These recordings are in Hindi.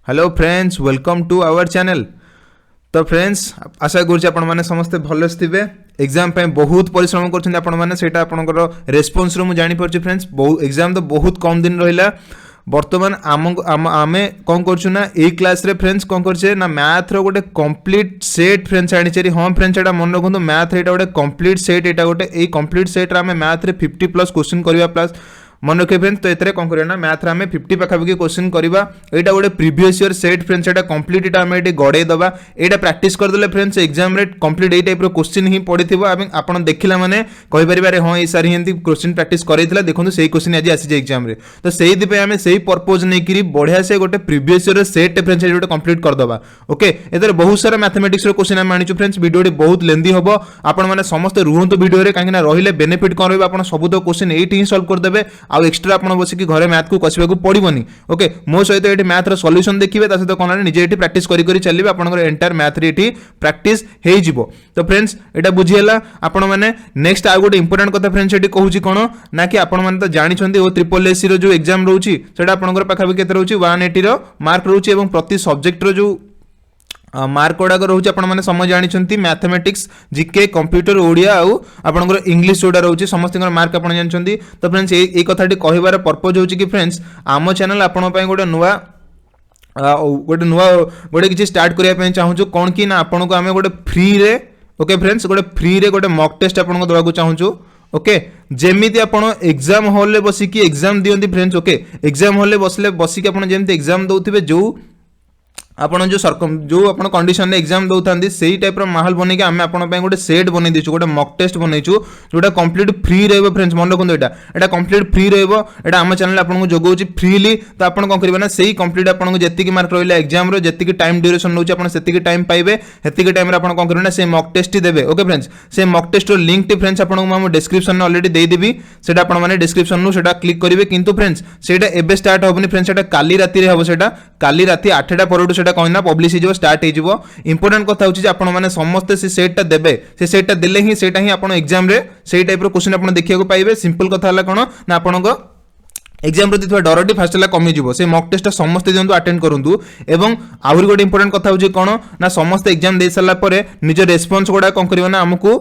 Hello friends, welcome to our channel. तो फ्रेंड्स, आशा करुँच आपण मैंने समस्ते भलसे थे। एग्जाम पे बहुत परिश्रम कर रेस्पॉन्स रू जानी पार्छ। फ्रेंड्स, एग्जाम तो बहुत कम दिन रहा। बर्तमान आम कौन करना यही क्लास रे फ्रेंड्स कौन करछे ना मैथ रो गोटे कंप्लीट सेट फ्रेंड्स आनी। हाँ फ्रेंड्स, एटा मन रखु मैथ एटा गोटे कंप्लीट सेट। एटा गोटे ए कंप्लीट सेट आम मैथ रे 50+ क्वेश्चन करबा प्लस मन रखे फ्रेंड्स। तो ये कौन करना मैथ आम 50 पाखापाखि क्वेश्चन करवा। यहाँ गोटे प्रीवियस ईयर सेट फ्रेंड्स, एटा कंप्लीट आम ये गड़े दबा। यहाँ प्रैक्टिस करदे फ्रेंड्स एग्जाम रे कंप्लीट यही टाइप क्वेश्चन ही पड़ी थी। आप देखला मैंने कहीपर हाँ ये सारी एमती क्वेश्चन प्रैक्टिस करते देखो से क्वेश्चन आज आसी एग्जाम रे। तो से आम से पर्पज नहीं बढ़िया से गोटे प्रीवियस ईयर सेट फ्रेंड्स गोटे कंप्लीट करदे। ओके, ये बहुत सारा मैथमेटिक्स क्वेश्चन आम आनी फ्रेंड्स। वीडियो बहुत लेंदी हम। आपने समस्ते रुहतु वीडियो कहीं रही बेनिफिट कौन रहा सब तो क्वेश्चन ये ही सल्व करदे। आउ एक्सट्रा आप बसिक घरे मैथ को कसवा पड़ोनी। ओके, मो सहित ये मैथ रो सॉल्यूशन देखिए सहित कौन निजे ये प्रैक्टिस करी चलिए। आपंकर एंटायर मैथ रे प्रैक्टिस हो। तो फ्रेंड्स, यहाँ बुझीगला आपण मैंने नेक्स्ट आउ गोटे इंपोर्टेंट कथा फ्रेंड्स ये कहूँ कौन ना कि आपण मैंने तो जानते ओ ट्रिपल एससी रो जो एग्जाम रोचे आपंकर पाखापाखि केते रोचे 180 रो मार्क रोचे और प्रति सब्जेक्ट रो जो मार्क गुड़ाक रोचे आपने समझ जानते मैथमेटिक्स जीके कंप्यूटर ओडिया आउ आपंकर इंग्लिश जोड़ा रोचे समस्त मार्क आप जानते। तो फ्रेंड्स ये कथाटी कहबार पर्पज हो कि फ्रेंड्स आम चैनल आपण गोटे नुआ गोटे किसी स्टार्ट करने चाहूँ कौन कि ना आपन को आम गोटे फ्री रे। ओके फ्रेंड्स, गोटे फ्री रे गोटे मॉक टेस्ट आपको देवाक चाहूँ। ओके, जेमिति आपण एग्जाम हॉल रे बसिकी एग्जाम दियंती फ्रेंड्स। ओके, एग्जाम हॉल रे बसले बसिकी आपण जेमिति एग्जाम दउथिबे जो आपन जो आपन कंडीशन रे एग्जाम दउथांदी सेही टाइप रो माहौल बनै के आमे आपन पय गोटे सेट बनै दिछु, गोटे मॉक टेस्ट बनैछु जोटा कंप्लीट फ्री रहबो फ्रेंड्स। मन रखु एटा कंप्लीट फ्री रहबो। एटा हम चैनल आपन को जोगौछि फ्रीली। तो आपन कोन करबे ना सेही कंप्लीट आपन को जति की मार्क रहला एग्जाम रो जति की टाइम ड्यूरेशन नउछि आपन सेति की टाइम पाइबे। हेति की टाइम रे आपन कोन करबे ना से मॉक टेस्ट देबे। ओके फ्रेंड्स, से मॉक टेस्ट रो लिंक टी फ्रेंड्स आपन को हम डिस्क्रिप्शन में ऑलरेडी दे देबी। सेटा आपन माने डिस्क्रिप्शन नु सेटा क्लिक करिवे। किंतु फ्रेंड्स सेटा एबे स्टार्ट होबनी फ्रेंड्स, सेटा काली राती रे होबो। सेटा काली राती 8टा परडू सेटा कहना पब्लिश स्टार्ट हो। इंपोर्टेंट कथा होची जे आपण माने समस्त से सेटटा देबे। से सेटटा देले ही सेटा ही आपण एग्जाम रे सेही टाइप रो क्वेश्चन आपण देखिया को पाइबे। सिंपल कथा हला कोन ना आपण को एग्जाम प्रति थोड़ा डरटी फास्ट है कमी जीव। से मॉक टेस्ट समस्त दिंतु अटेंड करूँ। एवं आहरी गोटे इंपोर्टेंट कथा होची कोन ना समस्त एग्जाम दे सारा परे निज रेस्पॉन्स गुडा कोन करियो ना हमकु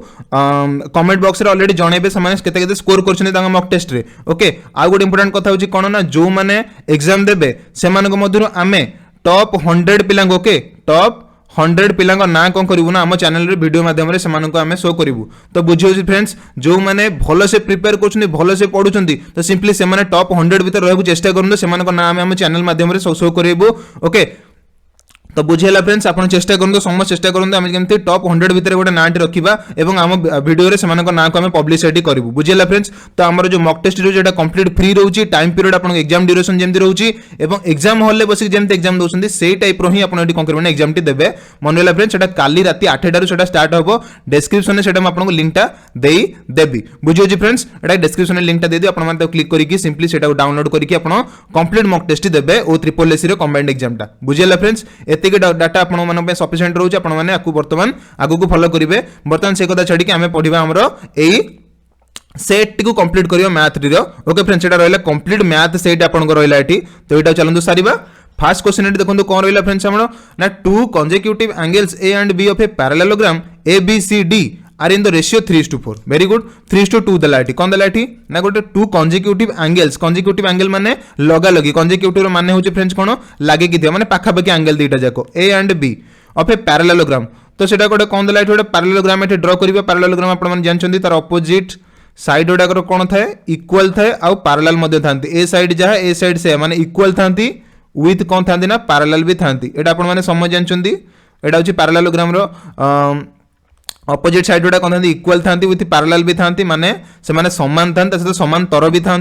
कमेंट बॉक्स रे ऑलरेडी जणेबे समान केते केते स्कोर करछने तांगा मॉक टेस्ट रे। ओके, आ गोटे इंपोर्टेंट कथा होची कोन ना जो माने एग्जाम देबे सेमान को मधुर आमे टॉप 100 पिला। ओके, टॉप 100 पिला ना कौन करूँ ना आम चैनल रे वीडियो माध्यम से आम शो करूँ। तो बुझे फ्रेंड्स, जो मैंने भल से प्रिपेयर कर भल से पढ़ुं तो सिंपली से टॉप 100 भीतर रहा चेष्टा करूँ। से ना आम चैनल माध्यम शो करूँ। ओके, तो बुझेगा फ्रेंड्स, आप चेष्टा करूँ समस्त चेष्टा करूँ आम केमती टॉप 100 भितर गोटे नाटी रखा और आम वीडियो से ना को आम पब्लिसिटी करूँ। बुझेगा फ्रेंड्स, तो आम जो मॉक टेस्ट रोचे कंप्लीट फ्री रोचे। टाइम पीरियड आप एग्जाम ड्यूरेशन जमी रोचे और एग्जाम हॉल बस जमी एग्जाम दौरान से टाइप ही आप कौन करेंगे एग्जाम टी देवे। मन रहा फ्रेंड्स, सेटा काली राति 8टारू से स्टार्ट हम। डिस्क्रिप्शन में आपको लिंकटा देदेवी। बुझे फ्रेंड्स, ये डिस्क्रिप्शन में लिंकटा देदेवी। आप क्लिक करके सिंपली से डाउनलोड करके कंप्लीट मॉक टेस्ट देवे और ट्रिपल एससी कंबाइंड एग्जामटा। बुझेगा फ्रेंड्स, एतिक डाटा आपण माने सफिशिएंट रहउछ। आपण माने आकु वर्तमान आगु को फॉलो करिवे। वर्तमान से कथा छडी कि हमें पढिबा हमरो एई सेट को कंप्लीट करियो मैथ रो। ओके फ्रेंड्स, एटा रहला कंप्लीट मैथ सेट आपण को रहला एठी। तो एटा चलंदु सारिबा। फर्स्ट क्वेश्चन एठी देखंतु कोन रहला फ्रेंड्स हमरो ना two consecutive angles A and B of a parallelogram ABCD are in the ratio 3:4। Very good, 3:2 दलाठी कौन दलाठी ना गोटे two consecutive angles. Consecutive angle माने लगा लगी। कंसेक्यूटिव माने होची फ्रेंड्स कोन लागे कि दिया माने पाखा पाखी एंगल दीटा जाको A and B of a parallelogram. तो सेटा गोटे कोन दलाठी गोटे पैरेललोग्राम एठी ड्रा करिवे। पैरेललोग्राम आपण माने जानचंदी तार ऑपोजिट साइड गुडा कोन थाए इक्वल थाए आ पैरेलल मध्ये थांती। ए साइड जहा ए साइड से माने इक्वल थांती विथ कोन थांती ना पैरेलल भी थांती। एटा आपण माने समझ जानचंदी। एटा होची पैरेललोग्राम रो अपोजिट साइड गुडा कौन इक्वल था विथ पैरेलल भी था माने से माने समान था सहित समान तर भी था।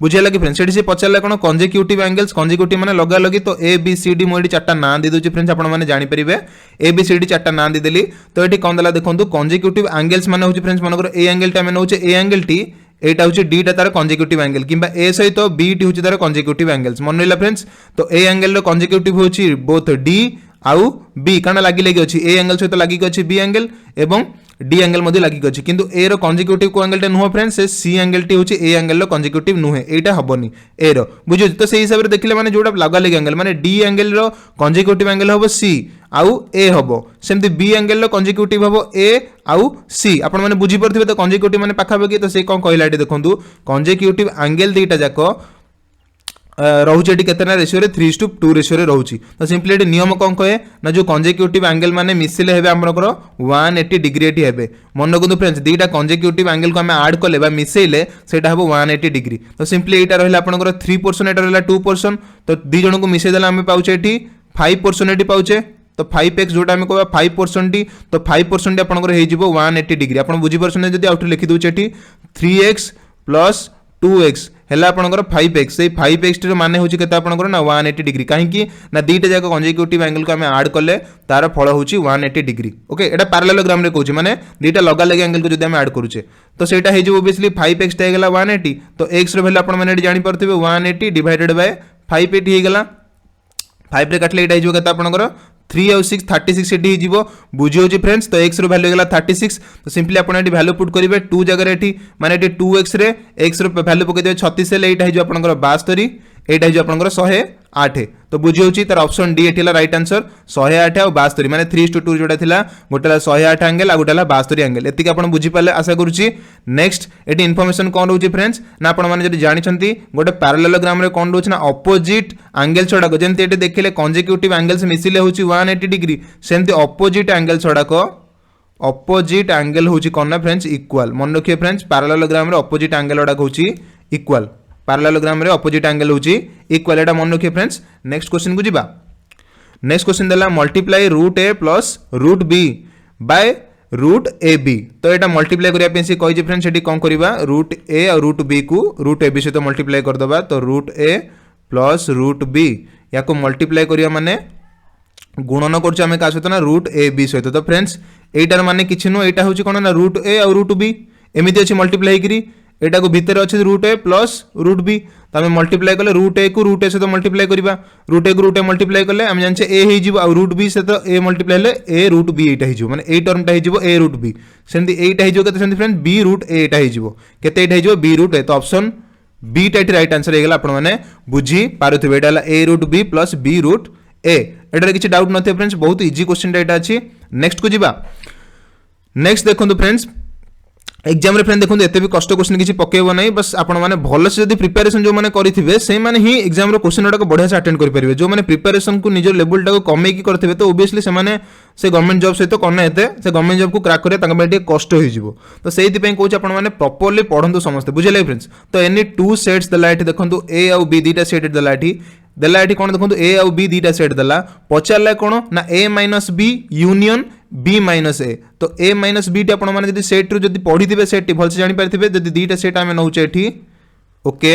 बुझेगा कि फ्रेंड्स से पचारा कौन कंसेक्यूटिव एंगल्स। कंसेक्यूटिव माने लगा लगी। तो ABCD मुझे 4टा ना दे दूची फ्रेंड्स आपण माने जानि परिबे। ABCD 4टा ना दे देली। तो ये कौन दला देखंतु कंसेक्यूटिव एंगल्स माने होची फ्रेंड्स मनकर ए एंगल टा माने होची ए एंगल टी एटा होची डी टा तार कंसेक्यूटिव एंगल किंबा ए सहित बी टी होची तार कंसेक्यूटिव एंगल्स। मन रहिला फ्रेंड्स, तो ए एंगल रो कंसेक्यूटिव होची बोथ डी आउ बी कारण लागी लागी अछि। ए एंगल सहित लागी अछि बी एंगल एवं डी एंगल मध्ये लागिक अछि किंतु ए रो कंजिक्यूटिव को एंगल टे नुह फ्रेंड्स से सी एंगल टी होछि ए एंगल रो कंजिक्यूटिव नुहे एटा हबनी ए रो बुझु तो सेही हिसाब रे देखिले माने जोटा लगा लगे एंगल माने डी एंगल रो कंजिक्यूटिव एंगल हबो सी आउ ए हबो सेमति बी एंगल रो कंजिक्यूटिव हबो ए आउ सी आपण माने बुझी परथिबे तो कंजिक्यूटिव माने पाखा बकी तो से कोन कहलाटी देखंतु कंजिक्यूटिव एंगल दीटा जाको रोचे केतना रेशियो रे 3:2 रेशियो रे रोची तो सिंपली एटी नियम कोन कहे ना जो कंजिक्यूटिव एंगल माने मिसिले हेबे हमरकर 180 डिग्री एटी हेबे मन रखु फ्रेंड्स दीटा कंजिक्यूटिव एंगल को हम ऐड करले बा मिसेइले सेटा हेबो 180 डिग्री तो सिंपली एटा रहला आपनकर 3% एटा रहला 2% तो दी जण को मिसेइ देला हम पाउचे एटी 5% एटी पाउचे तो 5x जोटा हम कहबा 5% टी तो 5% आपनकर हे जिवो 180 डिग्री आपन बुझी परछन जदी आउट लिखि दोचे एटी 3x + 2x हेला आपनकर 5x से 5x रो माने होची केता आपनकर ना 180 डिग्री काहे कि ना दीटा जाक कंजिक्यूटिव एंगल को हम ऐड करले तार फल होची 180 डिग्री ओके एटा पैरेललोग्राम रे कहूची माने दीटा लगा लगे एंगल को जदी हम ऐड करूचे तो सेटा हे जो ऑब्वियसली 5x टा गेला 180 तो x रो वैल्यू आपन माने जानि परथिबे 180 डिवाइडेड बाय 5 हे गेला 5 रे काटले एटा हे जो केता आपनकर 3 और 6 36 एटी जीवो बुझी होची फ्रेंड्स तो x रो वैल्यू गेला 36 तो सिंपली आपण एटी वैल्यू पुट करिवे 2 जगह एटी माने एटी 2x रे x रो वैल्यू पके देबे 36 ले एटा हे जो आपनकर 72 एटा हे जो आपनकर 108 तो बुझी होची तार option D Attila right answer 108 और 72 माने 3:2 जोटा थिला गोटेला 108 एंगल आ गोटेला 72 एंगल एतिक आपण बुझी पाले आशा करूची नेक्स्ट एटी इन्फॉर्मेशन कोन रहउची फ्रेंड्स ना आपण माने जदी जानि छंती गोटे पैरेललोग्राम रे कोन रहउची ना ऑपोजिट एंगल छडा को जेंति एटी देखिले कंजिक्यूटिव एंगल्स मिसिले होची 180 डिग्री सेंति ऑपोजिट एंगल छडा को ऑपोजिट एंगल होची कोन ना फ्रेंड्स इक्वल मन रखिए फ्रेंड्स पैरेललोग्राम रे ऑपोजिट एंगल ओडा होची इक्वल पैरेललोग्राम रे ऑपोजिट एंगल होची इक्वल एटा मन रखिए फ्रेंड्स नेक्स्ट क्वेश्चन को जिबा नेक्स्ट क्वेश्चन देला multiply root a plus root b by root a b तो एटा मल्टीप्लाई करिया पेसी कहि जे फ्रेंड्स एटी कोन करबा रूट ए और रूट बी को रूट ए बी से तो मल्टीप्लाई कर दबा तो root a plus root B या को मल्टीप्लाई करिया माने गुणन करछ हमें का सहित ना रूट ए बी सहित तो फ्रेंड्स एटार माने किछि नो एटा होची कोन ना रूट ए और रूट बी एमिति अछि मल्टीप्लाई करी एटा को भीतर अछि root a plus root B त हमें मल्टीप्लाई करले रूट ए को रूट ए से तो मल्टीप्लाई करबा रूट ए को रूट ए मल्टीप्लाई करले हम जानछे ए हे जिवो और रूट बी से तो ए मल्टीप्लाई ले ए रूट बी एटा हे जिवो माने ए टर्म टा हे जिवो ए रूट बी सेंति एटा हे जिवो केते सेंति फ्रेंड बी रूट ए एटा हे जिवो केते एटा हे जिवो बी रूट ए तो ऑप्शन बी टा राइट आंसर हे गेला आपण माने बुझी पारुथिबे एटा ला A root B plus B root A एटा किछि डाउट नथे फ्रेंड्स बहुत इजी क्वेश्चन एटा अछि नेक्स्ट को जिबा नेक्स्ट देखंतु फ्रेंड्स एग्जाम रे फ्रेंड देखंतु एते भी कष्ट क्वेश्चन किछि पकेबो नै बस आपण माने भलो से जदी प्रिपरेशन जो माने करिथिबे से माने ही एग्जाम रो क्वेश्चन को बढ़िया से अटेंड करि परिबे जो माने प्रिपरेशन को निजर लेवल टा को कमे की करथिबे तो ऑब्वियसली से माने से गवर्नमेंट जॉब सहित कोन हेते से गवर्नमेंट जॉब को क्रैक करे तांका बेटे कष्ट होई जिवो तो सेहि दिपै कोच आपण माने प्रॉपर्ली पढंतु समस्त बुझले फ्रेंड्स तो एनी टू सेट्स दला एठी देखंतु ए और बी दीटा सेट दला एठी कोन देखंतु ए और बी दीटा सेट दला पचारला कोन ना A minus B union B minus A तो ए माइनस बी टी आपण माने जदी सेट रु जदी पढी दिबे सेट भल से जानि परथिबे जदी दीटा सेट हमें नउचे एठी ओके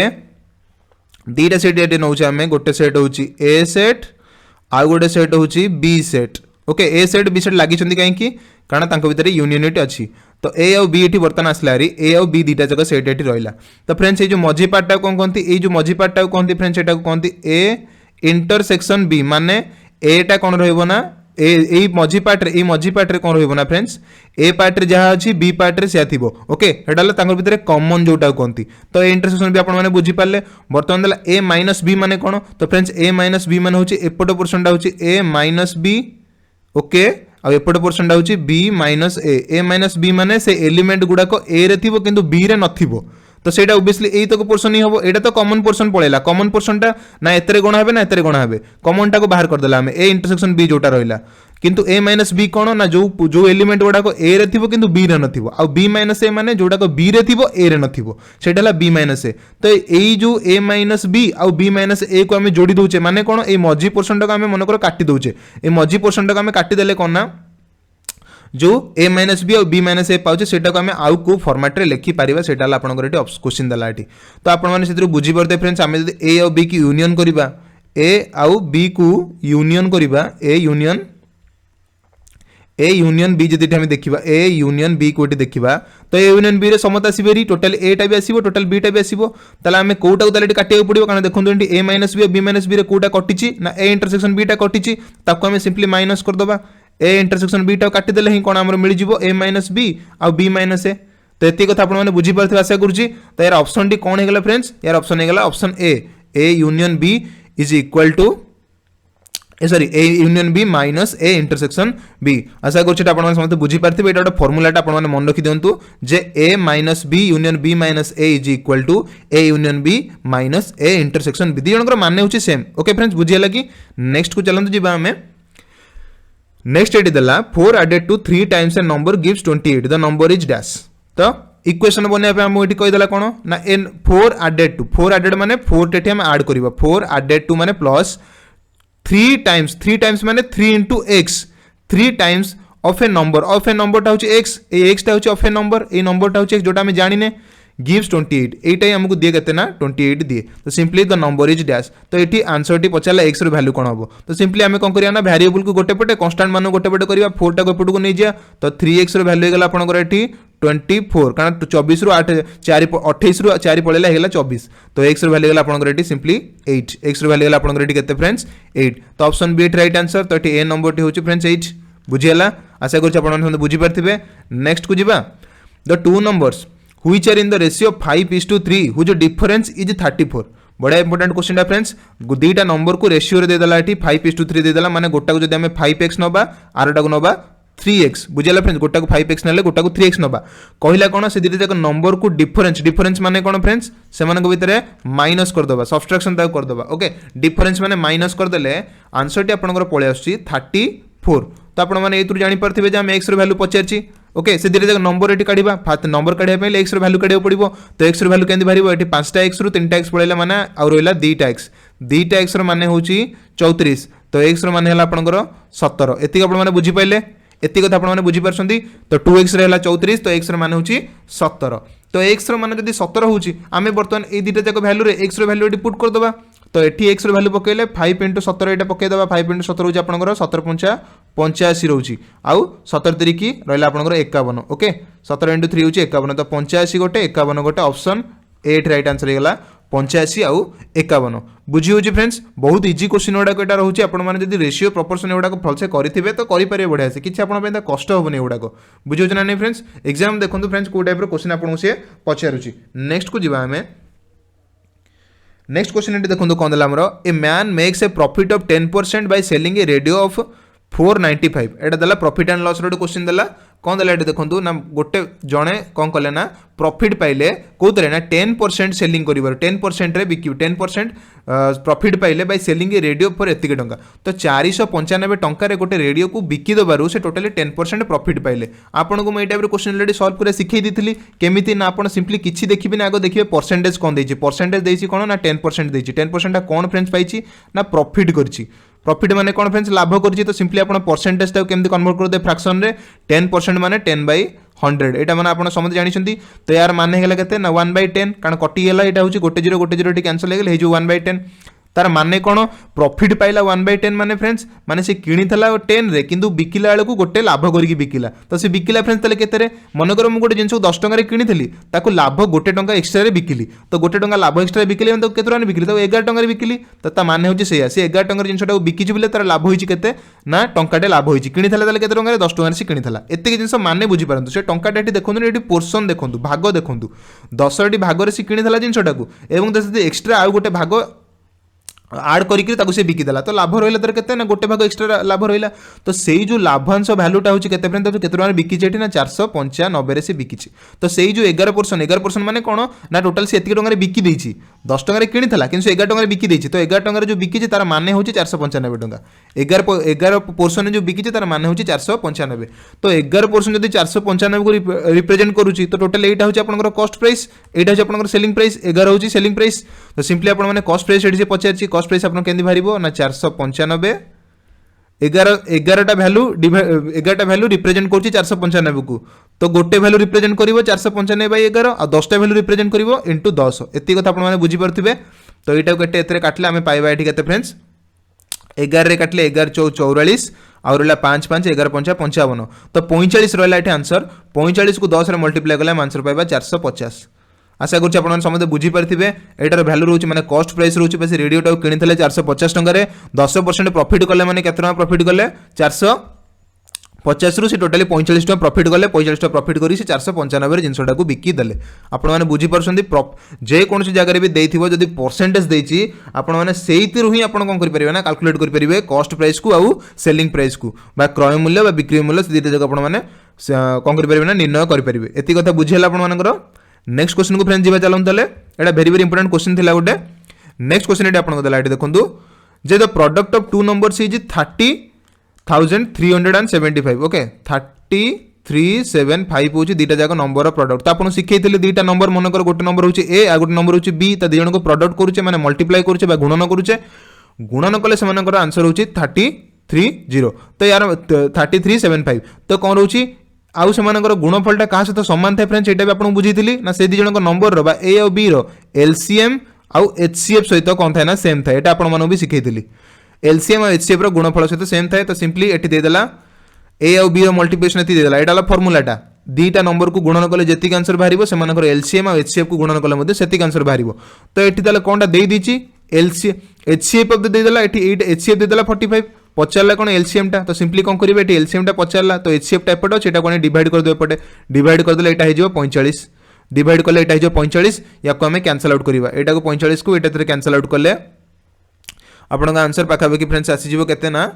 दीटा सेट एठी नउचे हमें गोटे सेट होची ए सेट आ गोटे सेट होची बी सेट ओके ए सेट बी सेट लागि छंदी काहे कि कारण तांको भितरे यूनियनिटी अछि तो ए और बी एठी वर्तन आसलारी ए और बी दीटा जगह सेट एठी रहिला तो फ्रेंड्स ए जो मझी पार्ट टा कोन कोंती ए जो मझी पार्ट टा कोंती फ्रेंड्स एटा कोंती ए इंटरसेक्शन बी माने ए टा कोन रहइबो ना ए मझी पार्ट रे कोन रहइबो ना फ्रेंड्स ए पार्ट रे जहा अछि बी पार्ट रे से थिबो ओके हेडाला तांकर भितरे कॉमन जोटा कोंती तो ए इंटरसेक्शन बी आपण माने बुझी पाले वर्तमान दला ए माइनस बी माने कोन तो फ्रेंड्स ए माइनस बी माने होची एपट पोर्शन टा होची ए माइनस बी ओके आ एपट पोर्शन टा होची बी माइनस ए माइनस बी माने से एलिमेंट गुडा को ए रे थिबो किंतु बी रे नथिबो तो सेटा ऑब्वियसली एई तक पोर्शन ही होबो एटा तो कॉमन पोर्शन पळेला कॉमन पोर्शन टा ना एतरे गुणा हेबे ना एतरे गुणा हेबे कॉमन टा को बाहर कर देला हमें ए इंटरसेक्शन बी जोटा रहिला किंतु ए माइनस बी कोन ना जो एलिमेंट गुडा को ए रे थिबो किंतु बी रे नथिबो आ बी माइनस ए माने जोटा को बी रे थिबो ए रे नथिबो सेटाला बी माइनस ए तो एई जो ए माइनस बी आ बी माइनस ए को हमें जोडी दोचे माने कोन ए मझी पोर्शन टा को हमें मन कर काटी दोचे ए मझी पोर्शन टा को हमें काटी देले कोन ना जो ए माइनस बी और बी माइनस ए पाउचे सेटा को हमें आउ को फॉर्मेट रे लिखि पारिबा सेटा ला आपन करे क्वेश्चन दला एठी तो आपन माने सेतिर बुझी परते फ्रेंड्स हमें जदी ए और बी की यूनियन करिबा ए आउ बी को यूनियन करिबा ए यूनियन बी जदी हम देखिबा ए यूनियन बी कोटी देखिबा तो ए यूनियन बी रे समता आसीबेरी टोटल ए टा भी आसीबो टोटल बी टा भी आसीबो तला हमें कोटा उताले काटिया पड़िबो कारण देखंतु एंटी ए माइनस बी और बी माइनस बी रे कोटा कटिची ना ए इंटरसेक्शन बी टा कटिची ताको हमें सिंपली माइनस कर दबा ए इंटरसेक्शन बी टा काटी देले ही कोन हमर मिल जिवो a माइनस b आ b माइनस a। तो एति कथा आपण माने बुझी परथिबा आशा करूची। तो यार ऑप्शन डी कोन हे गेला फ्रेंड्स, यार ऑप्शन हे गेला option a union b is equal to sorry a union b minus a intersection b। आशा करूची आपण माने समस्त बुझी परथिबे। एटा फार्मूला टा आपण माने मन रखि दियंतु जे a minus b union b minus a is equal to a union b minus a intersection b। दी जनकर माने होची सेम। ओके फ्रेंड्स बुझी हला कि नेक्स्ट को चलंतु जिबा हमें। नेक्स्ट एटी देला 4 added to 3 times a number gives 28 the number is dash. तो इक्वेशन बने पे हम एटी कहि देला कोन ना n 4 एडेड टू 4 एडेड माने 4 टेटी हम ऐड करबा 4 एडेड टू माने प्लस 3 टाइम्स माने 3 into x 3 times of A number टा होची x ए x टा होची of A number A number टा होची x जोटा हम जानिने गिव्स 28 एटा ही हमको दिए केते ना 28 दिए। तो simply the number is dash. तो एठी आंसर टी पचाला x रो वैल्यू कोन हबो। तो सिंपली हमें कोन करिया ना वेरिएबल को गोटे पटे कांस्टेंट मान गोटे पटे करिया 4 टा गोटे को नै जिया। तो 3x रो वैल्यू गेला आपन को एठी 24 कारण 24 रो 8 4 28 रो 4 पळेला हेला 24। तो x रो वैल्यू गेला आपन को एठी सिंपली 8 x रो वैल्यू गेला आपन को एठी केते फ्रेंड्स 8। तो ऑप्शन बी राइट आंसर। तो एठी a नंबर टी होची फ्रेंड्स 8 बुझियला। आशा करछ आपन माने बुझी परथिबे। नेक्स्ट को जिबा the two numbers which are in the ratio 5:3 whose difference is 34। बड़ा इंपोर्टेंट क्वेश्चन है फ्रेंड्स। दुईटा नंबर को रेशियो रे दे देला एठी 5:3 दे देला माने गोटा को जदी हमें 5x नबा आरटा को नबा 3x बुझियला फ्रेंड्स। गोटा को 5x नले गोटा को 3x नबा कहिला कोन से दिते जाक नंबर को डिफरेंस माने कोन फ्रेंड्स से माने को भीतर माइनस कर दबा सब्ट्रैक्शन ता कर दबा। ओके डिफरेंस माने माइनस कर देले आंसर टी आपनकर पळे आछी 34। तो आपण माने एतुर जानि परथिबे जे हम x रो वैल्यू पचारची। ओके से धीरे नंबर एटी काढिबा फास्ट नंबर काढिया पहिले x रो वैल्यू काढियो पड़िबो। तो x रो वैल्यू केंदी भरिबो एटी 5टा x रो 3टा x पळेला माने आ रोइला 2टा x रो माने होची 34। तो x रो माने हला आपनकर 17। एति आपण माने बुझी पाइले एति कथा आपण माने बुझी परसंती। तो 2x रे हला 34 तो x रो माने होची 17। तो x रो माने जदी 17 होची आमे वर्तमान ए दिटा जाक वैल्यू रे x रो वैल्यू एटी पुट कर दबा। तो एटी x रो वैल्यू पकेले 5 * 17 एटा पके दबा 5 * 17 होची आपनकर 17 × 85 रहउची आउ 17 3 की रहला आपनकर 51। ओके 17 * 3 होची 51। तो 85 गोटे 51 गोटे ऑप्शन 8 राइट आंसर हेला 85 आउ 51। बुझी होची फ्रेंड्स बहुत इजी क्वेश्चन एडा कोटा रहउची। आपण माने जदी रेशियो प्रोपोर्शन एडा को फलसे करिथिबे तो करि परिबे बढ़िया से किछि आपण पेंदा कष्ट होबनी एडा को बुझी होची ना नै फ्रेंड्स। एग्जाम देखंतु फ्रेंड्स को टाइप रो क्वेश्चन आपण से पचारुची। नेक्स्ट को जिबा हमें। नेक्स्ट क्वेश्चन एटी देखंतु कोन देला हमरो a man makes a profit of 10% by selling a radio of 495। एटा देला प्रॉफिट एंड लॉस रो क्वेश्चन देला कोन देला एटी देखंतु ना गोटे जणे कोन कले ना प्रॉफिट पाइले कोतरे ना 10% सेलिंग करिवर 10% रे बिकिउ 10% प्रॉफिट पाइले by selling a radio for एतिके टंका। तो 495 टंका रे गोटे रेडियो को बिकी दबारु से टोटली 10% प्रॉफिट पाइले। आपन को मैं टाइप रो क्वेश्चन ऑलरेडी सॉल्व करे सिखै दिथिली केमिति ना आपण सिंपली किछि देखिबे ना आगो देखिबे परसेंटेज कोन देछि परसेंटेज देछि कोन ना 10% देछि 10% ता कोन फ्रेंड्स पाइछि ना प्रॉफिट करछि। प्रॉफिट माने कोन फ्रेंड्स लाभ करछि। तो सिंपली आपण परसेंटेज ता केमति कन्वर्ट कर दे फ्रैक्शन रे 10% माने 10/100 एटा माने आपण समझ जानि छथि। तो यार माने हेला केते ना 1/10 कारण कटि गेला एटा होछि गोटे जीरो टी कैंसिल हे गेल हे जो 1/10 तार माने कोन प्रॉफिट पाइला 1/10 माने फ्रेंड्स माने से किनी थला 10 रे किंतु बिकिला बेले को गोटे लाभ करके बिकिला। तो से बिकिला फ्रेंड्स तले केते रे मन कर मु गोटे जिंस 10 टंका रे किनी थली ताको लाभ गोटे टंका एक्स्ट्रा रे बिकिली। तो गोटे टंका लाभ एक्स्ट्रा बिकिली तो केते रे बिकिली तो 11 टंका रे बिकिली। तो ता माने होची सेया से 11 टंका रे जिंसटा बिकिची बिले तार लाभ होईची केते ना टंकाटे लाभ होईची किनी थला तले केते टंका रे 10 टंका रे से किनी थला। एते जिंस माने बुझी पारंतु से टंकाटे एठी देखंतु एठी पोर्शन देखंतु भाग देखंतु 10 टी भाग रे से किनी थला जिंसटा को एवं जसे एक्स्ट्रा आ गोटे भाग आड करिक से बिकिदेला। तो लाभ रहा तर केते ना गोटे भाग एक्स्ट्रा लाभ रहा। तो सेई जो लाभांश भैल्यूटा होची केते फ्रेंड तो केते टंका बिकिछि एठी ना 495 रे से बिकिछि। तो सेई जो 11% माने कोन ना टोटल से एतिक टंका रे बिकि देछि 10 टंका रे किनिथला किंतु 11 टंका रे बिकि देछि। तो 11 टंका रे जो बिकिछि तार माने होची 495 टंका 11% जो बिकिछि तार माने होची 495। तो 11% जदी 495 को रिप्रेजेंट करूची तो टोटल एटा होची आपनकर कॉस्ट प्राइस एटा होची आपनकर सेलिंग प्राइस 11 होची सेलिंग प्राइस। तो सिंपली आपण माने कॉस्ट प्राइस एठी से पचारची कॉस्ट प्राइस आपन केंदी भारिबो ना 495 11टा वैल्यू रिप्रेजेंट करछि 495 को। तो गोटे वैल्यू रिप्रेजेंट करिवो 495/11 और 10टा वैल्यू रिप्रेजेंट करिवो इनटू 10 एति कथा आपण माने बुझी परथिबे। तो एटा केते एतरे काटले हमें पाइबा एठी केते फ्रेंड्स 11 रे काटले 11 * 4 = 44 और रहला 5 5 11 5 55। तो 45 रहला एठी आंसर 45 को 10 रे मल्टीप्लाई करले आंसर पाइबा 450। आशा करूँ आप समझे बुझी पारे एटार भैल्यू रोचे माने कॉस्ट प्राइस रोचे बस रेडियोटा किनी 450 टंका 10% प्रॉफिट कले माने केते टंका प्रॉफिट कले 50 रु से टोटाली 45 टका प्रॉफिट गले 45 टका प्रॉफिट करी से 495 जिनसटा को बिकी देले आपण माने बुझी परसंदी जे कोनसी जगह रे भी देथिबो जदी परसेंटेज देछि आपण माने सेहितिरु ही आपण कोन करि परिबे ना कैलकुलेट करि परिबे कॉस्ट प्राइस को आउ सेलिंग प्राइस को बा क्रय मूल्य बा बिक्री मूल्य से जगह आपण माने कोन करि परिबे ना निर्णय करि परिबे एति कथा बुझिला आपण मानकर नेक्स्ट क्वेश्चन को फ्रेंड जीवा चलम तले एटा वेरी वेरी इंपोर्टेंट क्वेश्चन थिला गोटे नेक्स्ट क्वेश्चन एटा आपण को देला एटी देखंतु जे the product of two numbers is 30,375 okay 3375 होची दीटा जाक नंबर ऑफ प्रोडक्ट आपण सिखैथिले दीटा नंबर मनकर गोटे नंबर होची ए आ गोटे नंबर होची बी त दी जण को प्रोडक्ट करूचे माने मल्टीप्लाई करूचे बा गुणन करूचे गुणन कले सेमानकर आंसर होची 330 तो यार 3375 तो कोन होची आउ सेमानकर गुणफलटा का सहित समान थाए फ्रेंड्स एटा भी आपण बुझीथिली ना से दी जण को नंबर रो बा ए और बी रो एलसीएम आउ एचसीएफ सहित कोन थाए ना सेम थाए एटा आपण मानो भी सिखैथिली एलसीएम और एचसीएफ रो गुणफल सहित सेम थाए तो सिंपली एठी दे देला ए और बी रो मल्टीप्लिकेशन एठी दे देला एटा फार्मूलाटा दीटा नंबर को गुणन कले जेतिक आंसर बाहरिबो सेमानकर एलसीएम और एचसीएफ को गुणन कले मध्ये सेतिक आंसर बाहरिबो तो एठी ताले कोनटा देई दीची एलसीएम एचसीएफ दे देला एठी एचसीएफ दे देला 45 पचारला कोन एलसीएम टा तो सिंपली कोन करिवे एठी एलसीएम टा पचारला तो एचसीएफ टा एपटे सेटा कोन डिवाइड कर दो एपटे डिवाइड कर देला एटा हे जिवो 45 डिवाइड करले एटा हे जिवो 45 याको हमें कैंसिल आउट करिवा एटा को 45 को एटा तरे कैंसिल आउट करले आपण का आंसर पाखा बाकी फ्रेंड्स आसी जिवो केते ना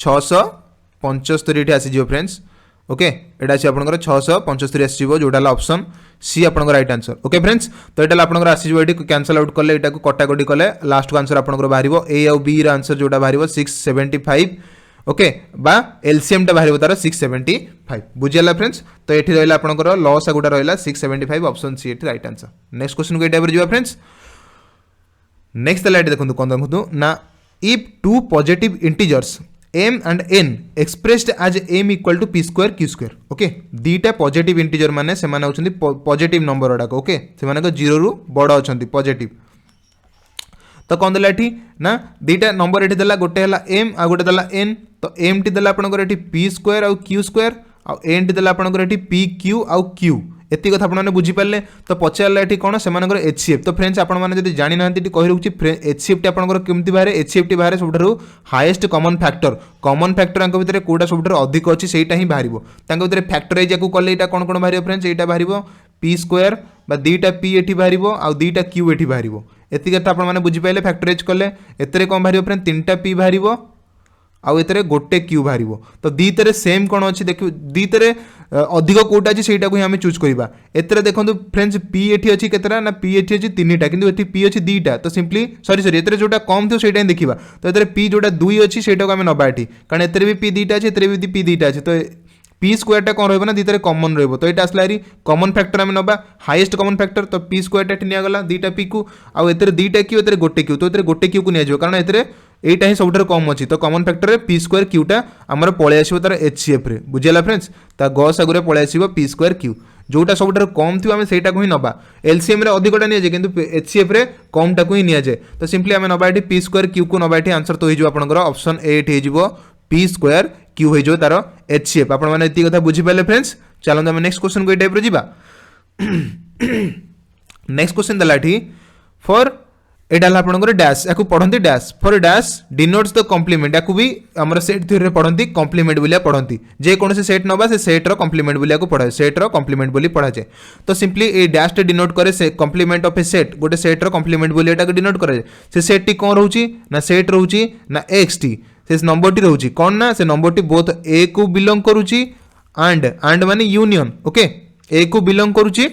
675 एठी आसी जिवो फ्रेंड्स ओके एटा अछि आपनकर 675 आसी जिवो जोटा ऑप्शन सी आपनकर राइट आंसर ओके फ्रेंड्स तो एटा आपनकर आसी जिवो एठी कैंसिल आउट करले एटा को कटा कटी करले लास्ट को आंसर आपनकर बाहरिबो ए और बी रा आंसर जोटा बाहरिबो 675 ओके बा एलसीएम टा बाहरिबो तार 675 बुझियला फ्रेंड्स तो एठी रहला आपनकर लॉस आगुटा रहला 675 ऑप्शन सी एठी राइट आंसर नेक्स्ट क्वेश्चन को एटा पर जिवा फ्रेंड्स नेक्स्ट लाइट देखो कौन देखो ना if two positive integers m and n expressed as m equal to p square q square okay दीटा पॉजिटिव इंटीजर माने से माने होचंदी पॉजिटिव नंबर ओडा ओके से माने को 0 रु बड़ होचंदी पॉजिटिव तो कौन देला एठी ना दीटा नंबर एठी देला गोटे हला m आ गोटे देला n तो m टी देला आपनकर एठी p square आ q square आ n टी देला आपनकर एठी p q आ q एति कथा आपने बुझी पाले तो पचारला एठी कोन से मानकर एचसीएफ तो फ्रेंड्स आपण माने जदी जानि नांती टी कहि रुछि एचसीएफ टी आपनकर केमति बारे एचसीएफ टी बारे सबठारु हाईएस्ट कॉमन फैक्टर अंक भितर कोडा सबठारु अधिक अछि सेटा ही बाहरिबो तांक भितर फैक्टराइज याकू कले एटा कोन कोन बाहरिबो फ्रेंड्स एटा बाहरिबो p स्क्वायर बा दीटा p एठी बाहरिबो आ दीटा q एठी बाहरिबो एति कथा आपण माने बुझी पाले फैक्टराइज कले एतरे कोन बाहरिबो फ्रेंड्स तीनटा p बाहरिबो आउ एतरे गोटे क्यू बाहरिबो तो दीतरे सेम कोन अछि देखियो दीतरे अधिक कोटा अछि सेटा को ही हमें चूज करिबा एतरे देखंतु फ्रेंड्स p एठी अछि केतरा ना p एठी अछि तीनटा किंतु एठी p अछि दीटा तो सिंपली सॉरी एतरे जोटा कम थियो सेटा ही देखिबा तो एतरे p जोटा 2 अछि सेटा को हमें नबा एठी कारण एतरे भी p दीटा अछि एतरे भी p दीटा अछि तो p स्क्वायर टा कोन रहबो ना दीतरे कॉमन रहबो तो एटा असलारी कॉमन फैक्टर हमें नबा हाईएस्ट कॉमन फैक्टर तो p स्क्वायर टा निया गला दीटा p को आ एतरे दीटा q एतरे गोटे q तो एतरे गोटे q को निया जो कारण एतरे एटा ही सबठार कम अछि तो कॉमन फैक्टर रे p स्क्वायर q टा हमर पळे आसीबो तार hcf रे बुझियला फ्रेंड्स ता गस आगुरे पळे आसीबो p स्क्वायर q जोटा सबठार कम थियो हमें सेटा को ही नबा एलसीएम रे अधिकटा निया जे किंतु hcf रे कम टा को ही निया जे तो सिंपली हमें नबा एठी p स्क्वायर q को नबा एठी आंसर तो हो जिवो आपनकर ऑप्शन ए एठी हो जिवो p स्क्वायर q हो जिवो तार hcf आपण माने एती कथा बुझि पाले फ्रेंड्स चलो हम नेक्स्ट क्वेश्चन को ए टाइप रे जिबा नेक्स्ट क्वेश्चन दलाठी फॉर एटा आपनकर डैश याकू पढ़ंती dash for dash denotes the complement याकू भी हमर सेट थ्योरी रे पढ़ंती कॉम्प्लीमेंट बोलिया पढ़ंती जे कोन से सेट नबा से सेट रो कॉम्प्लीमेंट बोलिया को पढ़ा सेट रो कॉम्प्लीमेंट बोली पढ़ा जाय तो सिंपली ए डैश टे डिनोट करे से कॉम्प्लीमेंट ऑफ ए सेट गोटे सेट रो कॉम्प्लीमेंट बोलिया टा को डिनोट करे से सेट टी कोन रहउची ना सेट रहउची ना x टी से नंबर टी रहउची कोन ना से नंबर टी बोथ a को बिलोंग करूची एंड माने यूनियन ओके a को बिलोंग करूची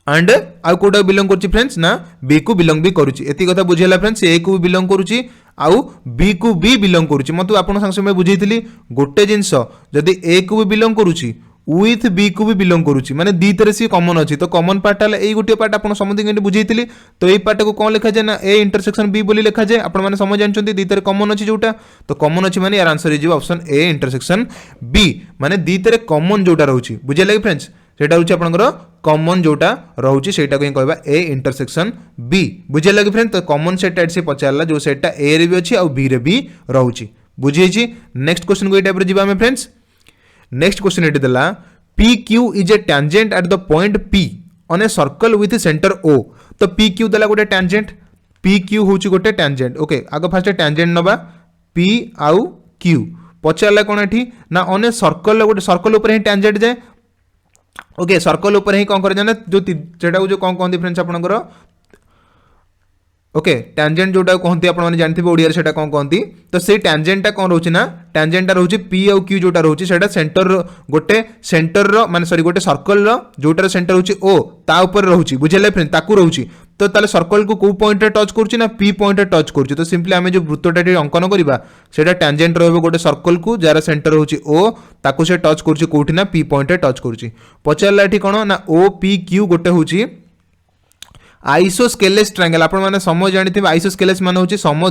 एंड आउ कोटा बिलोंग करूची फ्रेंड्स ना बी को बिलोंग भी करूची एती कथा बुझेला फ्रेंड्स ए को बिलोंग करूची आउ बी को भी बिलोंग करूची मतलब आपन संग समय बुझेइथिली गोटे जिंस जदी ए को भी बिलोंग करूची विथ बी को भी बिलोंग करूची माने दी तरह से कॉमन अछि तो कॉमन पार्ट हला एई गोटे पार्ट आपन समझि के बुझेइथिली तो एई पार्ट को कोन लिखा जाय ना ए इंटरसेक्शन बी बोली लिखा जाय आपन माने समझ जानचंती दी तरह कॉमन अछि जोटा तो कॉमन अछि माने यार answer is option A intersection B माने दी तरह कॉमन जोटा रहउची बुझे लागि फ्रेंड्स सेटा होची आपनकर कॉमन जोटा रहउची सेटा को कहबा ए इंटरसेक्शन बी बुझे लागि फ्रेंड तो कॉमन सेट एट से पचारला जो सेटा ए रे भी अछि आ बी रे भी रहउची बुझियछि नेक्स्ट क्वेश्चन को ए टाइप रे जिबा हम फ्रेंड्स नेक्स्ट क्वेश्चन एटी देला PQ is a tangent at the point P on a circle with center O तो PQ देला गोटे tangent PQ होची गोटे tangent ओके आगो फर्स्ट tangent नबा P आउ Q पचारा कौन एठी ना ऑन ए सर्कल गोटे सर्कल ऊपर ही टैंजेंट जाए ओके सर्कल ऊपर ही कौन करे जाने जो सेटा जो कौन कहते फ्रेंड्स आपनकर ओके टैंजेंट जोटा कहते आपने जानते ओडिया से कौन कहती तो से टैंजेंटा कौन रोचे ना टैंजेंटा रोचे पी आउ क्यू जोटा रोचे सेटा सेंटर गोटे सेंटर रो माने सॉरी गोटे सर्कल रो जोटार सेंटर होची ओ ता ऊपर रहउची बुझले फ्रेंड ताकू रहउची तो ताले सर्कल को पॉइंट रे टच करची ना पी पॉइंट रे टच करची तो सिंपली आमे जो वृत्तटा अंकन करबा सेटा टैंजेंट रहबो गोटे सर्कल को जार सेंटर होची ओ ताकू से टच करची कोठी ना पी पॉइंट रे टच करची पचारला एठी कोन ना ओ पी क्यू गोटे होची आइसोस्केलेस ट्रायंगल आपण माने सम जानिथे आइसोस्केलेस माने होची सम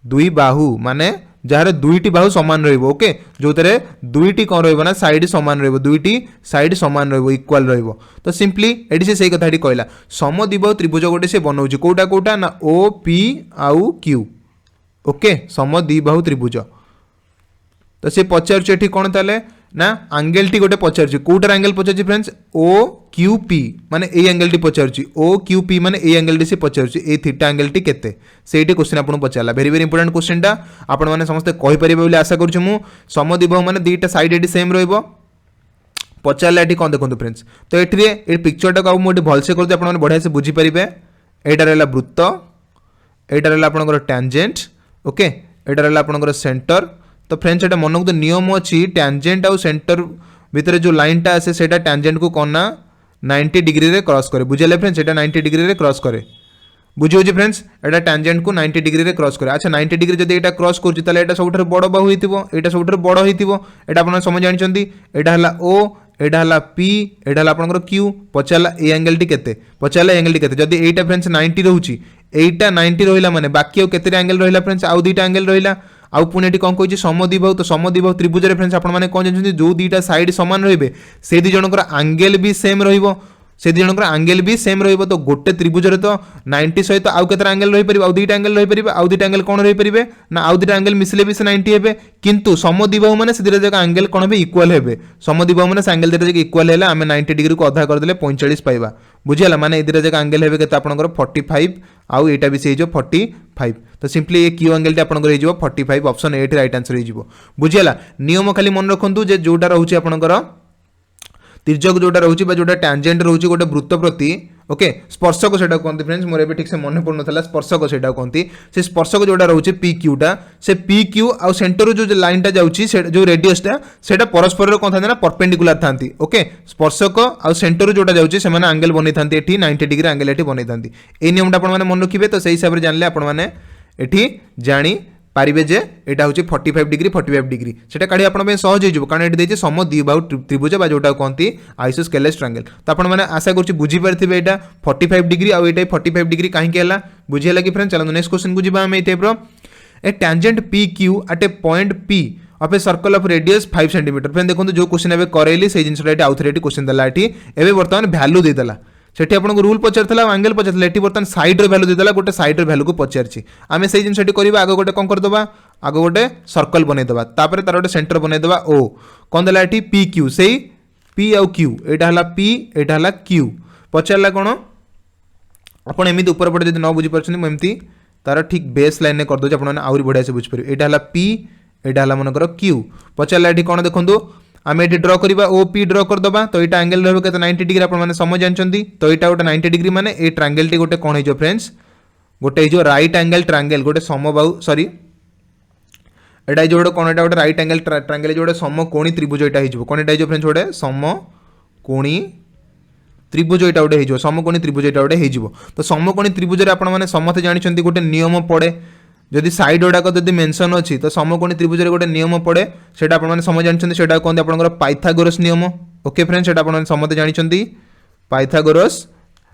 दुई बाहु माने जार दुईटी बाहु समान रहइबो ओके जोतरे दुईटी कोन रहइबो ना साइड समान रहइबो दुईटी साइड समान रहइबो इक्वल रहइबो तो सिंपली एडी से सही कथाटी कहला सम द्विबाहु त्रिभुज गोटे से बनौची कोटा ना ओ पी आउ क्यू ओके सम द्विबाहु त्रिभुज तो से पचार एठी कोन ताले ना एंगल टी गोटे पचार कोटार एंगल पचार फ्रेंड्स ओ क्यू पी माने ए एंगल टी पचार ओ क्यू पी माने ए एंगल टी से पचार ए थीटा एंगल टी केते सेठी क्वेश्चन आपन पचारला वेरी वेरी इंपोर्टेंट क्वेश्चन टा आपन माने समस्त कहि परिबे बोली आशा करछु मु समद्विबाहु माने दीटा साइड एटी सेम रहइबो पचारला एटी कोन देखंतु फ्रेंड्स तो एठी ए पिक्चर टा को मोटी भल से करते आपन माने बढ़िया से बुझी परिबे एटा रहला वृत्त एटा रहला आपनकर टैंजेंट ओके एटा रहला आपनकर सेंटर तो फ्रेंड्स एटा मन को नियम अच्छी टैंजेंट आउ सेंटर भितर जो लाइन टा आसे सेटा टैंजेंट को कोना 90 डिग्री रे क्रॉस करे बुझले फ्रेंड्स एटा 90 डिग्री रे क्रॉस करे बुझियो जी फ्रेंड्स एटा टैंजेंट को 90 डिग्री रे क्रॉस करे अच्छा 90 डिग्री जदी एटा क्रॉस करछि ताले एटा सबठर बड़ बाहु हितिबो एटा सबठर बड़ हितिबो एटा आपण समझ जानिछंती एटा हला ओ एटा हला पी एटा हला आपनकर क्यू पचाला ए एंगल टी केते पचाला एंगल टी केते जदी एटा फ्रेंड्स 90 रहउची एटा 90 रहिला माने बाकी आ केते एंगल रहिला फ्रेंड्स आउ दुईटा एंगल रहिला आउ पुणी एटी कौन कही समद्विबाहु तो समद्विबाहु त्रिभुज फ्रेंड्स आपण माने कोन जानछन्ती जो दीटा साइड समान रहिबे से दी जनकर एंगल भी सेम रहिबो से दी जनकर एंगल भी सेम रहिबो तो गोटे त्रिभुज रे तो 90 सहित आउ केतरा एंगल रहि परिबो आउ दुईटा एंगल रहि परिबो आउ दुईटा एंगल कोन रहि परिबे ना आउ दुईटा एंगल मिसले भी से 90 हेबे किंतु समद्विबाहु माने से दिरा जका एंगल कोन हेबे इक्वल हेबे समद्विबाहु माने से एंगल दिरा जका इक्वल हेला हमें 90 डिग्री को आधा कर देले 45 पाइबा बुझियाला माने ए दिरा जका एंगल हेबे केते आपनकर 45 आउ एटा भी से जो 45 तो सिंपली ए क्यू एंगल टी आपनकर हे जिवो 45 ऑप्शन 8 राइट आंसर हे जिवो बुझियाला नियम खाली मन रखंतु जे जोटा रहउची आपनकर तिर्यक जोटा रहउची बा जोटा टैंजेंट रहउची गोटे वृत्त प्रति ओके स्पर्शक सेटा कोनती फ्रेंड्स मोर एबे ठीक से मन पड़ नथला स्पर्शक सेटा कोनती से स्पर्शक जोटा रहउची पी क्यू टा से पी क्यू आ सेंटर जो लाइन टा जाउची से जो रेडियस टा सेटा परस्पर रो कोन थांती ना परपेंडिकुलर थांती ओके स्पर्शक आ सेंटर जोटा जाउची से माने एंगल बनै थांती एठी 90 डिग्री एंगल एठी बनै थांती ए नियम टा आपण माने मन रखिबे तो सही हिसाब रे जानले आपण माने एठी जानी पारिबे जे एटा होची 45 डिग्री सेटा काढी आपण पे सहज होइजो कारण एठी देछि समद्विबाहु त्रिभुज बा जोटा कोनती आइसोस्केलेस ट्रायंगल तो आपण माने आशा करछि बुझी परथिबे एटा 45 डिग्री आ एटा 45 डिग्री काहे केला बुझियला कि फ्रेंड चलो नेक्स्ट क्वेश्चन को जिबा हम ए टाइप रो a tangent P Q at a point P of a circle of radius 5 centimetre friend देखो जो क्वेश्चन एबे करेली से जिंसटा एटी आउथरे एटी क्वेश्चन दला एटी एबे वर्तमान वैल्यू दे दला सेठी आपन रूल पचारथला एंगल पचारथला एटी बर्तन साइड रे वैल्यू देदला गोटे साइड रे वैल्यू को पचारछि आमे सेही जिन सेठी करबा आगो गोटे कोन कर दबा आगो गोटे सर्कल बनै दबा तापर तार गोटे सेंटर बनै दबा ओ कोन दला एटी पी क्यू सेही पी आउ क्यू एटा हला पी एटा हला क्यू पचारला कोन आपन एमिति ऊपर पडे जदि न बुझी परछनी म एमिति तार ठीक बेस लाइन ने कर दो जे आपन आउरी बढ़िया से बुझ परिबे एटा हला पी एटा हला मन कर क्यू पचारला एटी कोन देखंतु आमे एटी ड्रॉ करबा ओ पी ड्रॉ कर दबा तो एटा एंगल रहबो केते 90 डिग्री आपन माने समझ जानचंदी तो एटा गोटे 90 डिग्री माने ए ट्रायंगल टी गोटे कोन हेजो फ्रेंड्स गोटे हेजो राइट एंगल ट्रायंगल गोटे समबाहु सॉरी एटा जो कोन एटा गोटे राइट एंगल ट्रायंगल जो गोटे समकोणी त्रिभुज एटा हेजो कोन एटा हेजो फ्रेंड्स गोटे समकोणी त्रिभुज एटा गोटे हेजो समकोणी त्रिभुज एटा गोटे हेजो तो समकोणी त्रिभुज रे आपन माने समते जानिचंदी गोटे नियम पड़े जदि साइड गुड़ाक जदि मेंशन अच्छी तो समकोणी त्रिभुज गोटे नियम पड़े सेटा आपण माने समझ जानछन्ती सेटा कहते आपनकर पाइथागोरस नियम ओके फ्रेंड्स सेटा आपण समते जानिछन्ती पाइथागोरस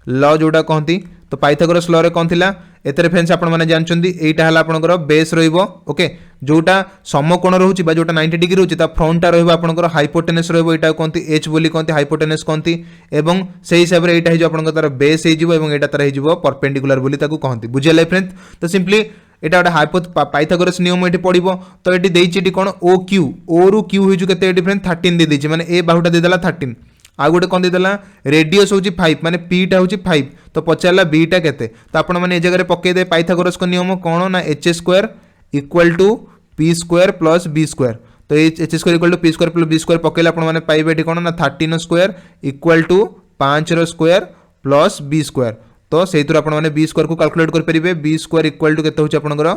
लॉ जोटा कहती तो पाइथागोरस लॉ रे कोन थिला एतरे फ्रेंड्स आपण माने जानछन्ती एटा हला आपनकर बेस रहइबो ओके जोटा समकोण रहउची बा जोटा 90 डिग्री रहउची ता फ्रंट टा रहइबो आपनकर हाइपोटेनस रहइबो एटा कहती h बोली कहती हाइपोटेनस कहती एवं सेही हिसाब रे एटा हिजो आपनकर तार बेस हेजिबो एवं एटा तार हेजिबो परपेंडिकुलर बोली ताकू कहती बुझियले फ्रेंड्स तो सिंपली एटा गोटे पाइथागोरस नियम एटी पड़िबो तो एटी देइछि एटी कोन ओ क्यू ओ रु क्यू हिजु केते एटी फ्रेंड 13 दे देछि माने ए बाहुटा दे देला 13 आ गोटे कोन दे देला रेडियस होछि 5 माने पी टा होछि 5 तो पचारला बी टा केते तो आपण माने ए जगह रे पक्के दे पाइथागोरस को नियम कोन ना h² equal to P square plus B square तो H square equal to P square plus B square पकेले आपण माने पाइबे एठी कोन ना 13 स्क्वायर इक्वल टू 5 रो स्क्वायर प्लस बी स्क्वायर तो सेहितु आपण माने बी स्क्वायर को कैलकुलेट कर परिबे बी स्क्वायर इक्वल टू केते होची आपनकर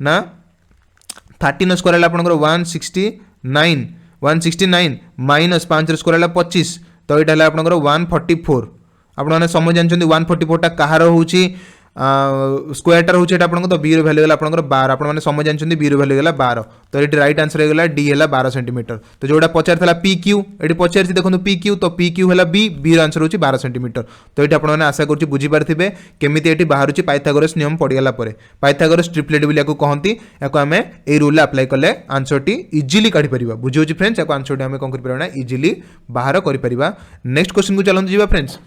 ना 13 स्क्वायर है आपनकर 169 माइनस 5 स्क्वायर है 25 तो यहाँ है आपनकर 144 आपण माने समझ जानछन्ती 144 टा कहार होची स्क्वायर टा होची आपन तो बी रो वैल्यू गला आपनकर 12 आपण माने समझ जानछन्ती बी रो वैल्यू गला 12 तो ये राइट आंसर गला डी है 12 सेंटीमीटर तो जोड़ा पचार था पी क्यू ये पचार देखो पी क्यू तो पी क्यू है बी बी रो आंसर होची 12 सेंटीमीटर तो ये आपण आशा करूँ बुझी पार्थिबे केमिति एटी बाहर पाइथागोरस नियम पड़गला पाइथागोरस ट्रिपलेट बोली याको कहती याको आम ए रूल अप्लाई कले आंसर टी इजिली काढ़ी परिबा बुझी होची फ्रेंड्स याको आंसर टी आम कौन कर इजिली बाहर कर परिबा नेक्स्ट क्वेश्चन को चलते जीवा फ्रेंड्स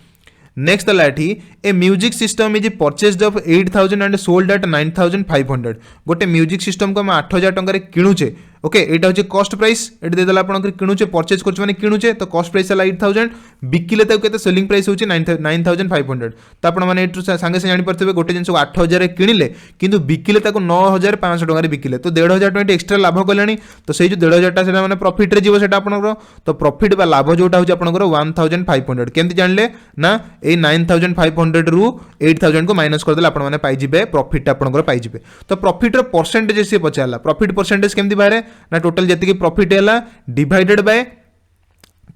नेक्स्ट दला एठी a music system is purchased of 8000 and sold at 9500 गोटे म्यूजिक सिस्टम को हम 8000 टंका रे किणुचे ओके एटा होचे कॉस्ट प्राइस एटी दे दला आपण किणुचे परचेज करछ माने किणुचे तो कॉस्ट प्राइस है 8000 बिकिले तो केते सेलिंग प्राइस होचे 9500 तो आपण माने एटु संगे से जानि परथबे गोटे जिंस को 8000 रे किनिले किंतु बिकिले ताको 9500 टंका रे बिकिले तो 1500 टंका एक्स्ट्रा लाभ कलेनी तो सेई जो 1500 टा सेटा माने प्रॉफिट रे जीवो सेटा आपनकर तो प्रॉफिट बा लाभ जोटा होचे आपनकर 1500 केमति जानले ना ए 9500 रु 8000 को माइनस कर देला आपण माने पाई जिबे प्रॉफिट आपनकर पाई जिबे तो प्रॉफिट रो परसेंटेज से पचाला प्रॉफिट परसेंटेज केमति बारे ना टोटल जति की प्रॉफिट है डिवाइडेड बाय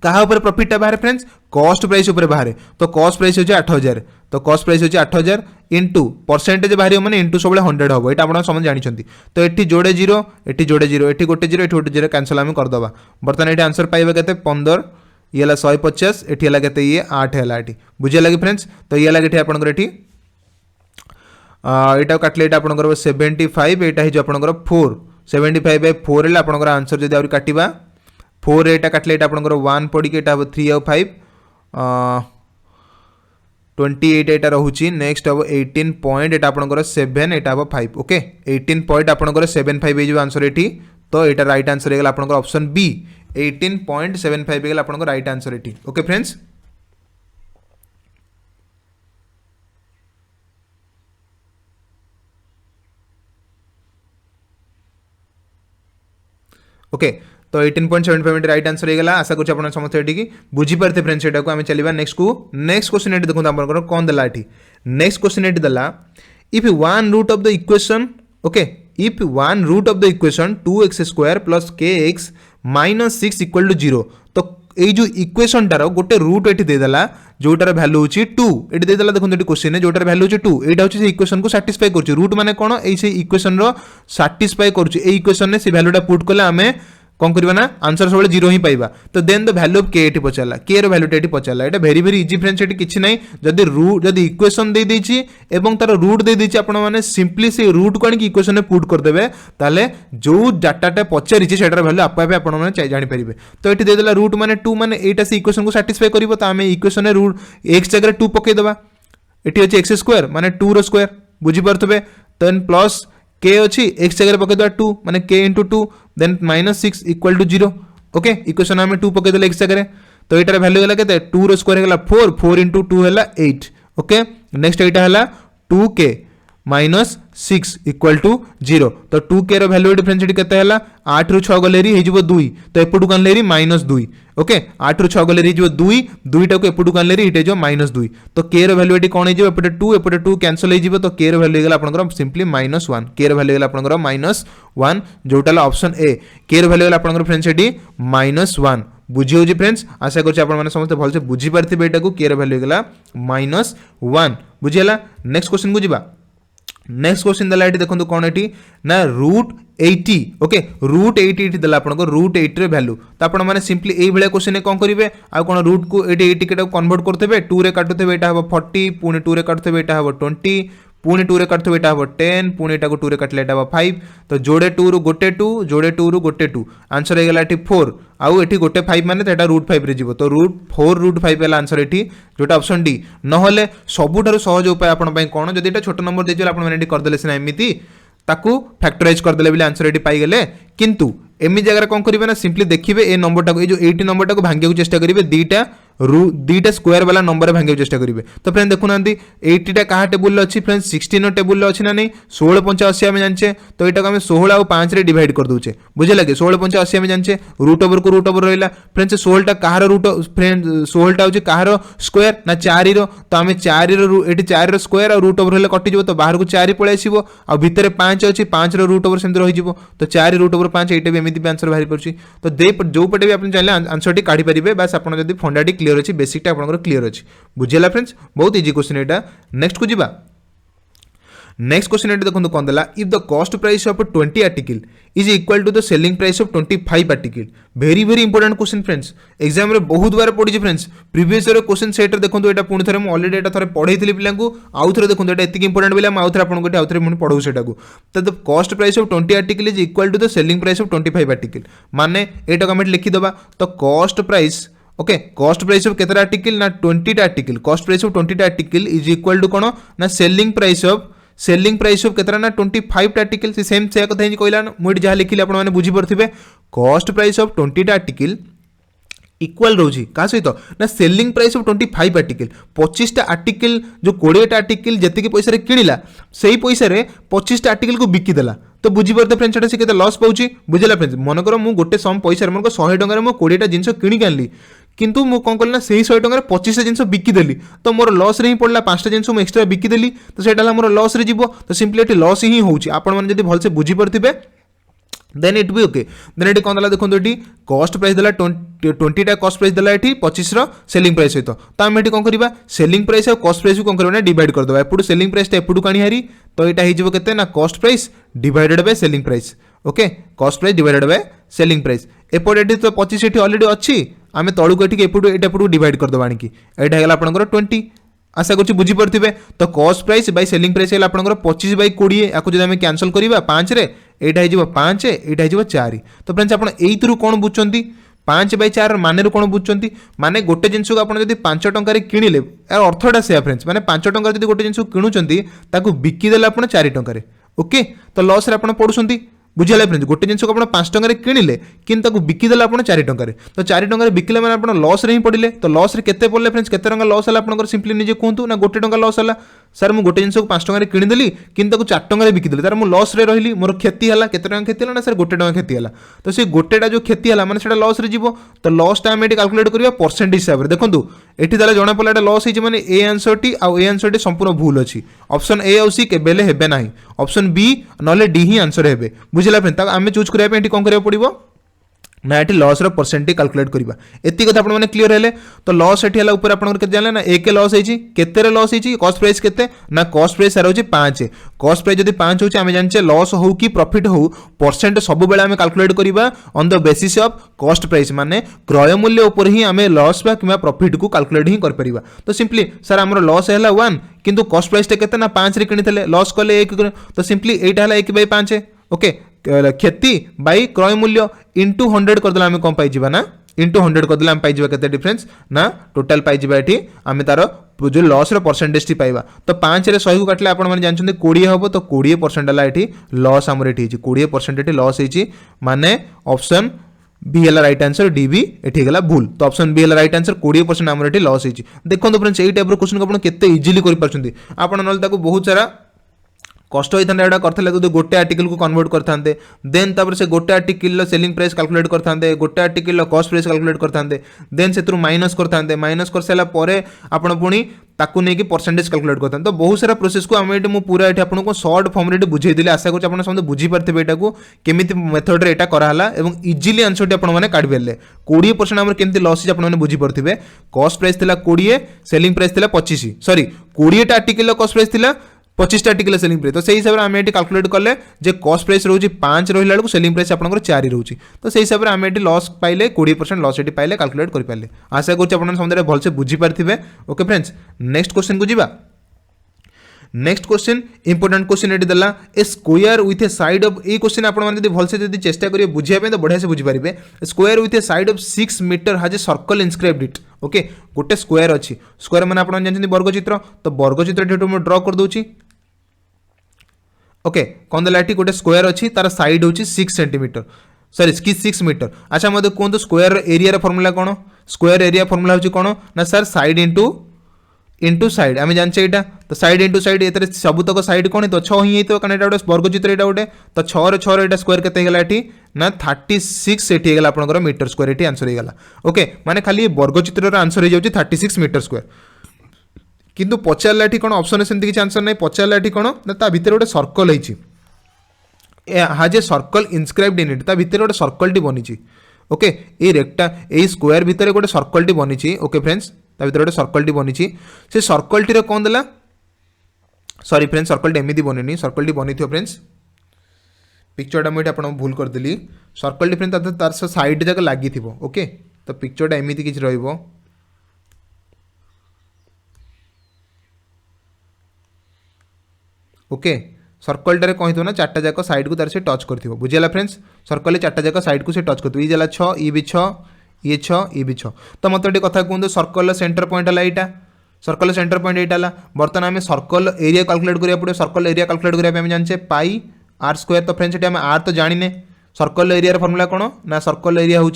कहा ऊपर प्रॉफिट बाहर फ्रेंड्स कॉस्ट प्राइस ऊपर बाहर तो कॉस्ट प्राइस होची 8000 तो कॉस्ट प्राइस होची 8000 इनटू परसेंटेज बाहर माने इनटू सब 100 हबो एटा आपण समझ जानि छथि तो एठी जोड़े 0 एठी जोड़े 0 एठी गोटे 0 एठी गोटे 0 कैंसिल हम कर दबा बर्तन एठी आंसर पाइबा केते 15 ये ला 150 एठी हला केते ये 8 हला एठी बुझे लागे फ्रेंड्स तो ये लागे एठी आपनकर एठी एटा काटले एटा आपनकर 75 एटा हि जो आपनकर 4 75 बाय 4 है आपनकर आंसर जदि आउरी काटिबा 4 एटा काटले एटा आपनकर 1 पड़ी के एटा 3 और 5 28 एटा रहूची नेक्स्ट अब 18 पॉइंट एटा आपनकर 7 एटा अब 5 ओके 18 पॉइंट आपनकर 75 जो आंसर एठी तो एटा राइट आंसर हेगला आपनकर ऑप्शन बी 18.75 हेगला आपनकर राइट आंसर एठी ओके फ्रेंड्स ओके तो 18.75 राइट आंसर हेगला आशा करूँ आप समस्त ये बुझी पारे फ्रेंड्स एटा को आम चलिए नेक्स्ट क्वेश्चन ये देखो आप कौन देला एठी नेक्स्ट क्वेश्चन ये देला if one root of the equation okay if one root of the equation 2x² plus kx minus 6 equal to 0 तो ये जो इक्वेशन टार गोटे रूट ये देदेला जोटार भैल्यू होची 2 ये देदेला देखो ये क्वेश्चन है जोटार भैल्यू होची 2 एटा होची से इक्वेशन को सैटिस्फाई करछि रूट माने कोन ए से इक्वेशन रो सैटिस्फाई करछि ए इक्वेशन ने से भैल्यूटा पुट कले हमें कौन करवा ना आंसर सब 0 ही पाइबा तो देन द वैल्यू ऑफ के एटी पचाला के रो वैल्यू एटी पचाला एटा very very easy friends eighty किछि नै जदी रूट जदी इक्वेशन दे देछि एवं तार रूट दे देछि आपण माने सिंपली से रूट कोन की इक्वेशन में पुट कर देबे ताले जो डाटाटा पचारिछि सेटार वैल्यू आपा आपे आपण माने जानि परिबे तो एटी दे देला रूट माने 2 माने एटा से इक्वेशन को सैटिस्फाई करिवो त हमें इक्वेशन में रूट x जगह 2 पके देबा एटी अछि x² माने 2 रो स्क्वायर बुझी परथबे देन प्लस k अच्छी x जगह पके दो 2 माने k into 2 then minus 6 equal to 0 okay equation में 2 पके देले x जगह तो एटार वैल्यू हला केते 2 रो स्क्वायर हला 4 4 इंटू 2 हला 8 ओके नेक्स्ट एटा हला 2k माइनस 6 इक्वल टू 0 तो 2k रो वैल्यू डिफरेंस केते हला 8 रु 6 गलेरी हे जिवो 2 तो एपटु कान लेरी माइनस 2 ओके 8 रु 6 गलेरी जिवो 2 2 टा को एपटु कान लेरी हिटे जो माइनस 2 तो k रो वैल्यू एटी कोन हे जिवो एपटे 2 कैंसिल हे जिवो तो k रो वैल्यू गेला आपनकर सिंपली -1 k रो वैल्यू गेला आपनकर -1 जोटाला ऑप्शन ए k रो वैल्यू गेला आपनकर फ्रेंड्स एटी -1 बुझी होजी फ्रेंड्स आशा करछि आपण माने समस्त भलसे बुझी पारथिबे एटा को k रो वैल्यू गेला -1 बुझियला नेक्स्ट क्वेश्चन को जिबा नेक्स्ट क्वेश्चन दला एटी देखंतु कोन एटी ना रूट 80 ओके रूट 80 दला आपन को रूट 80 रे वैल्यू तो आपण माने सिंपली एई भले क्वेश्चन कोन करिवे आ कोन रूट को 80 के कन्वर्ट करथबे 2 रे काटुथबे एटा हबो 40 पुनी 2 रे काटुथबे एटा हबो 20 पुनी 2 रे काटुथबे एटा हबो 10 पुनी एटा को 2 रे काटले एटा हबो 5 तो जोड़े 2 रु गोटे 2 जोड़े 2 रु गोटे 2 आंसर हे गेला एटी 4 आउ एटी गोटे 5 माने तो एटा रूट 5 रे जीवो तो रूट 4 रूट 5 हेला आंसर एटी जोटा ऑप्शन डी न होले सबुठारु सहज उपाय आपण पई कोन जदि एटा छोट नंबर देजल आपण माने एटी कर देले सिना एमिति ताकू फैक्टराइज कर देले बिले आंसर एटी पाई गेले किंतु एमि जगह कौन करेंगे ना सिंपली देखिए ए नंबर टाको जो 80 नंबर टाको भांगे चेष्टा करेंगे दीटा दुईटा स्क्वायर वाला नंबर भांगे चेष्टा करेंगे। तो फ्रेंड देखुना 80टा क्या टेबुल अच्छी फ्रेंड 16 टेबुल अच्छी ना नहीं 16 5 80 आम जाने तो यहाँ को आम 16 और 5 रे डिवाइड कर दूचे बुझे कि 16 5 80 आम जाने रूट ओवर को रूट ओवर रहा फ्रेंड से 16टा कहार रूट फ्रेंड 16टा हूँ कहार स्क्वायर ना 4 तो आम 4 ये 4 स्क्वायर और रूट ओवर हेल्ले कटिज तो बाहर को 4 पलि आसो आ भितर 5 अच्छी 5 रूट ओवर सेमती रही तो 4 रूट ओवर 5 यहाँ भी एमती आंसर बाहरी पड़ी तो जो पटे भी आप चाहिए आंसर टी काढ़ी पारे बस आप फंडा टी क्लीयर अच्छी बेसिकटा आप क्लीयर अच्छी बुझेगा फ्रेंड्स बहुत इजी क्वेश्चन यहाँ नेक्स्ट को जीवा नेक्स्ट क्वेश्चन ये देखो कौन देला if the cost price of 20 article is equal to the selling price of 25 article very very important question friends exam रे बहुत बार पड़ी friends previous year question set देखो यहाँ पुणी थे ऑलरेडी यहाँ थे पढ़ाई पिला आउ थे देखो यहाँ इतनी इंपोर्टेंट बोले आउ थे आपको आउ थे पढ़ू से तो the cost price of 20 article is equal to the selling price of 25 article माने एटा कमेंट लिखिदेवा तो cost price okay cost price of केतरा आर्टिकल ना 20 article cost price of 20 article is equal to कौन ना सेलिंग प्राइस ऑफ केतरा ना 25 आर्टिकल से सेम से कथा कहला मुझे जहाँ लिखिले आप बुझी पारे cost price of 20 article equal रोजी क्या सहित ना सेलिंग प्राइस ऑफ 25 आर्टिकल 25टा आर्टिकल जो 20टा आर्टिकल जी पैसा किणिला से ही पैसा 25टा आर्टिकल को बिकिदेला तो बुझीपारे फ्रेंड्स से केते लॉस पाउची बुझेला फ्रेंड्स मनकर मु गोटे सम पैसा मन 100 टंका मो 20टा जिनस किणिक आनली किंतु मु कौन कल ना से 100 टंका 25टा जिनस बिकिदेली तो मोर लॉस रे ही पड़ला 5टा जिनस मु एक्स्ट्रा बिकिदेली तो सेटा मोर लॉस रे जीवो तो सिंपली एटी लॉस ही होउची आपण माने जदी भलसे बुझी परथिबे then it be okay then ये कौन देखो ये कॉस्ट प्राइस देला 20टा कॉस्ट प्राइस देला ये 25 सेलिंग प्राइस सहित तो आम ये कौन करवा सेलिंग प्राइस और कॉस्ट प्राइस को कौन करवा डिवाइड करदे एपटू सेलिंग प्राइस एपटू काणी हारी तो यहाँ हो केते ना cost price divided by selling price okay cost price divided by selling price एपटे ये तो 25 ये ऑलरेडी अच्छी आम तौक ये एपटू डिवाइड करदे आणिकी यहाँ है आपंकर 20 आशा करुँच बुझीपारे तो cost price by selling price है आपंकर 25 बाय 20 या जब कैंसल करवा 5 रे यहाँ हो 5 यहाँ हो 4 तो फ्रेंड्स आप कौन बुझुंट 5 बाय 4 मान कौन बुझुंट माने गोटे जिनस को आप 5 टंकार किणिले यार अर्थटा से फ्रेंड्स माने 5 टंकार गोटे जिनस किणुंट बिकिदेले आप 4 टंकार ओके तो लॉस रे पड़ुंट बुझेगा फ्रेंड्स गोटे जिनस को आप 5 टंकार किणिले कि बिकिदेले आप 4 टंकार तो 4 टंकार बिकिले मैंने आप लॉस रे ही पड़े तो लॉस रे केते पड़े फ्रेंड्स केते टंका लॉस है आप सिंपली निजे कहतु ना गोटे टंका लॉस है सर मुझे गोटे जिनस को 5 टंकार किणिदेली कि 4 टंकार बिकिदेली तार मुझे लॉस रे रही मोर क्षति है केते टंका क्षति है ना सर गोटे टंका क्षति है तो से गोटेटा जो क्षति है मैंने लॉस रे जीवो तो लॉस टाइम ये कैलकुलेट करवा परसेंटेज हिसाब से देखो ये ताले जना पड़ा लॉस है मैंने ए आंसर टी आउ ए आंसर टी संपूर्ण भूल अच्छी ऑप्शन ए आउ सी केबेले हेबे नाही ऑप्शन बी नले डी ही आंसर हेबे बुझिला फ्रेंड आम चूज करबा कौन करिया पड़िबो ना ये लॉस परसेंटेज कैलकुलेट करवा एति कथा आपण माने क्लियर हेले तो लॉस एठी हला ऊपर आपण के जानले ना एक लॉस है केते लॉस है कॉस्ट प्राइस केते ना कॉस्ट प्राइस सारा होची 5 कॉस्ट प्राइस जदी 5 होची आमे जानचे लॉस हो कि प्रॉफिट हो परसेंट सब बेला आमे कैलकुलेट करवा on the basis of cost price माने क्रय मूल्य ऊपर ही आमे लॉस बा किबा प्रॉफिट को कैलकुलेट ही कर परिबा तो सिंपली सर हमरो लॉस हैला 1 किंतु कॉस्ट प्राइस केते ना 5 रे किनितले लॉस कले 1 तो सिंपली एटा हला 1/5 ओके क्षति बाई क्रय मूल्य इंटू 100 करदेला आम कौन पाई ना इंटू 100 करदेला आम पाई केते डिफरेंस ना टोटल पाई ये आम तार जो लॉस परसेंटेज टी पाइबा तो 5 रे 100 को काटले आपण माने जानछन 20 हबो तो 20% हला एठी लॉस हमर एठी 20% एठी लॉस हेची माने ऑप्शन बी है राइट आंसर डी भी एठी गला भूल तो ऑप्शन बी है राइट आंसर 20% हमर एठी लॉस हेची देखो फ्रेंड्स एई टाइप रो क्वेश्चन को आपण केते इजीली करि परछंती आपण नल ताको बहुत सारा कष्ट होता है करते गोटे आर्टिकल को कन्वर्ट करते देन तापर से गोटे आर्टिकल सेलिंग प्राइस कैलकुलेट करते गोटे आर्टिकल कॉस्ट प्राइस कैलकुलेट करते देन से माइनस करते माइनस कर सारा आपण पुणी ताकू नहीं कि परसेंटेज कैलकुलेट करते तो बहुत सारा प्रोसेस को आम ये पूरा ये आपको सर्ट फॉर्म रे बुझे दिले आशा करूँ आप समझे बुझीपारे यहाँ केमी मेथड रे कराला इजिली आंसर टी आपने काढ़ी पारे 20% आम केमती लॉस आपने बुझीपारे कॉस्ट प्राइस थी 20 सेलिंग प्राइस थी 25 सॉरी 20टा आर्टिकल कॉस्ट प्राइस थी 25 आर्टिकल सेलिंग प्राइस तो से हिसाब से आम ये कैलकुलेट कले जे कॉस्ट प्राइस रोची 5 रहा बेलू सेलिंग प्राइस आपंकर 4 रोची तो से हिसाब से आम ये लॉस पाइले 20% लॉस ये पाइले कैलकुलेट कर पारे आशा करूँ समझे भलसे बुझीपारे ओके फ्रेंड्स नेक्स्ट क्वेश्चन को जीवा नेक्स्ट क्वेश्चन इंपोर्टेंट क्वेश्चन ये देला a square with a side of a question आप भलसे जब चेष्टा करेंगे बुझाई तो बढ़िया से बुझीपारे square with a side of 6 metre has a circle inscribed it okay गोटे स्क्वायर अच्छी स्क्वायर मैंने आप जानते वर्गचित्र तो वर्गचित्र ड्र कर दूची ओके कौन देला गोटे स्क्वायर अच्छी तार साइड हूँ 6 सेंटीमीटर सॉरी 6 मीटर अच्छा मत कहते स्क्वायर एरिया फर्मूला कौन स्क्वायर एरिया फॉर्मूला होची कोन ना सर साइड इनटू साइड आम जानचे एटा तो साइड इनटू साइड एतरे सबुतक साइड कोन तो 6 ही तो कारण एटा गोटे वर्गचित्र एटा गोटे तो 6 रे 6 रे एटा स्क्वायर केते हेला एठी ना 36 एठी हेला आपनकर मीटर स्क्वायर एठी आंसर हेला ओके माने खाली वर्गचित्र रो आंसर हे जाउची 36 मीटर स्क्वायर किंतु पचारला एठी कोन ऑप्शन सेंति कि आंसर नै पचारला एठी कोन ना ता भीतर गोटे सर्कल हेची हाज a circle inscribed in it ता भीतर गोटे सर्कल टी बनिची ओके ए रेक्टा ए स्क्वायर भीतर गोटे सर्कल टी बनिची ओके फ्रेंड्स ता भीतर गोटे सर्कल टी बनिची से सर्कल टी रे कोन देला सॉरी फ्रेंड्स सर्कल टी एमिति बनेनी सर्कल टी बनिथियो फ्रेंड्स पिक्चर टा मोइट आपण भूल कर देली सर्कल टी फ्रेंड्स तार साइड जाक लागि थिबो ओके तो पिक्चर टा एमिति किछ रहइबो ओके सर्कल टारे कहीं ना चार्टा जाक साइड को तार से टच कर बुझेगा फ्रेंड्स सर्कल चार्टा जाक साइड को से टच कर ये 6 ये भी 6 ये 6 ये भी 6 तो मत गोटे कथा कहूँ सर्कल सेंटर पॉइंट है यहाँ सर्कल सेंटर पॉइंट यहाँ बर्तमान आम सर्कल एरिया कैलकुलेट करा पड़े सर्कल एरिया कैलकुलेट करने जाने पाई आर स्क्वायर तो फ्रेंड्स ये आर तो जाने सर्कल एरिया फॉर्मूला कौन ना सर्कल एरिया हूँ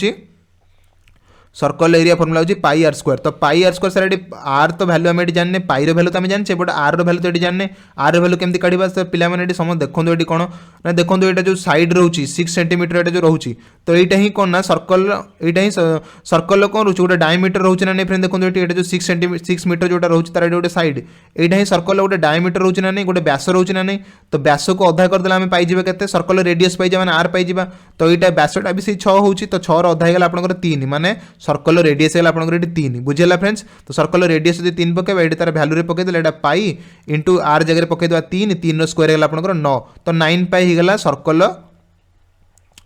सर्कल एरिया फॉर्मूला होची पाई आर स्क्वायर तो पाई आर स्क्वायर सर आर तो वैल्यू आम जाने पाई रो वैल्यू तो आम जाने बट आर रो वैल्यू तो ये जाने आर रो वैल्यू केमती काढ़ा सर पे समझ देखो ये कौन ना देखो यहाँ जो साइड रोचे 6 सेंटीमीटर ये जो रोचे तो यहाँ ही कौन ना सर्कल यहाँ ही सर्कल कौन रोचे गोटे डायमीटर रोचे ना नहीं फ्रेंड देखो ये जो 6 मीटर जो रोचे तार गोटे साइड यहाँ ही सर्कल गोटे डायमीटर रोचे ना नहीं गोटे व्यास रोचे ना नहीं तो व्यास को अधा करदे आम पाई के सर्कल रेडियस पाई मैंने आर पाई तो यहाँ व्यासटा भी 6 होची तो 6 अधा होगा आप 3 माने सर्कल रेडियस है आपंकर 3 बुझेगा फ्रेंड्स तो सर्कल रेडियस जो 3 पकेबा ये तार भैल्यू पकईदे यहाँ पाई इंटू आर जगह पकईदे 3 स्क्वायर है आपंकर 9 तो 9 पाई होगा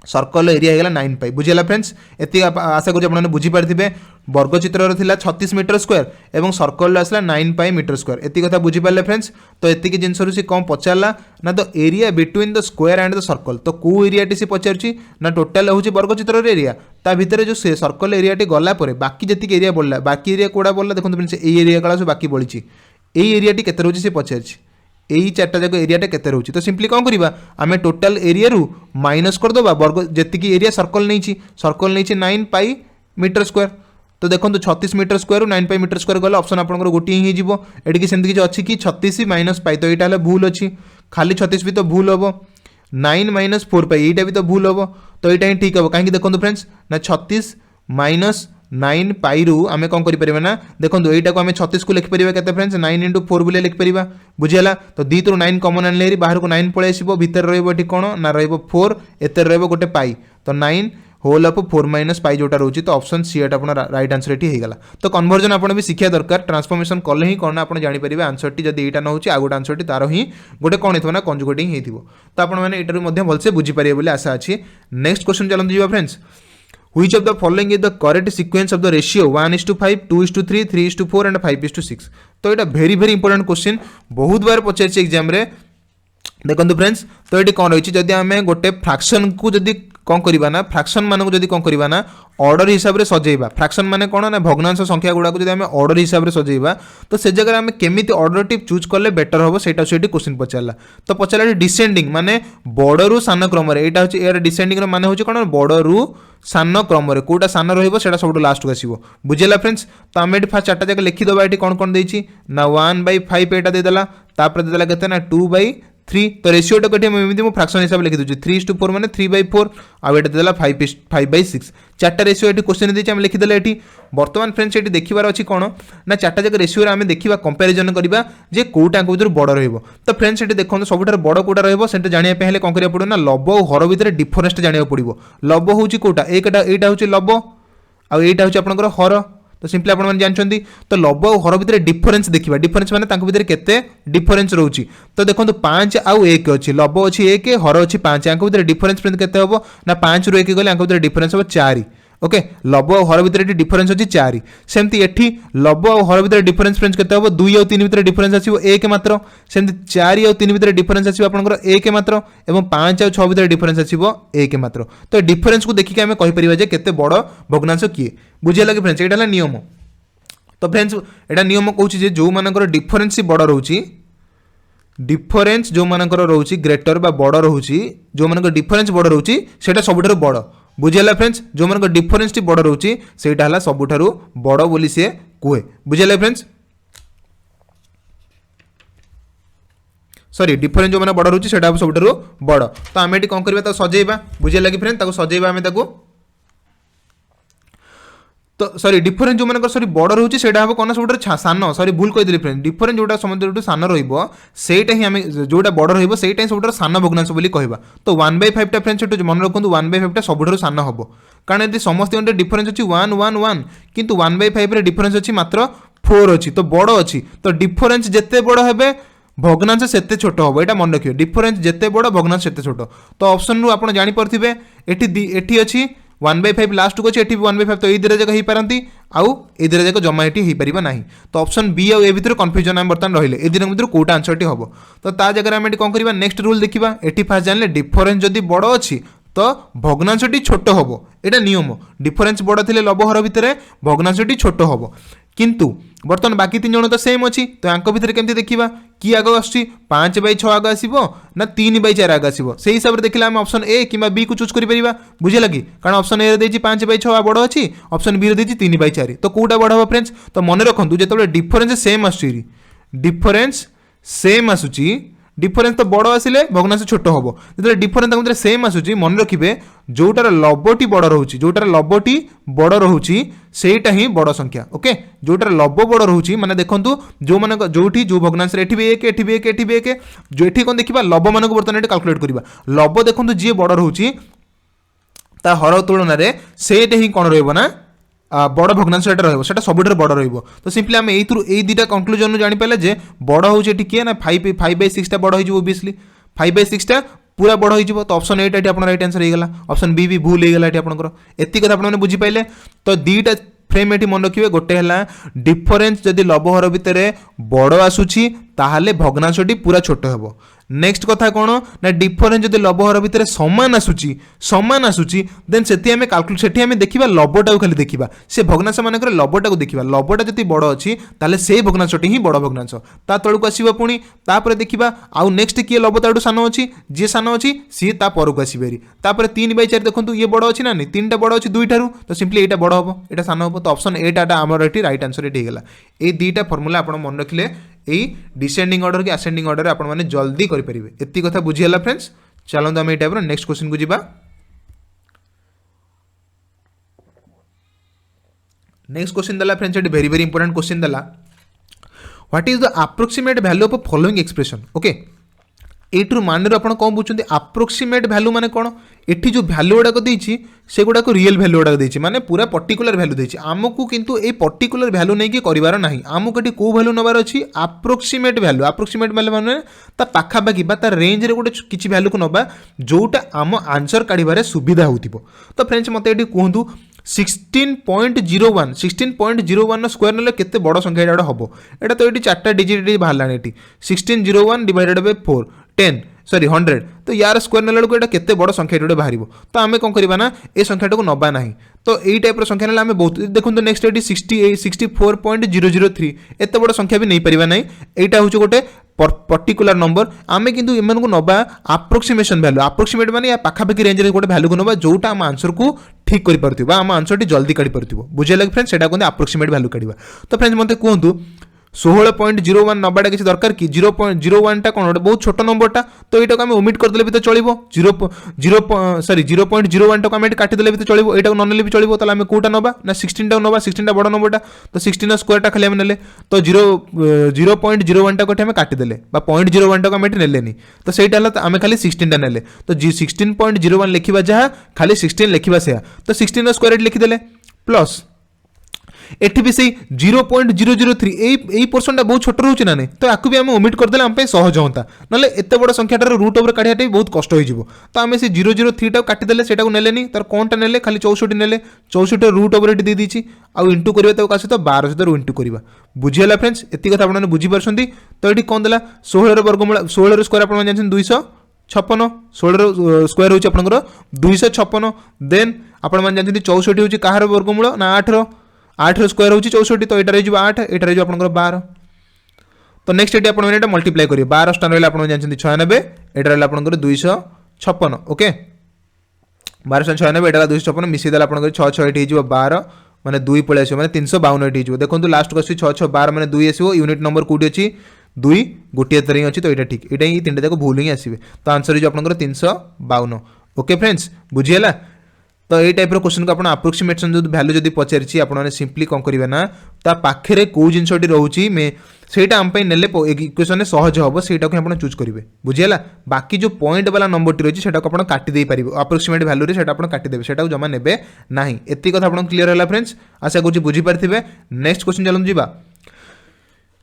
सर्कल एरिया होगा 9 पाई बुझेगा फ्रेंड्स एति आशा करें बुझीपारे वर्गचित्र थिला 36 मीटर स्क्वायर एवं सर्कल आसला 9 पाई मीटर स्क्वायर एति कथा बुझीपारे फ्रेंड्स तो एति जिनस सी कौन पचारा ना the area between the square and the circle तो कौ एरिया सी पचार ना टोटाल हूँ वर्गचित्र एरिया ता भितर जो से सर्कल एरिया गला बाकी जी एरिया बढ़ला बाकी एरिया कौड़ा बढ़ला देखो फ्रेंड्स ये एरिया कला सब बाकी बढ़ी एरिया केते रोचे से पचार यही चार्टा जाक एरियाटा केते रोचे तो सिंपली कौन करवा आम टोटाल एरिया रू माइनस करदे वर्ग जी एरिया सर्कल नहीं 9 पाई मीटर स्क्वायर तो देखो 36 metre square 9 pi metre square गला ऑप्शन आपंकर गोटे ही हो ये सेमती किसी अच्छी कि 36 माइनस पाई तो यहाँ भूल अच्छी खाली 36 भी तो भूल हम 9 माइनस 4 पाई यहाँ भी तो भूल हम तो यहाँ ही ठीक हम कहीं देखो फ्रेंड्स ना 36 माइनस 9 पाई रु आम कौन करें ना देखो यहाँ को आम 36 को लिखिपर के फ्रेंड्स 9 इंटू 4 बोले लिखिपर बुझेगा तो 2 रू 9 कमन आने बाहर को 9 पलि आसो भितर रही कौन ना रोर एतर रोटे पाई तो 9 होल अफ 4 माइनस पाई जोटा रोचे तो ऑप्शन सी एट आप राइट आंसर ये होगा तो कन्वर्जन आप भी शिक्षा दरकार ट्रांसफॉर्मेशन कले ही कौन आप जानीपर आंसर टी जब यहाँ न हो आ गोटे आंसर टी तार ही गोटे कौन होना कंजुगेटिंग होती तो आपने भलसे बुझीपारे बोली आशा अच्छी नेक्स्ट क्वेश्चन चलते जी friends Which of the following is the correct sequence of the ratio 1:5, 2:3, 3:4 and 5:6 तो ये very very important question बहुत बार पचार एग्जाम रे देखो फ्रेंड्स तो ये कौन रही जदि आम गोटे फ्रैक्शन को जदि कौन करवा ना फ्रैक्शन मान जदि कौन करवा ना ऑर्डर हिसाब से सजेबा फ्रैक्शन माने कौन ना भग्नांश संख्या गुड़ा को जदि आम ऑर्डर हिसाब से सजेबा तो से जगह आम केमिति ऑर्डर टिप चूज कले बेटर हम सेटा से क्वेश्चन पचारा तो पचारा डिसेंडिंग माने बड़ रु सान क्रम यहाँ हूँ यार डिसेंडिंग माने हूँ कौन बड़ रु सान क्रम कौटा सान रहा सब लास्ट को आसो बुझेगा फ्रेंड्स तो आम ये फास्ट 4टा जगह लिखिदेवा ये कौन कौन देती ना 1/5 यहाँ देदेला देदेला के ना 2/3 तो रेशियोटा को फ्रैक्शन हिसाब लिखी दूसरी 3:4 मैंने 3/4 आउ ये देदेला 5/6 4टा रेशियो ये क्वेश्चन देती आम लिखिदेला ये बर्तमान फ्रेंड्स ये देखिबार अच्छी कौन ना 4टा जगह रेशियो आम देखा कंपेरिजन करवा जे कौटा भर बड़ रो फ्रेंड्स ये देखो सब बड़ कौटा रोटा जानापी कौन करा पड़ो ना लब और हर भितर डिफरेन्स जाना पड़ो लब हूँ कौटा यहाँ हूँ लब आईटा हूँ आपंकर हर तो सिंपली आप जानते तो लब और हर भितर डिफरेन्स देखा डिफरेन्स माने भितर केते डिफरेन्स रोचे तो देखो 5 आउ 1 अच्छी लब अच्छी 1 हर अच्छी 5 यहाँ भितर डिफरेन्स केते हम ना 5 रू 1 गले यहाँ भितर डिफरेन्स हम 4 ओके लब और हर भितर डिफरेन्स अच्छी 4 सेमती एठी लब और हर भितर डिफरेन्स फ्रेंड्स केते हम 2 और 3 भितर डिफरेन्स आसीबो 1 मात्र सेमती 4 और 3 भितर डिफरेन्स आसीबो आपनकर 1 मात्र एवं 5 और 6 भितर डिफरेन्स आसीबो 1 मात्र तो डिफरेन्स को देखिक आमे कहि परिबा जे केते बड़ भग्नांश किए बुझे लगे फ्रेंड्स एटा नियम तो फ्रेंड्स एटा नियम कहूँ जे जो मानकर डिफरेन्स बड़ रोची डिफरेन्स जो मानकर रोची ग्रेटर बा बड़ रोची जो मानकर डिफरेन्स बड़ रोची सेटा सबुठारु बड़ बुझेला फ्रेंड्स जो मन डिफरेन्स टी बड़ रोचे सेटा हला सबुठारु बड़ बोली से कुए बुझेला फ्रेंड्स सॉरी डिफरेन्स जो मैंने बड़ रोचे सेटा सबुठारु बड़ तो आम ये कौन करवा सजेबा बुझेला कि फ्रेंड्स सजेबा आम तो सॉरी डिफरेन्स जो मानकर सॉरी बड़ रोचे सेटा हम कौन सब सान सॉरी भूल कहीदेली फ्रेंड डिफरेन्स जोटा समुद्र सान रहीटा ही आम जोटा बड़ रहीटा ही सब सान भग्नांश बोली कहवा तो 1/5 टा फ्रेंड्स मन रखु 1/5 टा सबुठ सान हम कारण यदि समस्त डिफरेन्स अच्छी 1 1 1 किंतु 1/5 डिफरेन्स अच्छी मात्र 4 अच्छी तो बड़ अच्छी तो डिफरेन्स जिते बड़ हे भग्नांश सेते छोट हम यहाँ मन रखिए डिफरेन्स जिते बड़ भग्नांश सेते छोट तो ऑप्शन रु आप जानीपे एटी अच्छी 1/5 लास्ट को अच्छे 1/5 तो ये दुटा जाक हो पारती आउ ये दुटा जाक जमा ये हो पार ना तो ऑप्शन बी आउ ए भितर कन्फ्यूजन आम बर्तमान रही ए दिन भर कौटा आंसर टी हम तो ता जगह आम कौन करवा नेक्स्ट रूल देखा ये फास्ट जानले डिफरेन्स जदि बड़ अच्छी तो भग्नांशटी छोट हम यहाँ नियम डिफरेन्स बड़ थे लबहर भितर भग्नांशटी छोट हम किंतु बर्तमान बाकी 3 जन तो सेम अच्छी तो यहाँ भितर केमती देखा कि आग आस 5/6 आग आसो ना 3/4 आग आसो से हिसाब से देखला आम ऑप्शन ए कि बी को चूज कर बुझे लगी कारण ऑप्शन ए रे 5/6 बड़ अच्छी ऑप्शन बी रे 3/4 तो कौटा बड़ हम फ्रेंड्स तो मन रखु जो डिफरेन्स सेम आस डिफरेन्स सेम आसूची डिफरेन्स तो बड़ आसिले भग्नांश छोट हम जो डिफरेन्स सेम आसूची मन रखिए जोटार लबटी बड़ रोचे जोटार लबटी बड़ रोचे सेटा ही बड़ संख्या ओके जोटार लब बड़ रोचे माने देखंतु जो मान जो भग्नांश एठी भी एक एठी भी एक एठी भी एक जो एठी कोन देखिबा लब मान को बर्तमान कैलकुलेट करबा लब देखंतु जी बड़ रोचे ता हर तुलन रे सेटा ही कोन रहबो ना बड़ भग्नांश रहा सबुठ बड़ तो सिंपली आम यही दुटा कंक्लूजन जानीपारे जे बड़ हो किए ना 5/6 बड़ हो ओबियसली 5/6 पूरा बड़ हो तो ऑप्शन एटा आप राइट आंसर होगा ऑप्शन बी भी भूल होगा ये आपंकर एति कथा आपने बुझीपारे तो दुईटा फ्रेम ये मन रखिए गोटे है डिफरेन्स जदि लबहर भितर बड़ आसूची ताहले भग्नांशटी पूरा छोट हे नेक्स्ट कथा कौन ना डिफरेन्स जदि लबहर भितर समान आसूची देन सेठी आमे कैलकुलेट सेठी आमे देखिबा लबटा को खाली देखिबा से भग्नांश मानकर लबटा को देखिबा लबटा जदि बड़ अछि ताले से भग्नांशटी ही बड़ भग्नांश ता तळको आसीबा पुणी तापर देखिबा आउ नेक्स्ट किए लब ताडू सान अछि जे सान अछि सी ता परको आसीबेरी तापर 3/4 देखंतु ये बड़ अछि ना नहीं 3टा बड़ अछि 2 ठारू तो सिंपली एटा बड़ हबो एटा सान हबो तो ऑप्शन एटा हमर एटी राइट आंसर एटी हेला ए दुईटा फार्मूला आपण मन रखिले यही डिसेंडिंग ऑर्डर कि असेंडिंग ऑर्डर आपण माने जल्दी करि परिबे एति कथा बुझियला फ्रेंड्स चलंतु हम ए टाइप रो नेक्स्ट क्वेश्चन को जिबा नेक्स्ट क्वेश्चन दला friends it very important question दला what is the approximate value of following expression okay एट्रु मान आप कौन बुझे अप्रोक्सीमेट वैल्यू माने कौन एठी जो वैल्यू गुड़ाक देछि से गुड़ाक रियल वैल्यू गुड़ाक देछि माने पूरा पर्टिकुलर वैल्यू देछि आमको किंतु ए पर्टिकुलर वैल्यू नहीं कि करिवार नाही आमको एठी को वैल्यू नबार अछि अप्रोक्सीमेट वैल्यू माने ता पाखा पाखी बा ता रेंज रे गोटे किछि वैल्यू को नबा जोटा आम आंसर काढिबारे सुविधा होतिबो तो फ्रेंड्स मते एठी कहंतु 16.01 स्क्वायर ना केते बड़ संख्या एटा हबो एटा तो ये 4टा डिजिट बाहर ये 1601 डिवाइडेड बाय 4 10 सॉरी 100 तो यार स्क्वायर ना को केते बड़ संख्या एटा बाहर तो आम कौन करवा ना ए संख्याटा को नबा ना तो यही टाइप संख्या ना बहुत देखो नेक्स्ट ये 64.003 एत बड़ संख्या भी नहीं पारिबा ना यहाँ हूँ गोटे पर्टिकुलर नंबर आमे किंतु इमान को नबा अप्रोक्सीमेशन वैल्यू अप्रोक्सीमेट माने या पाखापाखी रेंज रे गोटे वैल्यू को नबा जोटा आम आंसर को ठीक कर पारथिबा आम आंसर टी जल्दी काढी पारथिबो बुझे लगे फ्रेंड्स सेटा कोन अप्रोक्सीमेट वैल्यू काढिबा तो फ्रेंड्स मते कहंतु 16.01 नबाटा किसी दरकार कि 0.01 टा कोन बहुत छोट नंबरटा तो एटा को आम ओमिट कर देले भी तो चलिबो 0.01 टा को आम काटी देले भी तो चलिबो एटा को ननेले भी चलिबो तले आम कोटा नबा ना 16 टा नबा 16 टा बड़ नंबरटा तो 16 स्क्वायर टा खाली आम नेले तो 0.01 टा को आम काटी देले बा 0.01 टा को आम नेलेनी तो सेटा हला आम खाली 16 टा नेले तो 16.01 लिखिबा जहा खाली 16 लिखिबा से तो 16 स्क्वायर लिखि देले प्लस एठी भी सही 0.003 एई पोर्शन बहुत छोट रोचे ना नहीं तो आपको भी आम ओमिट करदे आम सहज होता ना एत बड़ संख्याटार रूट ओवर काढ़ा बहुत कष्ट हो तो आम से 003 टा काटिदेले सेटा को नेलेनी तार कौनटा नेले खाली 64 नेले 64 रूट ओवर दे दीची आउ इंटू करबा तो का सहित 12 सहित इंटू करबा बुझियला फ्रेंड्स एति कथा आपन बुझी परछंती तो एठी कोन देला 16 रो वर्गमूल 16 रो स्क्वायर आपन जानछन 256 16 रो स्क्वायर होची आपनकर 256 देन आपन मान जानछन 64 होची काहार वर्गमूल ना 8 रो 8 रो स्क्वायर होची 64 तो एटा रे 8 एटा रे आपनकर 12 तो नेक्स्ट एटी आपन एटा मल्टीप्लाई करियो 12 स्टार रे आपन जानछन 96 एटा रे आपनकर 256 ओके 1296 एटा 256 मिसेदेला आपन 66 एठी 12 माने 2 पळे आसीबो माने 352 एठी जो देखंतु लास्ट को 612 माने 2 आसीबो यूनिट नंबर कोठी अछि 2 गोटिए तरी अछि तो एटा ठीक एटा ही तीनटा जाको भूल ही आसीबे तो आंसर इज आपन 352 ओके फ्रेंड्स बुझियला तो ये टाइप क्वेश्चन को आप अप्रोक्सीमेशन जो वैल्यू जब पचारि आपने सिंपली कौन करेंगे ना ता पाखे कौ जिनटी रोचे मे सेटा आम नेले इक्वेशन सहज हम से चूज करेंगे बुझीगला बाकी जो पॉइंट वाला नंबर टी रही है आप काटिदे पारे अप्रोक्सीमेट वैल्यू से काटिदेवे से जमा ने ना एति कथा आप क्लीयर है फ्रेंड्स आशा करूँ बुझीपारे नेक्स्ट क्वेश्चन चलते जावा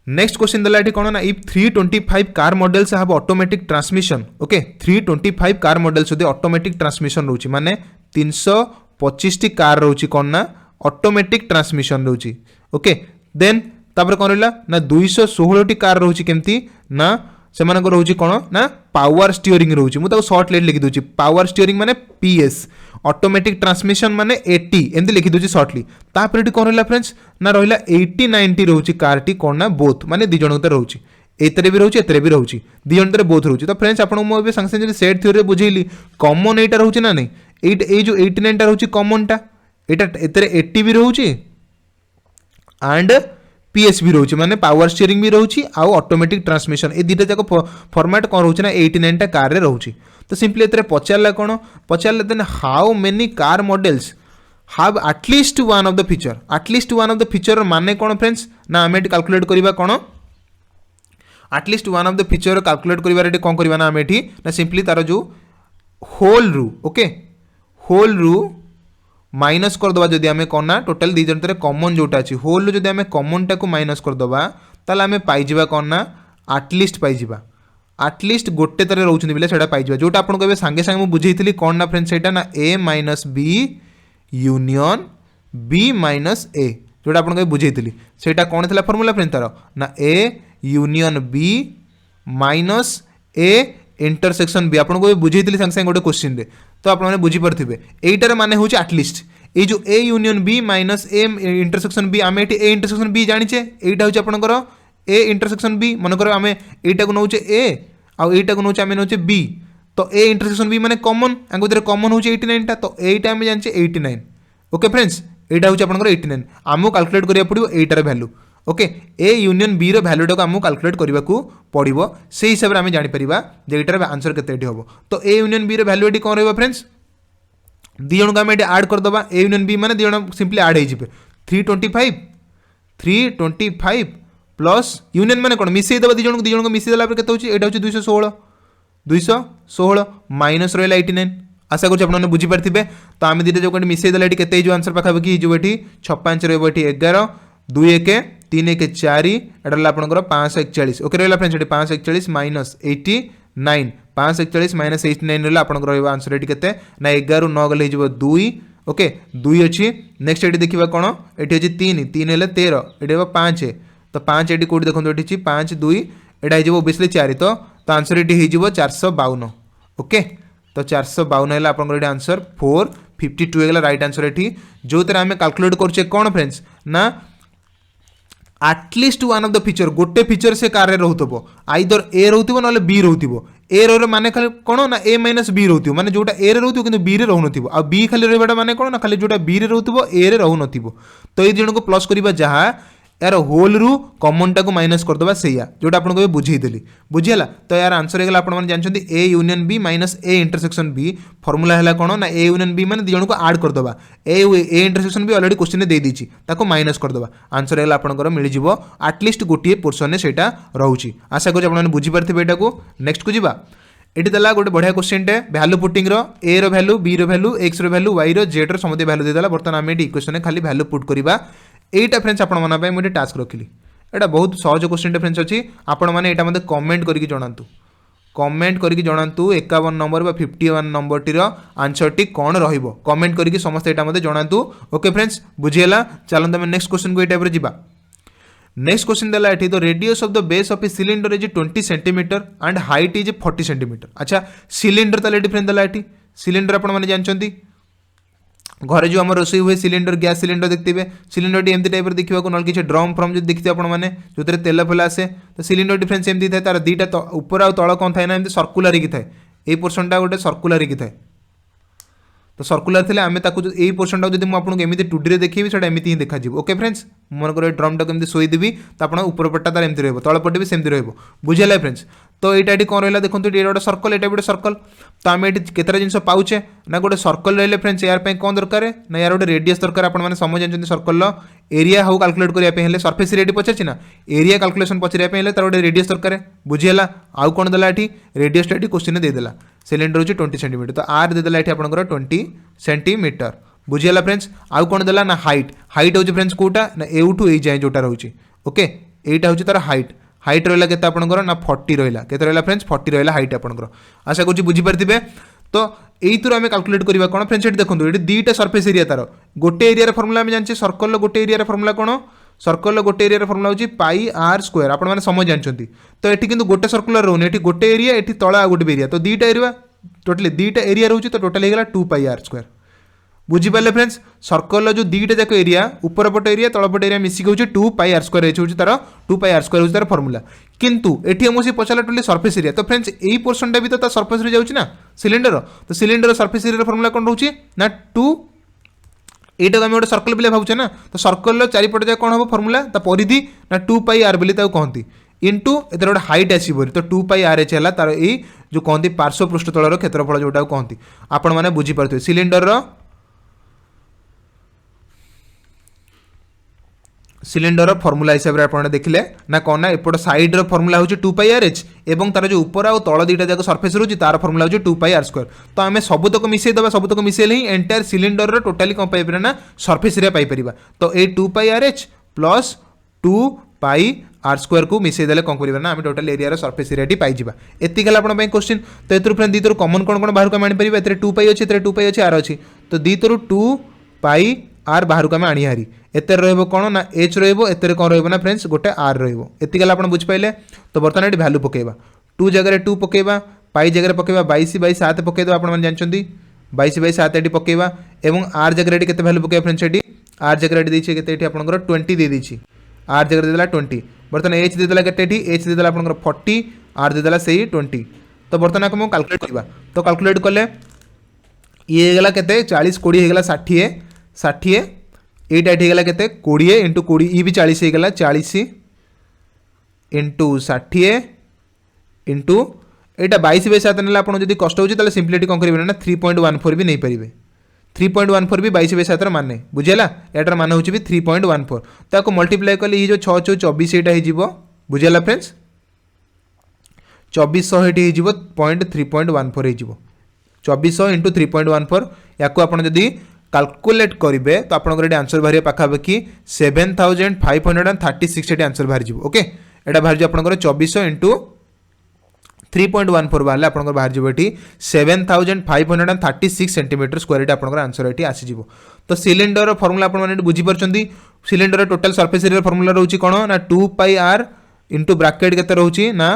नेक्स्ट क्वेश्चन दला कौन ना if 325 car models have automatic transmission okay 325 car models यदि ऑटोमेटिक ट्रांसमिशन रोची माने 325 टी कार रोची कौन ना ऑटोमेटिक ट्रांसमिशन रोची ओके देन तापर कौन रहा ना 216 टी कार रोची केमती ना से रोची कौन ना पावर स्टीयरिंग रोची मुझे शॉर्ट लेट लिखी दूची पावर स्टीयरिंग माने पीएस ऑटोमेटिक ट्रांसमिशन माने 80 एमती लिखी दूची शॉर्टली तापर कौन रहा फ्रेंड्स ना रहा 80 90 रोची कार टी कौन ना बोथ माने दी जन रोची एतरे भी रोची एतरे भी रोची दी जन रोथ रोची तो फ्रेंड्स आपको मुझे सांगे सांगे सेट थ्योरी बुझेली कॉमन एटा रोची ना नहीं ये जो 89 टा रोची कॉमन टा एटा एतरे 80 भी रोची एंड पीएस भी रोची माने पावर स्टीयरिंग भी रोची आ ऑटोमेटिक ट्रांसमिशन ए दीटा जाको फॉर्मेट कौन रोची ना 89 टा कार रे रोची तो सिंपली एतरे पचारला कौन पचारला then how many car models have at least one of the feature at least one of the feature माने कौन फ्रेंड्स ना आम कैलकुलेट करबा कौन at least one of the feature calculate करिवार एटी कौन करबा ना आम एटी ना सिंपली तार जो होल रू ओके होल रू माइनस करदे जदि आम कौन ना टोटाल दी जन कॉमन जोटा अच्छी होल रू जदि आम कॉमन टाक माइनस करदे ताले आम पाइबा कौन ना एटलीस्ट पाइबा एटलीस्ट गोटे तरह रोचंदी बोले सेटा पाइबा जोटा आपको कहबे सांगे सांगे बुझेइथिली कौन ना फ्रेंड्स सेटा ना A minus B union B minus A जोटा आपको कहबे बुझेइथिली सेटा कौन थिला फार्मूला फ्रेंड्स तार ना A union B minus A intersection B आपको बुझेइथिली सांगे सांगे गोटे क्वेश्चन रे तो आपने बुझीपारे यहीटार माने हूँ एटलीस्ट ये जो A union B minus A intersection B आम ये ए इंटरसेक्शन बी जाने यहाँ हूँ आपंकर ए इंटरसेक्शन बी मनकर आम यहीटा को नौचे ए आईटा को नौचे आम नौचे बी तो ए इंटरसेक्शन बी माने कॉमन भितर कॉमन हूँ 89 टा तो यहीटा आम जाने 89 ओके फ्रेंड्स यहाँ हूँ आपंकर 89 आमको कैलकुलेट करा पड़ो यहीटार value okay A union B भैल्यूटा को आमको कैलकुलेट करने को पड़ो से हिसाब से आम जापर जे यार आंसर केते हम तो ए यूनियन बी भैल्यू ये कौन रहा फ्रेंड्स दी जन को आम ये आड करदे ए यूनियन बी मैंने दी जन सिंपली आड हो 325 प्लस यूनियन मैंने कौन मिसेदेव दी जन को मिसेदेला केते होची एटा होची 216 माइनस रहा 89 आशा करूँ बुझीपारे तो आम दीटा जो मिसेदेला ये आंसर पाखापाखि जो 56 रही 11 2 1 3 1 4 एटा रहा आपंकर 541 ओके रहा फ्रेंड्स 541 माइनस 89 541 माइनस 89 रहा आपंकर रहा आंसर ये के ना 11 9 गले 2 ओके 2 अच्छी नेक्स्ट ये देखा कौन ये अच्छी 3 3 है 13 ये 5 तो 5 ये कौट देखो ये 5 2 यहाँ हो ओबियसली 4 तो आंसर ये हो 452 ओके तो 452 है आपंकर आंसर 452 है राइट आंसर ये जो तरह आम कैलकुलेट करें कौन फ्रेंड्स ना at least one of the feature गोटे फीचर से कार रोथब आइदर ए रोथब ना बी रोथब ए रो माने खाली कौन ना ए माइनस बी रोथब माने जोटा ए रोथब कि बी रे रोथब आ बी खाली रहा माने कौन ना खाली जोटा बी रे रोथब ए रे रोन तो ये जन को प्लस करवा जहाँ यार होल रू कॉमन टाक माइनस करदे से जोटा आपको बुझेदेली बुझीगला तो यार आंसर होगा आपने जानते A union B minus A intersection B formula है कौन ना ए यूनियन बी मैंने दिजन को आड करदे A intersection B already question दे दी माइनस करदे आंसर है आपंकर मिल एटलिस्ट गोटे पोर्सन से रोचे आशा करूँ आपने बुझीपारे यहाँ को नेक्स्ट को जा ये देला गोटे बढ़िया क्वेश्चन टे भैल्यू पुटिंग ए रो भैल्यू बी रो भैल्यू एक्स रो भैल्यू वाई रो जेड रो समस्त भैल्यू देदेला बर्तमान आम ये इक्वेशन खाली भैल्यू पुट करवा एटा फ्रेंड्स आपण माना मुझे टास्क रखिली एटा बहुत सहज क्वेश्चन फ्रेंड्स अच्छी आपण मैंने यहाँ मत कमेंट करके जनातु कमेंट करके जनातु 51 नंबर 51 नंबर टीर आंसर टी कौन रहिबो कमेंट करके समस्त यहाँ मत जनातु ओके फ्रेंड्स बुझीगला चलते आम नेक्स्ट क्वेश्चन को ये टाइप जा नेक्स्ट क्वेश्चन देला एठी तो radius of the base of a cylinder is 20 centimetre and height is 40 centimetre अच्छा सिलिंडर ताले डिफरेंट देला एठी सिलिंडर आपण माने जानचंती घरे जो आम रोषे हुए सिलिंडर गैस सिलिंडर देखते सिलिंडर एमती टाइप देखा ना किसी ड्रम फ्रम जो देखते आपने जो तेल फेल आसे तो सिलिंडर डिफरेन्स एमती थाए तार दीटा ऊपर आ तल कौन थाए ना एमती सर्कुलर ही थाए ये पोर्सन टा गोटे सर्कुलर ही थाए तो सर्कुलर थे आम यही पोर्सन टाक मुझे आपको एमती 2D रे देखी से एमती ही देखा। ओके फ्रेंड्स, मनकर ड्रम टाक एमती शोदेवी तो आप ऊपर पट्टा तार एमती रही तलपटे भी सेमती रही बुझेगा फ्रेंड्स। तो यहाँ ये कौन रहा देखो ये गोटे सर्कल यहाँ गोटे सर्कल तो आम ये केतटा जिन पाचे ना गोटे सर्कल रही फ्रेंड्स यार कौन दरकार ना यार गोटे रेडियस दरकार आपने समझ जानते सर्कल एरिया हाउ कैलकुलेट करने सरफेस एरिया पचार ना एरिया कैलकुलेशन पचारे तार गोटे रेडियस दरकार बुझीगला आउ कौन देला ये रेडियस क्वेश्चन देदेला सिलेंडर हूँ 20 सेंटीमीटर तो आर देदेला ये आपंकर 20 सेंटीमीटर बुझीगला फ्रेंड्स आउ कौन देला ना हाइट हाइट हूँ फ्रेंड्स कौटा ना एठू ए जाए जोटा रोचे ओके यहीटा हूँ तार हाइट हाइट रहा के आपंकर ना 40 रहा के रहा फ्रेंड्स 40 रहा हाइट आपंकर आशा करूँ बुझीपारे तो यही आम कैलकुलेट करवा कौन फ्रेंड्स ये देखो ये दुईटा सरफेस एरिया तार गोटे एरिया फर्मुला आम जानते सर्कल गोटे एरिया फर्मुला कौन सर्कल गोटे एरिया फर्मुला हूँ पाई आर स्क्वायर आपने समझ जानते तो ये कि गोटे सर्कुलर रोने ये गोटे एरिया ये तला गोटे एरिया तो दुईटा एरिया टोटली दुईटा एरिया रोचे तो टोटल होगा 2 pi R square बुझीपारे friends circle जो दुईटा जाक एरिया ऊपर पट एरिया तलपट एरिया मिसिक हूँ 2 पाई आर स्क्वायर हूँ तार 2 पाई आर स्क्वायर हूँ तार फर्मुला किंतु एटी मुझे पचारा टोटली सरफेस एरिया तो फ्रेंड्स यही पोर्सन भी तो सरफेस जाऊँगी ना सिलेंडर तो सिलेंडर सरफेस एरिया फर्मुला कौन रोचे ना 2 এইটা আমি গোটে सर्कल बोले भावुचे ना तो सर्कल चारिपटे जाए कौन हम फर्मुला परिधि ना 2 पाई आर बोली कहती इंटू एतर गोटे हाइट आसो तो 2 पाई आर एच है तार यही जो कहती पार्श्व पृष्ठतल क्षेत्रफल जोटा कहती आपण मैंने बुझीपारे सिलेंडर सिलेंडर फर्मुला हिसाब से आपने देखिले ना कौन ना एपट साइड फर्मुला हूँ 2 पाई आर एच एवं तार जो ऊपर आउ तल दुईटा जाक सरफेस रोचे तार फर्मुला हूँ 2 पाई आर स्क्वायर तो आम सबुतक मिसई देवा सबुतक मिसेले ही एंटायर सिलेंडर टोटाली कौन पाइपर ना सरफेस एरिया पाइपर तो ये 2 pi R H plus 2 pi R square को मिसई देले कौन करना आम टोटाल एरिया सरफेस एरिया पाइबा एति गला आपन क्वेश्चन तो एथुर फ्रेंड दीतर कॉमन कौन कौन बाहर को आनी पारिबा एतरे 2 पाई अच्छी 2 पाई अच्छी आर अच्छी तो दीतर 2 पाई आर बाहर को आम आनी हारी एतर रहिबो कौन ना एच रहिबो एतर कौन रहिबो ना फ्रेंड्स गोटे आर रहिबो एति गला आपन बुझ पाइले तो बर्तमान ये वैल्यू पकेबा 2 जगह 2 पकेबा पाई जगह पकेबा 22/7 पकेदो आपन मन जानचंदी 22/7 एटी पकेबा एवं आर जगह एटी केते वैल्यू पकेबा फ्रेंड्स एटी आर जगह एटी देछि केते एटी आपनकर 20 दे देछि आर जगह देला 20 बर्तमान एच दे देला केते एटी एच दे देला आपनकर 40 आर दे देला सेही 20 तो बर्तमान हम कैलकुलेट करबा तो कैलकुलेट करले ये हेगला केते 40 20 हेगला 60 एटा ये गला के 20 इंटू 20 ये भी 40 होगा 40 इंटू 60 इंटू यहाँ 22/7 ने आप कष्ट हो सिंपलिटी कौन करेंगे ना 3.14 भी नहीं पारे 3.14 भी 22/7 माने बुझेगा यार मान हूँ भी 3.14 तो मल्टीप्लाई कले ये जो 6 × 24 यहाँ हो बुझेगा फ्रेंड्स 2400 ये 0.314 हो 2400 इंटू 3.14 या आपड़ी कैलकुलेट करेंगे तो आपंकर आंसर बाहर पाखापाखि 7536 आंसर बाहर जाए ओके यहाँ बाहर जाए आपंकर 2400 इंटू 3.14 बाहर आपंकर बाहर जाए ये 7536 सेंटीमीटर स्क्वायर आपंकर आंसर ये आसीज तो सिलेंडर फर्मुला आपने बुझीपार cylinder total surface area formula रोचे कौन ना 2 पाई आर इंटू ब्राकेट के रोचे ना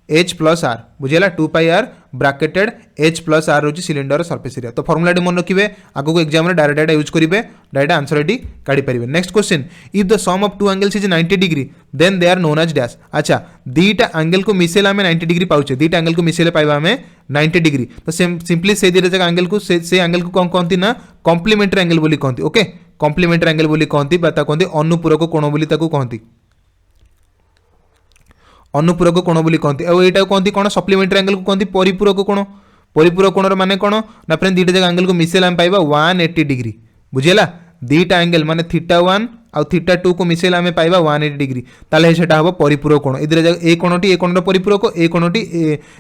एच प्लस आर बुझेगा 2 pi R bracketed H plus R रोचे सिलेंडर सरफेस एरिया तो फर्मुला मन रखिए आगो एग्जाम में डायरेक्ट यूज करेंगे डायरेक्ट आंसर ये काढ़ी पारे next question if the sum of 2 angles is 90 degree then they are known as dash अच्छा दुईटा एंगल को मिसेले आम 90 डिग्री पाचे दुईटा एंगल को मिसेले पाइबा आम 90 डिग्री तो सिंपली से दुईटा एंगल को से एंगल को कौन कहती ना कॉम्प्लीमेंटरी एंगल बोली कहती ओके कॉम्प्लीमेंटरी एंगल बोली कहती कहती अनुपूरक कोण बोली कहती अनुपूरक कोण बोली कहती और यहाँ कहती कौन सप्लीमेंटरी एंगल को कहती परिपूरक कोण माने कौन ना फ्रेंड दुईटा जगह एंगल को मिसेल आम पाइबा 180 डिग्री बुझेगा दुईटा एंगल माने θ1 आउ θ2 को मिसेल आम पाइबा 180 डिग्री ताले सेटा हम परिपूरक कोण ए कोणटी ए कोणर परिपूरक ए कोणटी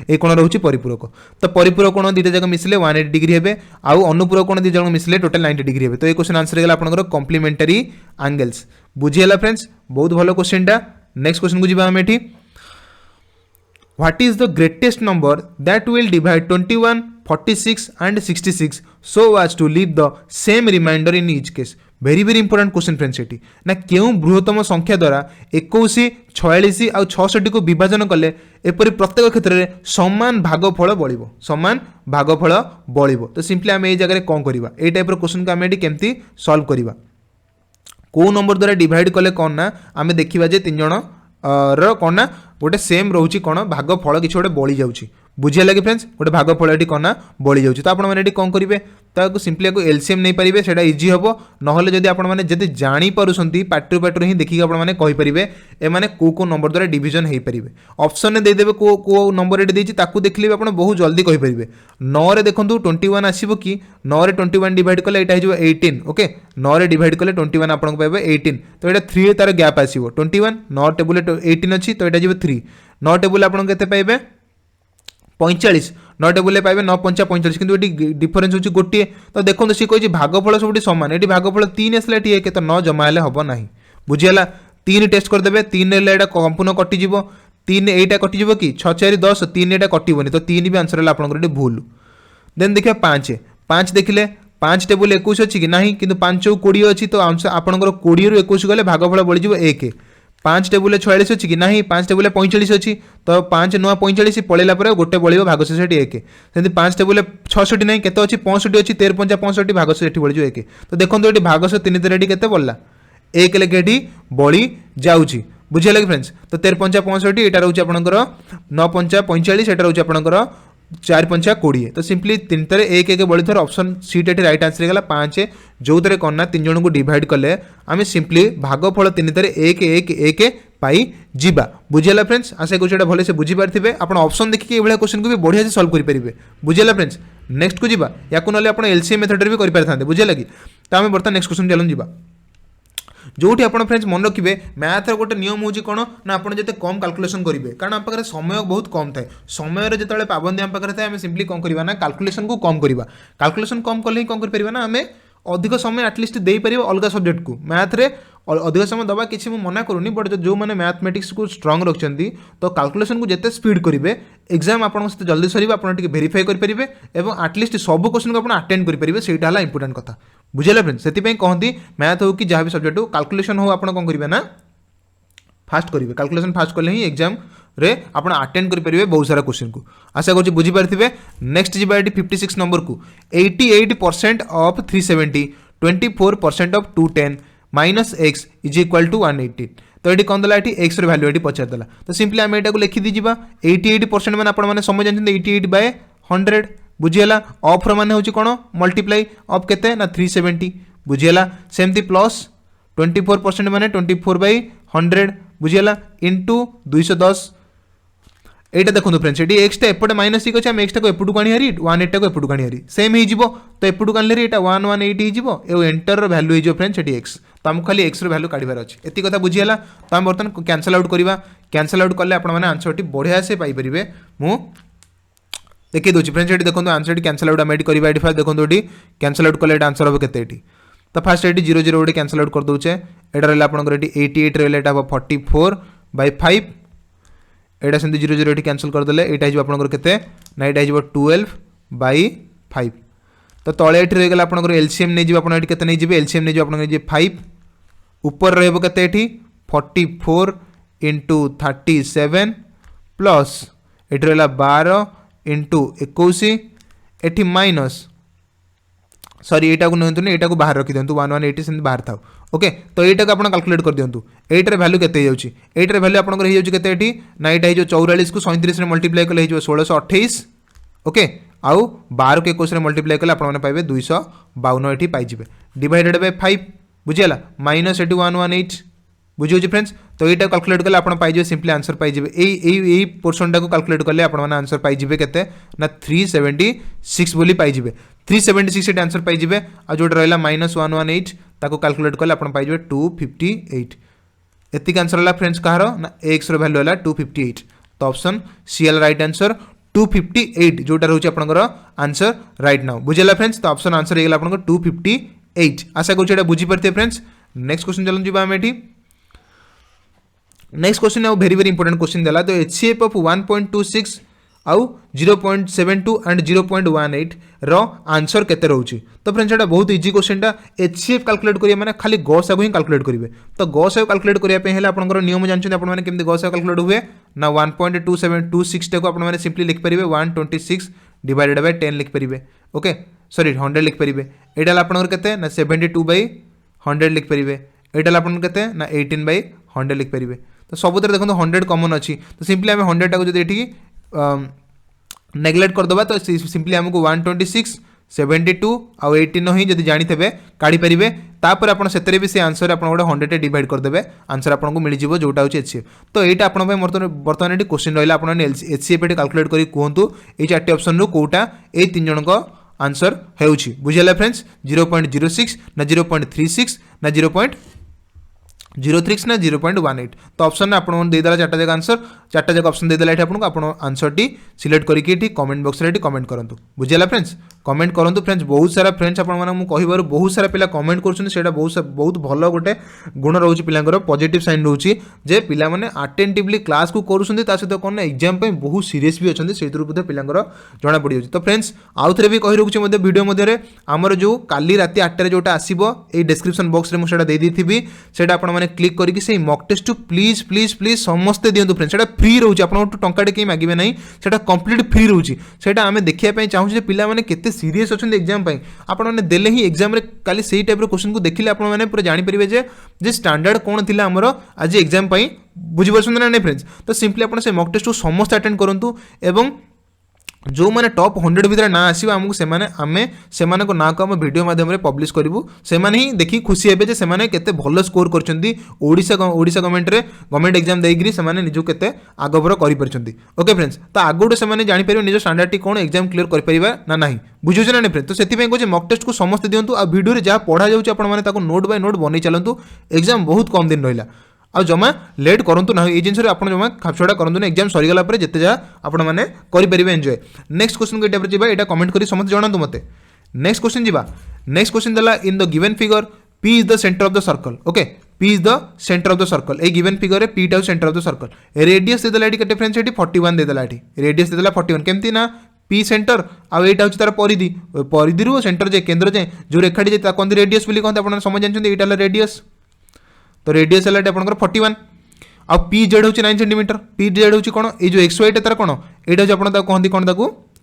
ए कोण रोचे परिपूरक तो परिपूरक कोण दुईटा जगह मिसले 180 डिग्री हे आउ अनुपूरक कोण दुई जगह मिसले टोटल 90 डिग्री हे तो ये क्वेश्चन आंसर है आपनकर कॉम्प्लीमेंटरी एंगल्स बुझीगला फ्रेंड्स बहुत भलो क्वेश्चन टा नेक्स्ट क्वेश्चन को जीवा हम एठी What is the greatest number that will divide 21, 46 and 66 so as to leave the same remainder in each case? very important question friends eighty ना क्यों बृहत्तम संख्या द्वारा 21, 46 और 66 को विभाजन कले एपरी प्रत्येक क्षेत्र में समान भागफल बढ़िबो समान भागफल बढ़िबो तो सिंपली आम ए जगह कौन करवा ए टाइप क्वेश्चन को आम एटी केमती सॉल्व करवा को नंबर द्वारा डिवाइड कले कौन ना आम देखा जे 3 जण कौन ना गोटे सेम रोचे कौन भागफल किसी गोटे बड़ी जाऊँगी बुझे लगे फ्रेंड्स गोटे भागफल ये कौन ना बड़ी जाऊँगी तो आपने कौन करेंगे ताकू सिंपली आपको एलसीएम नहीं पारे से इजी हम ना जब आपने जापी पाटर पाटर ही देखिए आपने कहींपारे एमाने को नंबर द्वारा डिविजन हो पारे ऑप्शन में देदेवे को नंबर ये देखिए भी आप बहुत जल्दी कहींपारे 9 रे देखो 21 आसो कि 9 रे 21 डिवाइड कले यहाँ 18 ओके 9 रे डिवाइड कले 21 आपको पाइबे 18 तो यहाँ 3 तार गैप आसो 21 9 टेबुल 18 अच्छी तो यहाँ 3 9 टेबुल आपको पाइबे 45 9 टेबुल पाइबे 9 5 45 किंतु ये डिफरेन्स होची गोटे तो देखो सी कही भागफल सब सामान ये भागफल 3 आसला ये तो 9 जमा हेले हम ना बुझीगला 3 टेस्ट करदे 3 यहाँ संपूर्ण कटिज 3 एटा कटिज कि 6 4 10 3 यहाँ कटोनी तो 3 भी आंसर है आपंकर भूल देन देखिए 5 5 देखिले 5 टेबुल 21 अच्छी कि ना कि 5 20 अच्छी तो आपंकर 20 रु 21 गले भागफल बढ़ी 1 5 टेबुल 46 अच्छी कि ना 5 टेबुल 45 अच्छी तो 5 नुआ 45 पलैला गोटे बड़ो भागशेष 1 सेमती 5 टेबुल 66 ना के अच्छी 65 अच्छी 13 5 65 भागशेष बढ़ी 1 तो देखो ये भागशेष 3 3 के बढ़ला 1 लेखे ये बड़ी जाऊँगी बुझे लगे फ्रेंड्स तो 13 5 65 यहाँ रोचे आपंकर 9 5 45 यहाँ रोचे आपंकर 4 5 20 तो सिंपली 3 तारे 1 1 बड़ी थर ऑप्शन सीट ये रईट आंसर गला 5 जो थे कौन ना 3 जन को डिवाइड कले आम सिंपली भागफल 3 तारे 1 1 1 पाई जीवा बुझेगा फ्रेंड्स आशा करूँ भले से बुझीपारे आप ऑप्शन देखिए ये क्वेश्चन को भी बढ़िया से सल्व करेंगे बुझेगा फ्रेंड्स नेक्स्ट को जीवा या ना आप एलसीएम मेथड भी करें बुझे लगे तो आम बर्तमान नेक्स्ट क्वेश्चन चलूँ जीवा जो फ्रेंड्स मन रखिए मैथ गोटे नियम हूँ कौन ना आप जिते कम कैलकुलेशन करेंगे कारण आम पाखे समय बहुत कम थाए समय जो पाबंदी आम पाखे थाए सिंपली कौन करवा ना कैलकुलेशन को कम करवा कैलकुलेशन कम कले ही कौन कर ना आम अधिक समय आटलिस्ट दे पार अलग सब्जेक्ट को मैथ रे अधिक समय दबा किसी मुझे मना करूनी बट जो मैंने मैथमेटिक्स को स्ट्रंग रखिंट तो कैलकुलेशन को जिते स्पीड करेंगे एग्जाम आप जल्दी सर आप भेरीफाई करेंगे और आटलिस्ट सब क्वेश्चन को आप अटेंड करेंगे से इंपोर्टेंट कथा बुझेगा फ्रेंड्स से कहती मैथ हो कि जहाँ भी सब्जेक्ट हो कैलकुलेशन हो आप कौन करेंगे ना फास्ट करेंगे कैलकुलेशन फास्ट कले ही एग्जाम रे आप अटेंड करेंगे बहुत सारा क्वेश्चन को आशा करूँ बुझीपारे नेक्स्ट जी 56 नंबर को 88% of 370 24% of 210 minus x is equal to 180 तो ये कौन देला एक्स वैल्यू ये पचारदेला तो सिंपली आम यहाँ लिखी दीजिए 88% मैंने आपने समझ जानते 88/100 बुझीगला ऑफ मान हूँ कौन मल्टीप्लाई ऑफ केते ना 370 बुझीगला सेमती प्लस 24% माने 24/100 बुझीगला इंटू 210 एटा देखो फ्रेंड्स ये एक्सटा एपटे माइनस अच्छे आम एक्सटा को एपटू आनी हारी 180 को एपटू आनी हारी सेम हो तो एपटू आनी ये 118 हो एंटर वैल्यू हो फ्रेंड्स ये एक्स तो आमको खाली एक्स वैल्यू काढ़ार अच्छे एति कथा बुझीगला तो आम बर्तमान कैंसल आउट करवा कैंसल आउट कले आपने आंसर टी बढ़िया से पाइपर मु देखिए दूसरी फ्रेंड्स ये देखो आंसर टी कैंसल आउट आम ये देखो ये कैंसल आउट कले आंसर हम के तो फास्ट ये 0 0 गोटे कैंसल आउट कर दूचे यहाँ रहा आपंकर 88 रहा 44/5 एटा सेमती 0 0 ये कैंसल करदे यहाँ आपंकर के ना यहाँ 12/5 तो तले ये रहीगला आपंकर एलसीएम नहीं आप के एलसीएम नहीं आप 5 ऊपर रही 44 इंटू 37 प्लस ये रहा 12 इंटू 21 ये माइनस सॉरी यहाँ को नुंतु यहाँ को बाहर रखी दिंतु 180 से बाहर था ओके तो यहाँ को आप कैलकुलेट कर दिंतु एटार वैल्यू केते एटार वैल्यू आपंकर होती ना यहाँ जो 44 को 37 में मल्टीप्लाई कले 1628 ओके आउ 12 को 21 मल्टीप्लाई कले आपने पाइबे 252 ये पाइबे डिवाइडेड बाय 5 बुझीगला माइनस 118 बुझे फ्रेंड्स तो यहाँ कैलकुलेट कले आप पाइबे सिंपली आंसर पाइबे यही पोर्सन टाक कैलकुलेट कले आपने आंसर पाइबे के ना 376 बोली पाइबे 376 ये आंसर पाइबे आ जो रहा -118 ताको कैलकुलेट कले आप पाइबे 258 एतिक आंसर है फ्रेंड्स कहार ना एक्स वैल्यू है 258 तो ऑप्शन सी एल राइट आंसर 258 जोटा रोचे आपनकर आंसर राइट नाउ बुझेला फ्रेंड्स तो ऑप्शन आंसर हो गला आपनकर 258 आशा करूँ एटा बुझी पारते फ्रेंड्स नेक्स्ट क्वेश्चन चलूँ जी आम एठी नेक्स्ट क्वेश्चन है वेरी वेरी इंपोर्टेंट क्वेश्चन देला तो एचसीएफ ऑफ 1.26 आउ 0.72 एंड 0.18 रो आंसर केते रहउची तो फ्रेंड्स एटा बहुत इजी क्वेश्चन टा एचसीएफ कैलकुलेट करिया माने खाली गॉस आगु ही कैलकुलेट करिवे तो गॉस आगु कैलकुलेट करिया पे हेला आपनकर नियम जानछन आपन माने केमते गॉस आगु कैलकुलेट हुए ना 1.2726 टाको आपन माने सिंपली लिख परिबे 126 डिवाइडेड बाय 10 लिख परिबे ओके सॉरी 100 लिख परिबे एटा आपनकर केते ना 72/100 लिख परिबे एटा आपनकर केते ना 18/100 लिख परिबे तो सबुतर देखो 100 कॉमन अच्छी तो सिंपली आम 100 टाक जो नेग्लेक्ट करदे तो सिंपली आमको 126 72 आउ 18 ही जब जानी काढ़ी पारे तापर आप भी से आंसर आप 100 डिवाइड करदे आंसर आपको मिल जाव जोटा हूँ एचसीएफ तो यहाँ आप बर्तमान ये क्वेश्चन रहा आप एचसीएफ ये कैलकुलेट कर कहतु ये 4टी ऑप्शन रू कोटा ये 3 जन आंसर हो बुझेगा फ्रेंड्स 0.06 ना 0.36 ना 0.03 ना 0.18 तो ऑप्शन आपको देदेला 4टा जगह आंसर 4टा जगह ऑप्शन देदेला आपको आप आंसर टी सिलेक्ट करके कमेंट बॉक्स रे कमेंट करूँ बुझेगा फ्रेंड्स कमेंट करूँ फ्रेंड्स बहुत सारा फ्रेंड्स आपको बहुत सारा पिला कमेंट कर बहुत भल गोटे गुण रोचे पिलांकर पॉजिटिव साइन रोचे जे पिला माने अटेंटिवली क्लास को करूँ सहित कौन एग्जाम बहुत सीरीयस भी अच्छा से पिलांकर जना पड़ जाए तो फ्रेंड्स आउ थे भी कही रखुच्छे वीडियो मध्य आमर जो काली राति 8 जोटा आसो ये डिस्क्रिप्शन बॉक्स में मुझे देदी से आप क्लिक करके से mock test please please please समस्ते दिंतु फ्रेंड्स से फ्री रोचे आपको टंकाटे कहीं मागे ना से कंप्लीट फ्री रोचे से आम देखा चाहूँ पिला माने केते सीरीयस अच्छा एग्जाम आपने देले ही एग्जाम रे काली सही टाइप क्वेश्चन को देखिले आपने पूरा जानीपर जे स्टैंडर्ड कौन थी आमर आज एग्जाम बुझीपार ना नहीं फ्रेंड्स तो सिंपली आप मॉक टेस्ट को समस्त अटेंड करूँ एवं जो मैंने टॉप 100 भितर ना आसो आमको से ना को आम वीडियो माध्यम पब्लिश करूँ से ही देखी खुशी हे से केते भल स्कोर करशा गवर्नमेंट एग्जाम देकर से निजक केते आगभर कर ओके फ्रेंड्स तो आगुठ से जापर निज स्टैंडर्ड कौन एग्जाम क्लीयर कर ना ना बुझे ना नहीं फ्रेंड्स तो से कहे मॉक टेस्ट को समस्त दिंतु आ वीडियो जहाँ पढ़ा जाए नोट बाय नोट बन चलतु एग्जाम बहुत कम दिन रहा आ जमा लेट करूँ ना ये जिन आप जमा खापछड़ा करूँ ना एग्जाम सरीगला जिते जहाँ आपण मैंने करेंगे एंजॉय नेक्स्ट क्वेश्चन को टाइप जावा यहाँ कमेंट कर समस्त जनातु मत नेक्स्ट क्वेश्चन जावा नेक्स्ट क्वेश्चन देला in the given figure P is the centre of the circle okay P is the centre of the circle a given figure P टाउ centre of the circle radius देदेला ये केते फ्रेंड्स ये 41 देदेला ये रेडियस देदेला 41 केमती ना P सेंटर आउ एटा होची तार परिधि परिधि रु सेंटर जे केंद्र जे जो रेखाटी जे कोन रेडियस बोली कोन आपण समझ जानछन एटा रेडियस तो रेडियस है आपंकर 41 आ पी जेड हूँ 9 सेंटीमीटर पी जेड हूँ कौन ये जो एक्स वाई तार कौन यहाँ हूँ आप कहती कौन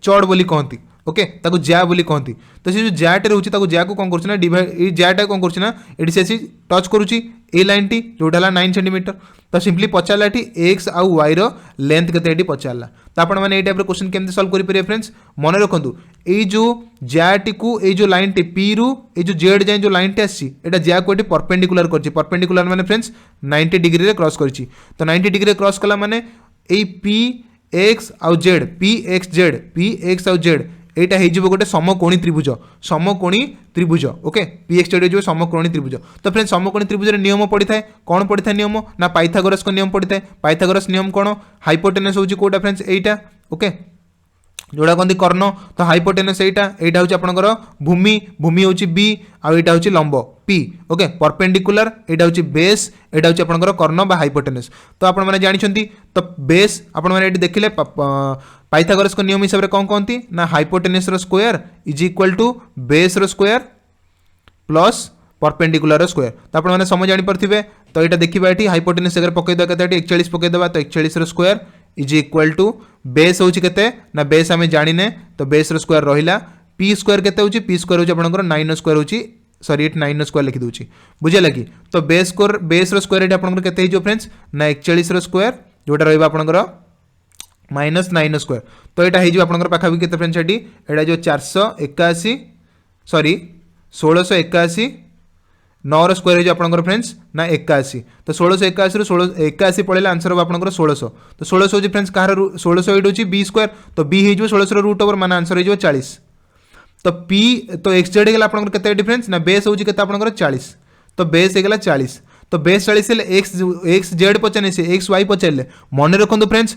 चौड़ बोली कहती ओके ताको ज्या बोली कहती तो से जो ज्याटे रोचे ज्या को कौन करना डिवाइड ज्याटा कौन करना ये से टच करुच्ची ए लाइन टी जोटा 9 सेंटीमीटर तो सिंपली पचारा ये एक्स आउ वाई लेंथ के पचारा तो आप टाइप क्वेश्चन केमती सॉल्व करेंगे फ्रेंड्स मन रखु ये जो ज्याटी को ये जो लाइन टी पी रु ये जो जेड जाए जो लाइन टी आसी ज्या को परपेंडिकुलर कर परपेंडिकुलर माने फ्रेंड्स 90 डिग्री क्रॉस कर तो 90 डिग्री क्रॉस कला माने ए पी एक्स आउ जेड पी एक्स आउ जेड यहाँ हो गोटे समकोणी त्रिभुज ओके पी एक्स जेड हो समकोणी त्रिभुज तो फ्रेंड्स समकोणी त्रिभुज नियम पड़ी था कौन पड़ी था नियम ना पाइथागोरस को नियम पड़ी था पाइथागोरस नियम कौन हाइपोटेनस होची कोटा फ्रेंड्स एटा ओके जोड़ा कहते कर्ण तो हाइपोटेनस यहाँ हूँ आपंकर भूमि भूमि हूँ बी आउ यहाँ हूँ लंब पी ओके परपेंडिकुलर यहाँ हूँ बेस यहाँ हूँ आपंकर कर्ण बा हाइपोटेनस तो आप जानते तो बेस आपने देखिले पाइथागोरस को नियम हिसाब से कौन कहती ना hypotenuse square is equal to base square plus perpendicular square तो आपने समझ जानीपे तो यहाँ देखा ये हाइपोटेनस जगह पकईदे के 41 पकईदे तो 41 square is equal to base हूँ के ना बेस आम जाने तो बेस स्क्वायर रहा पी स्क्वायर के पी स्क्वायर हूँ आपंकर 9 स्क्वायर हूँ सॉरी ये 9 स्क्वायर लिखी दूसरी बुझे लगी तो बेस स्क्वायर ये आपंकर के फ्रेंड्स ना 41 स्क्वायर जोटा रहा आपंकर -9 स्क्वायर तो यहाँ हो आपंकर पाखापाखि के फ्रेंड्स ये जो 481 सॉरी 1681 9 स्क्वायर हो आपंकर फ्रेंड्स ना 81 तो 1681 रु 81 पड़ेगा आंसर हम आपंकर 1600 तो 1600 हो फ्रेंड्स कहार 1600 ये हूँ बी स्क्वायर तो बी हो 1600 रूट ओवर मान आंसर हो 40 तो पी तो एक्स जेड गला आपंकर के डिफरेंस ना बेस हूँ के 40 तो बेस होगा 40 तो बेस 40 एक्स जेड पचारे से एक्स वाई पचारे मन रखु फ्रेंड्स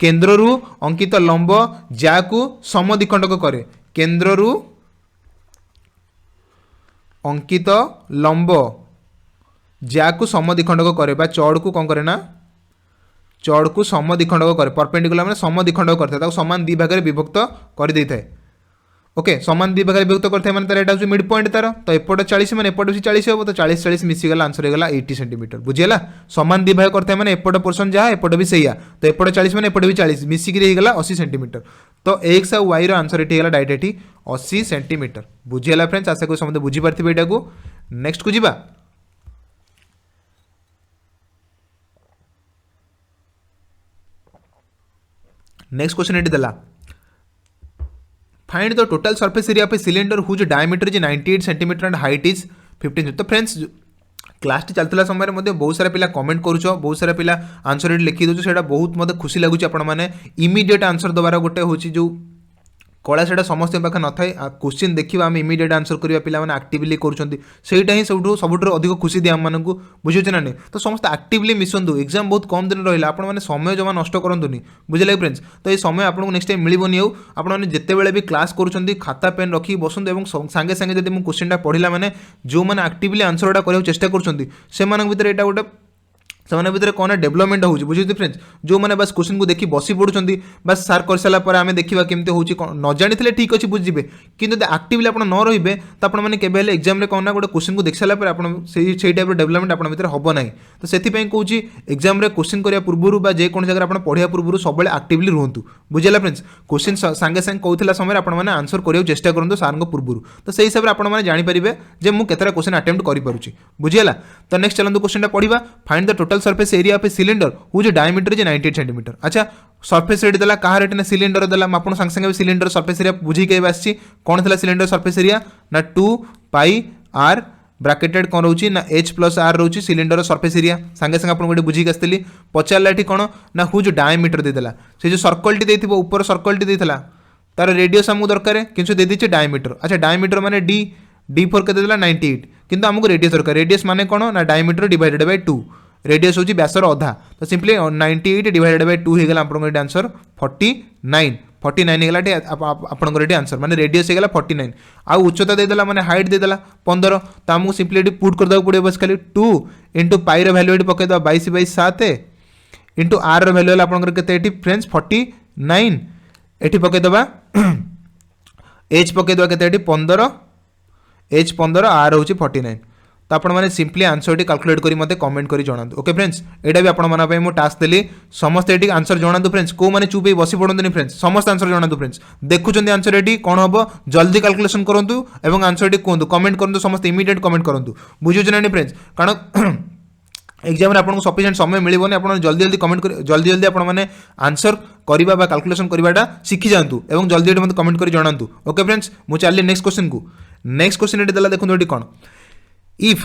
केन्द्र रु अंकित लंब ज्या को समद्विखंडक करे केन्द्र रु अंकित लंब ज्या को समद्विखंडक करे बा चौड़ को कौन करे ना चौड़ को समद्विखंडक करे परपेंडिकुलर माने समद्विखंडक करता है समान दी भाग में विभक्त कर देता है ओके समान दी भाग में विभक्त करते हैं तार एटा मिड पॉइंट तार तो एपट 40 मैंने एपट भी 40 हम तो 40 40 मिसीगला आंसर होगा 80 सेंटीमीटर बुझीगला समान दी भाग करते हैं एपट पोर्सन जहाँ एपट भी सैया तो एपट 40 मैंने एपट भी 40 मिसिकला 80 सेंटीमीटर तो एक्स आउ वाई आंसर ये होगा डायरेक्ट ये 80 सेंटीमीटर बुझीगला फ्रेंड्स आशा करी समझे बुझीपारे यहाँ को नेक्स्ट को जीवा नेक्स्ट क्वेश्चन ये देला find the total surface area of a cylinder whose diameter is 98 centimeter and height is 15। तो फ्रेंड्स क्लास चलता समय बहुत सारा पिला कमेंट करुच, बहुत सारा पिला आंसर लिखी दो, से बहुत मत खुशी लगुच आपने इमिडिएट आंसर देवार गोटे हूँ जो कला से समस्त पाखे न थाए क्वेश्चन देखा आम इमिडिएट आंसर करवा पे आक्टिवली करा ही सब अधिक खुशी दिए आम को बुझे ना नहीं। तो समस्त आक्टिवली मिसंतु एग्जाम बहुत कम दिन रहा आपने समय जमा नष्ट करंतुनी बुझे फ्रेंड्स। तो ये समय आपको नेक्स्ट टाइम मिलनी आउ आपने जिते भी क्लास करुँच खाता पेन रखी बसंतु और सांगे सांगे जब क्वेश्चन पढ़ला मैंने जो मैंने आक्टिवली आंसर करने चेष्टा कर गोटे से भितर कौन डेवलपमेंट हो बुझे फ्रेंड्स। जो मैंने बस क्वेश्चन को देखी बसी पड़ुंट बस सार कर सारा पर आम देखा केमती हो न जानी ठीक अच्छे बुझे कि आक्टिवली आप न रे तो आपने केवल एग्जाम कौन ना गोटे क्वेश्चन को देख सारा से टाइप डेवलपमेंट आप भर हम ना। तो से कहूँ एग्जाम क्वेश्चन करने पूर्व जेको जगह आप पढ़ा पूर्व सब आक्टिवली रुहतु बुझेगा फ्रेंड्स। क्वेश्चन सांगे सांगे कहूला समय आपने आंसर करने चेष्टा करूँ सार पूर्व तो से हिसाब से आपने जानीपारे जे मुझे केतटा क्वेश्चन अटेम्प्ट करुँची बुझेगा। तो नेक्स्ट चलते क्वेश्चन पढ़ा find the total surface area of a cylinder whose diameter is 98 centimeter. अच्छा सरफेस रेट देला कहा रेट ना सिलिंडर देला आपन संग संग सिलिंडर सरफेस एरिया बुझी के आसी कौन थला सिलिंडर सरफेस एरिया ना 2 पाई आर ब्रैकेटेड कौन रोची ना h प्लस आर रोची सिलिंडर सरफेस एरिया सांगे सांगे आपन गोटे बुझी के आस्तिली पचारला एठी कौन ना हुज डायमीटर दे देला से जो सर्कल टी देथिबो ऊपर सर्कल टी देथला तार रेडियस हमको दरकार किंतु दे दिचे डायमीटर। अच्छा डायमीटर माने d फोर के देला 98 किंतु हमको रेडियस दरकार रेडियस माने कौन ना डायमीटर डिवाइडेड बाय 2 रेडियस हूँ व्यासर अधा तो सिंपली 98 डिवाइडेड बाय 2 होगा आप आंसर 49 होगा आपंकर आंसर माने रेडियस होगा 49 आउ उच्चता देदेला माने हाइट देदेला 15 तो आमको सिंपली ये पुट करदे पड़े बस खाली 2 इंटू पाई रैल्यू ये पकईद 22/7 इंटू आर रैल्यू आपंकर फ्रेंड्स 49 ये पकईदे एच पकईदे के 15 एच 15 आर हूँ 49 तो आपण मैंने सिंपली आंसर टी कैलकुलेट करी मते कमेंट करी जणातु। ओके फ्रेंड्स एटा भी आपण माना पे मो टास्क देली समस्त एटी आंसर जणातु फ्रेंड्स को माने चुप बसी पड़ोनी फ्रेंड्स समस्त आंसर जणातु फ्रेंड्स देखुचंदी आंसर एटी कोन हबो जल्दी कैलकुलेशन करंतु एवं आंसर टी कोंतु कमेंट करंतु समस्त इमीडिएट कमेंट करंतु बुझुछ ना फ्रेंड्स कारण एग्जाम रे आपको सफिशिएंट समय मिलबोनी आपण जल्दी जल्दी कमेंट कर जल्दी जल्दी आपण माने आंसर करबा बा कैलकुलेशन करबाटा सीखि जांतु एवं जल्दी जल्दी मते कमेंट करी जणातु। ओके फ्रेंड्स मु चलली नेक्स्ट क्वेश्चन को नेक्स्ट क्वेश्चन एटी देला देखु एटी कोन if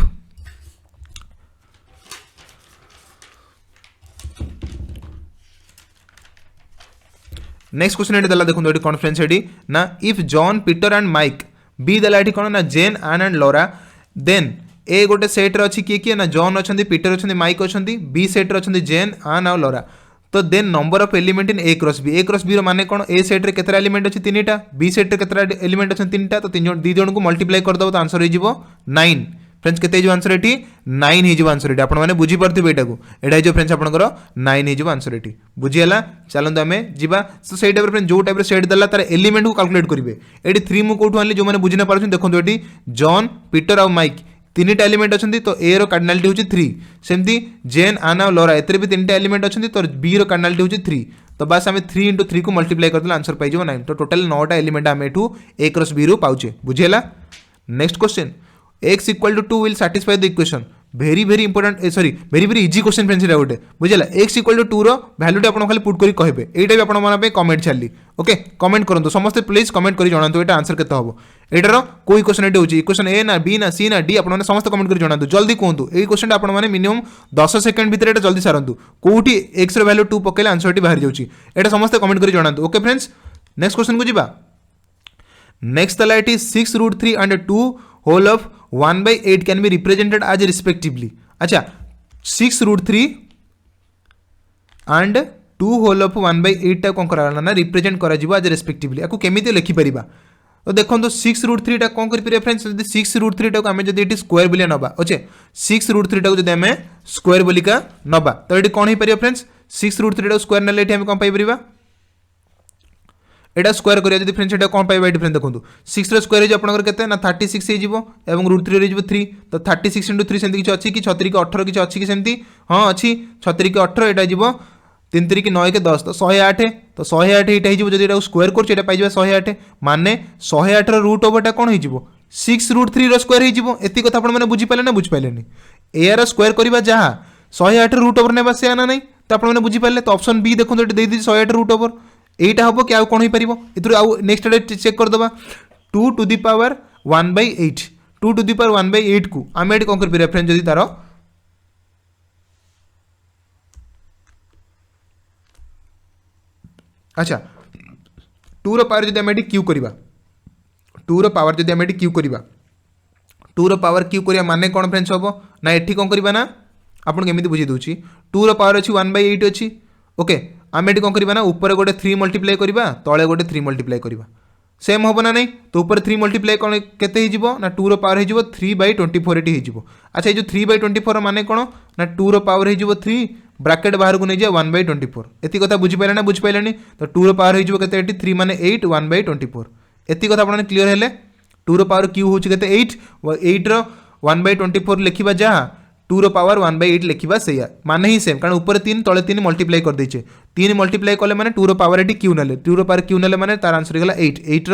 नेक्स्ट क्वेश्चन ये देला देखो कौन फ्रेंड्स ये ना if John Peter and Mike be देला ये कौन ना जेन आन एंड लॉरा देन ए गोटे सेट रे अच्छी किए किए ना जॉन अच्छा पीटर अच्छा माइक अच्छा बी सेट रे अच्छा जेन आन आउ लॉरा तो then number of element in A cross B माने कौन ए सेट रे केतरा एलिमेंट अच्छी 3टा बी सेट रे केतरा एलिमेंट अच्छा 3टा तो 2 जन को मल्टीप्लाई कर दबो तो आंसर हो 9 फ्रेंड्स केते जो आंसर एटी 9 हो आंसर एटी आपण माने बुझी पारथिबे एटा को एटा जो फ्रेंड्स आपनकर 9 हो आंसर एटी बुझियला चलंतु आमे जिबा तो सेही टाइप फ्रेंड्स जो टाइप रे सेट देला तार एलिमेंट को कैलकुलेट करिवे एटी 3 मु कोठु आनली जो माने बुझी ना पारछन देखंतु एटी जॉन पीटर और माइक 3टा एलिमेंट अच्छी तो ए रो कार्डिनालिटी होची 3 सेमती जेन आना और लॉरा एतरे भी 3टा एलिमेंट अच्छी तो बी रो कार्डिनालिटी होची 3 तो बस आम 3 इंटू 3 को मल्टीप्लाई करदेला आंसर पाई 9 तो टोटल 9टा एलिमेंट आम एठू ए क्रॉस बी रू पाउचे बुझेला। Next question x equal to 2 will satisfy the equation very very important sorry very very easy question friends एटा गोटे बुझेला x equal to 2 रो वैल्यू टे आपण खाली पुट करी कहबे एटा भी आपण माना पे कमेंट छाली ओके कमेंट करंतु समस्त प्लीज कमेंट करी जणांतु एटा आंसर केते हबो एटारो कोई क्वेश्चन एटा होची इक्वेशन ए ना बी ना सी ना डी आपण माने समस्त कमेंट करी जणांतु जल्दी कहंतु एई क्वेश्चन आपण माने मिनिमम 10 सेकंड भीतर एटा जल्दी सारंतु कोठी x रो वैल्यू 2 पकेले आंसर टी बाहर जाउची एटा समस्त कमेंट करी जणांतु। ओके फ्रेंड्स नेक्स्ट क्वेश्चन को जिबा नेक्स्ट तला it is 6√3 and 2 whole of 1/8 can be represented as respectively। अच्छा 6√3 and 2 whole of 1/8 टा कौन करा ना रिप्रेजेंट करा जिवो as respectively याको केमिति लिखि परिबा तो देखंतु 6√3 टा कौन करि परिबा फ्रेंड्स यदि 6√3 टा को हमें जदि एटी स्क्वायर बोलिया नबा ओके 6√3 टा को जदि हमें स्क्वायर बोलिका नबा तो एटी कोन हे परिबा फ्रेंड्स 6√3 टा स्क्वायर नले एटी हम कोन पाइ परिबा एटा स्क्वायर करिया जदि फ्रेंड्स एटा कोन पाइबा एटी फ्रेंड्स देखंतु 6 रो स्क्वायर जे आपनकर केते ना 36 हे जिवो एवं √3 रे जिवो 3 तो 36 * 3 सेंति किछ अछि कि 6 3 के 18 किछ अछि कि सेंति हां अछि 6 3 के 18 एटा जिवो 3 3 के 9 के 10 तो 108 तो 108 एटा हे जिवो जदि एटा स्क्वायर करछ एटा पाइ जिवो 108 माने 108 रो रूट ओवर एटा कोन हे जिवो 6√3 रो स्क्वायर हे जिवो एति कथा आपण माने बुझी पाले ना बुझी पालेनी ए रो स्क्वायर करिबा जहा 108 रूट ओवर नेबा से आना नै तो आपण माने बुझी पाले तो ऑप्शन बी देखंतु एटा दे दी 108 रूट ओवर এইটা হব কি, আউ কোণ হইপারিব এথুর, আউ next আডে check করদেবা 2 to the power 1/8, 2 to the power 1/8 কু আমি এটি কোণ করিপারিবা ফ্রেন্ড, যদি তার আচ্ছা 2 র পাওয়ার যদি আমি এটি কিউ করিবা, 2 র পাওয়ার যদি আমি এটি কিউ করিবা, 2 র পাওয়ার কিউ করিয়া মানে কোণ ফ্রেন্ডস হব না, এটি কোণ করিবা না আপনাকে এমিতি বুঝাই দেউছি, 2 র পাওয়ার ଅଛି 1/8 ଅଛି, ওকে আমি এটি কোণ করিবা না উপরে গোটে 3 মল্টিপ্লাই করিবা, তলে গোটে 3 মল্টিপ্লাই করিবা, সেম হব না নাই, তো উপরে 3 মল্টিপ্লাই কোণ কেতে হইଯିବ না 2 র পাওয়ার হইଯିବ 3/24 এটি হইଯିବ। আচ্ছা এই যে 3/24 মানে কোণ না 2 র পাওয়ার হইଯିବ 3 ব্রাকেট বাহার को नहीं जाए 1/24, एति कथा बुझी पारे ना बुझी पाइलानी, तो 2 ର पावर हो केते एटी 3 माने 8 1/24, एति कथा आपन क्लियर हेले। 2 ର पावर क्यू होची केते 8, 8 ର 1/24 लिखिबा जहा 2 ର पावर 1/8 लिखिबा सेया माने ही सेम, कारण ऊपर 3 तळे 3 मल्टीप्लाई कर देछे, 3 मल्टीप्लाई कले माने 2 ର पावर एटी क्यू नेले, 2 ର पावर क्यू नेले माने तार आंसर गेला 8, 8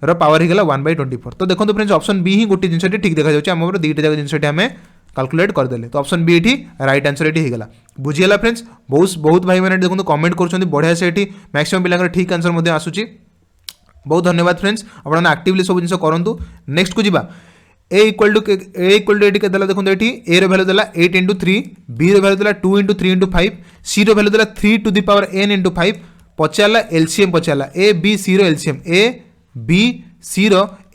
ର पावर ही गेला 1/24। तो देखो फ्रेंड्स ऑप्शन बी ही गोटे जिनसटी ठीक देखा जाउची, हमर दुईटा जगह जिनसटी हमें कैलकुलेट करदेले, तो ऑप्शन बी ये राइट आंसर ये होगा। बुझीगला फ्रेंड्स, बहुत बहुत भाई मैंने देखो कमेंट कर बढ़िया से ये मैक्सिमम पिला ठीक आंसर आसूची, बहुत धन्यवाद फ्रेंड्स, आप एक्टिवली सब जिन करूँ। नेक्स्ट को जीवा ए इक्वल टू ये देखो ये ए रैल्यू देला 8 into 3, बी रैल्यू देला 2 into 3 into 5, सी रैल्यू देला 3 to the power n into 5, पचारा एलसीएम पचारा A B C LCM, A B C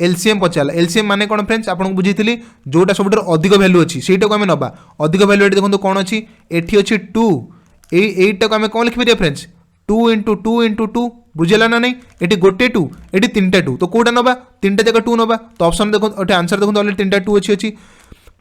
LCM पचारा, एलसीएम माने कौन फ्रेंड्स आपको बुझी जोटा सब अधिक वैल्यू अच्छी से आम नवा, अधिक वैल्यू ये देखो कौन अच्छी एटी अच्छी 2, एटा को आम कौन लिखिपर फ्रेंड्स 2 into 2 into 2, बुझेगा ना नहीं, ये गोटे 2 ये 3टा 2, तो कौटा नवा 3टा जगह 2 नवा, तो ऑप्शन देखो आंसर देखो ऑलरेडी 3टा 2 अच्छी,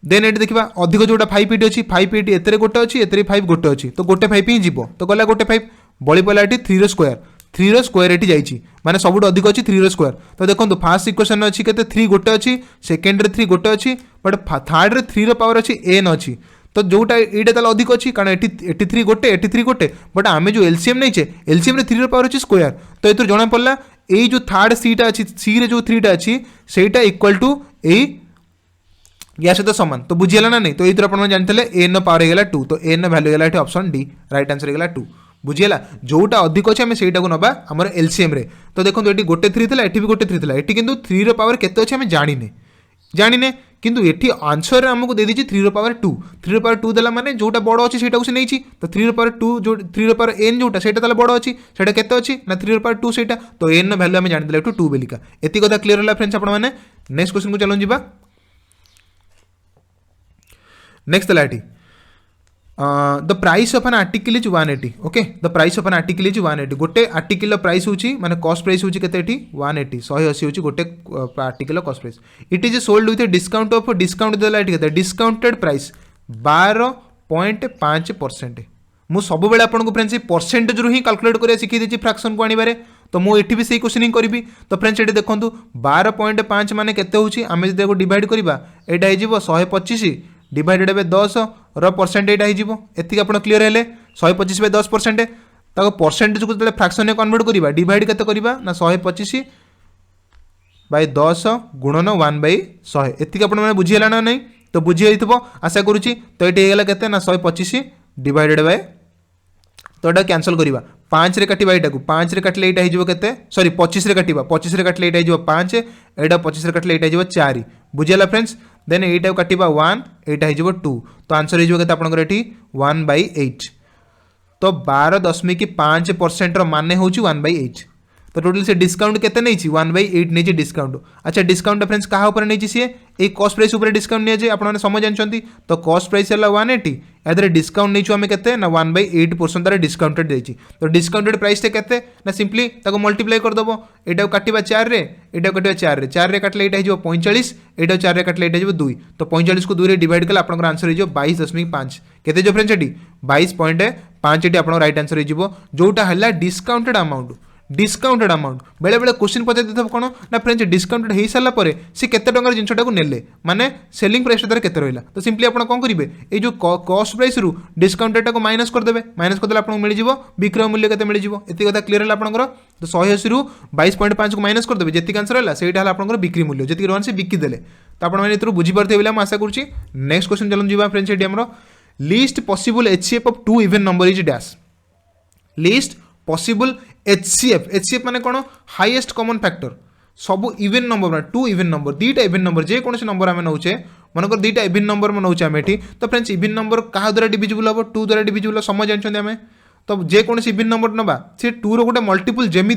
देन ये देखा अधिक जोटा 5 8 अच्छी, 5 8 एते गोटे अच्छी, एते 5 गोटे अच्छी, तो गोटे 5 ही जीव, तो गला गोटे 5 बड़ी पड़ा ये 3 ର स्क्वायर, 3 ର स्क्वायर ये जाइए माने सब अधिक अच्छी 3 ର स्क्वायर, तो देखो फास्ट इक्वेशन अच्छी के 3 गोटे अच्छी, सेकेंड रे 3 गोटे अच्छी, बट थर्ड रे 3 ର पावर अच्छी n अच्छी, तो जोटा ये अधिक अच्छी कारण एटी 3 गोटे, एटी 3 गोटे, बट आम जो एलसीएम नहीं एलसीएम रे 3 ର पावर अच्छी स्क्वायर, तो ये जना पड़ा ये जो थर्ड सीटा अच्छी, सी रे जो 3टा अच्छी सेटा इक्वल टू या सहित सामान, तो बुझीगला ना नहीं, तो ये आप जानते एन पावर होगा 2, तो एन वैल्यू होगा ऑप्शन डी, राइट आंसर होगा 2, बुझीगला जोटा अधिक अच्छे आम से नवा आम एलसीएम रे, तो देखो ये गोटे 3 था, ये भी गोटे 3 था, ये किंतु 3 ର पावर केते अच्छे आम जानिने किंतु ये आंसर आमको दे दीजिए 3 ର पावर 2, 3 ର पावर 2 देला माने जोटा बड़ अच्छी से नहीं, तो 3 ର पावर 2 जो 3 ର पावर n जोटा सेटा बड़ अच्छी से केते अच्छी ना 3 ର पावर 2 सेटा, तो n वैल्यू आम जान 2 बेलिका, एति कथा क्लियर होला फ्रेंड्स आपण माने। नेक्स्ट क्वेश्चन को चलो जीवा, नेक्स्ट है the price of an article is 180, okay the price of an article is 180, गोटे आर्टिकल प्राइस होची माने कॉस्ट प्राइस होची केते 180 180 होची गोटे article cost price, it is sold with discount of discount देला केते डिस्काउंटेड प्राइस 12.5%, मु सब बेले आपन को फ्रेंड्स परसेंटेज रु ही कैलकुलेट करिया सिखि देछि फ्रैक्शन को आनिबारे, तो मु एठी भी सेही क्वेश्चनिंग करिवि, तो फ्रेंड्स एठी देखंतु 12.5 माने केते होची, आमे जदि को डिवाइड करिबा एटा हे जिवो 125 डिवाइडेड बाय 10 रो परसेंटेज हो, एति आप क्लीयर है 125 बाय 10%, ताको परसेंटेज को फ्रैक्शन में कन्वर्ट करिबा डिवाइड केते करिबा ना 125 बाय 10 गुणन 1/100, एति आप बुझीगला ना नहीं, तो बुझी होइथबो आशा करूची, तो ये होगा केते ना 125 डिवाइडेड बाय, तो ये कैंसल करिबा 5 रे काटिबा, एटा को 5 रे काटले एटा हिजबो केते, सॉरी 25 रे काटिबा, 25 रे काटले एटा हिजबो 5, एटा 25 रे काटले एटा हिजबो 4, बुझियला फ्रेंड्स, देन एटा को काटिबा 1, एटा हिजबो 2, तो आंसर हिजबो केते आपनकर एठी 1/8, तो 12.5% रो माने होची 1/8, तो टोटल से डिस्काउंट केते नै छी 1/8 नै छी डिस्काउंट। अच्छा डिस्काउंट फ्रेंड्स कहा ऊपर नै छी से ए कॉस्ट प्राइस ऊपर डिस्काउंट नै जे आपण माने समझ जानचंती, तो कॉस्ट प्राइस हला 180, एदरे डिस्काउंट नै छु हमें केते ना 1/8% तारे डिस्काउंटेड दे छी, तो डिस्काउंटेड प्राइस ते केते ना सिंपली ताको मल्टीप्लाई कर दबो, एटा काटिबा 4 रे, एटा काटिबा 4 रे, 4 रे काटले एटा हिजो 45, एटा 4 रे काटले एटा हिजो 2, तो 45 को 2 रे डिवाइड कले आपनकर आंसर हिजो 22.5 केते जो फ्रेंड्स एटी 22.5 एटी आपन राइट आंसर हिजो, जोटा हला डिस्काउंटेड अमाउंट, डिस्काउंटेड अमाउंट बेले बेले क्वेश्चन पचार देथब कोन ना फ्रेंड्स डिस्काउंटेड हे साला परे से केते टंगर जिंसटा को नेले माने सेलिंग प्राइस तार केते रहला, तो सिंपली आपण कोन करिवे ए जो कॉस्ट प्राइस रु डिस्काउंटेड को माइनस कर देबे, माइनस कर देला आपन मिल जिवो विक्रय मूल्य केते मिल जिवो, एति कथा क्लियर हला आपनकर, तो 180 रु 22.5 को माइनस कर देबे, जेति आंसर हला सेटा हला आपनकर बिक्री मूल्य, जेति रोन से बिक्की देले, तो आपण माने एतरो बुझी परथे बेला हम आशा करछि। नेक्स्ट क्वेश्चन चलन जिवा फ्रेंड्स, एटी हमरो least possible HCF of two even number is dash, least possible HCF माने कौन हाईएस्ट कॉमन फैक्टर सब even number two even number दुईटा इवेन नंबर जेकोसी नंबर आम नौचे मनकर दुईटा इवेन नंबर में नौचे आम ये तो फ्रेंड्स इवेन नंबर क्या द्वारा डिविजिबल हम टू द्वारा डिविजिबल समय जानते आम तो जेकोसी इवेन नंबर नवा से टू रोटे मल्टीपल जमी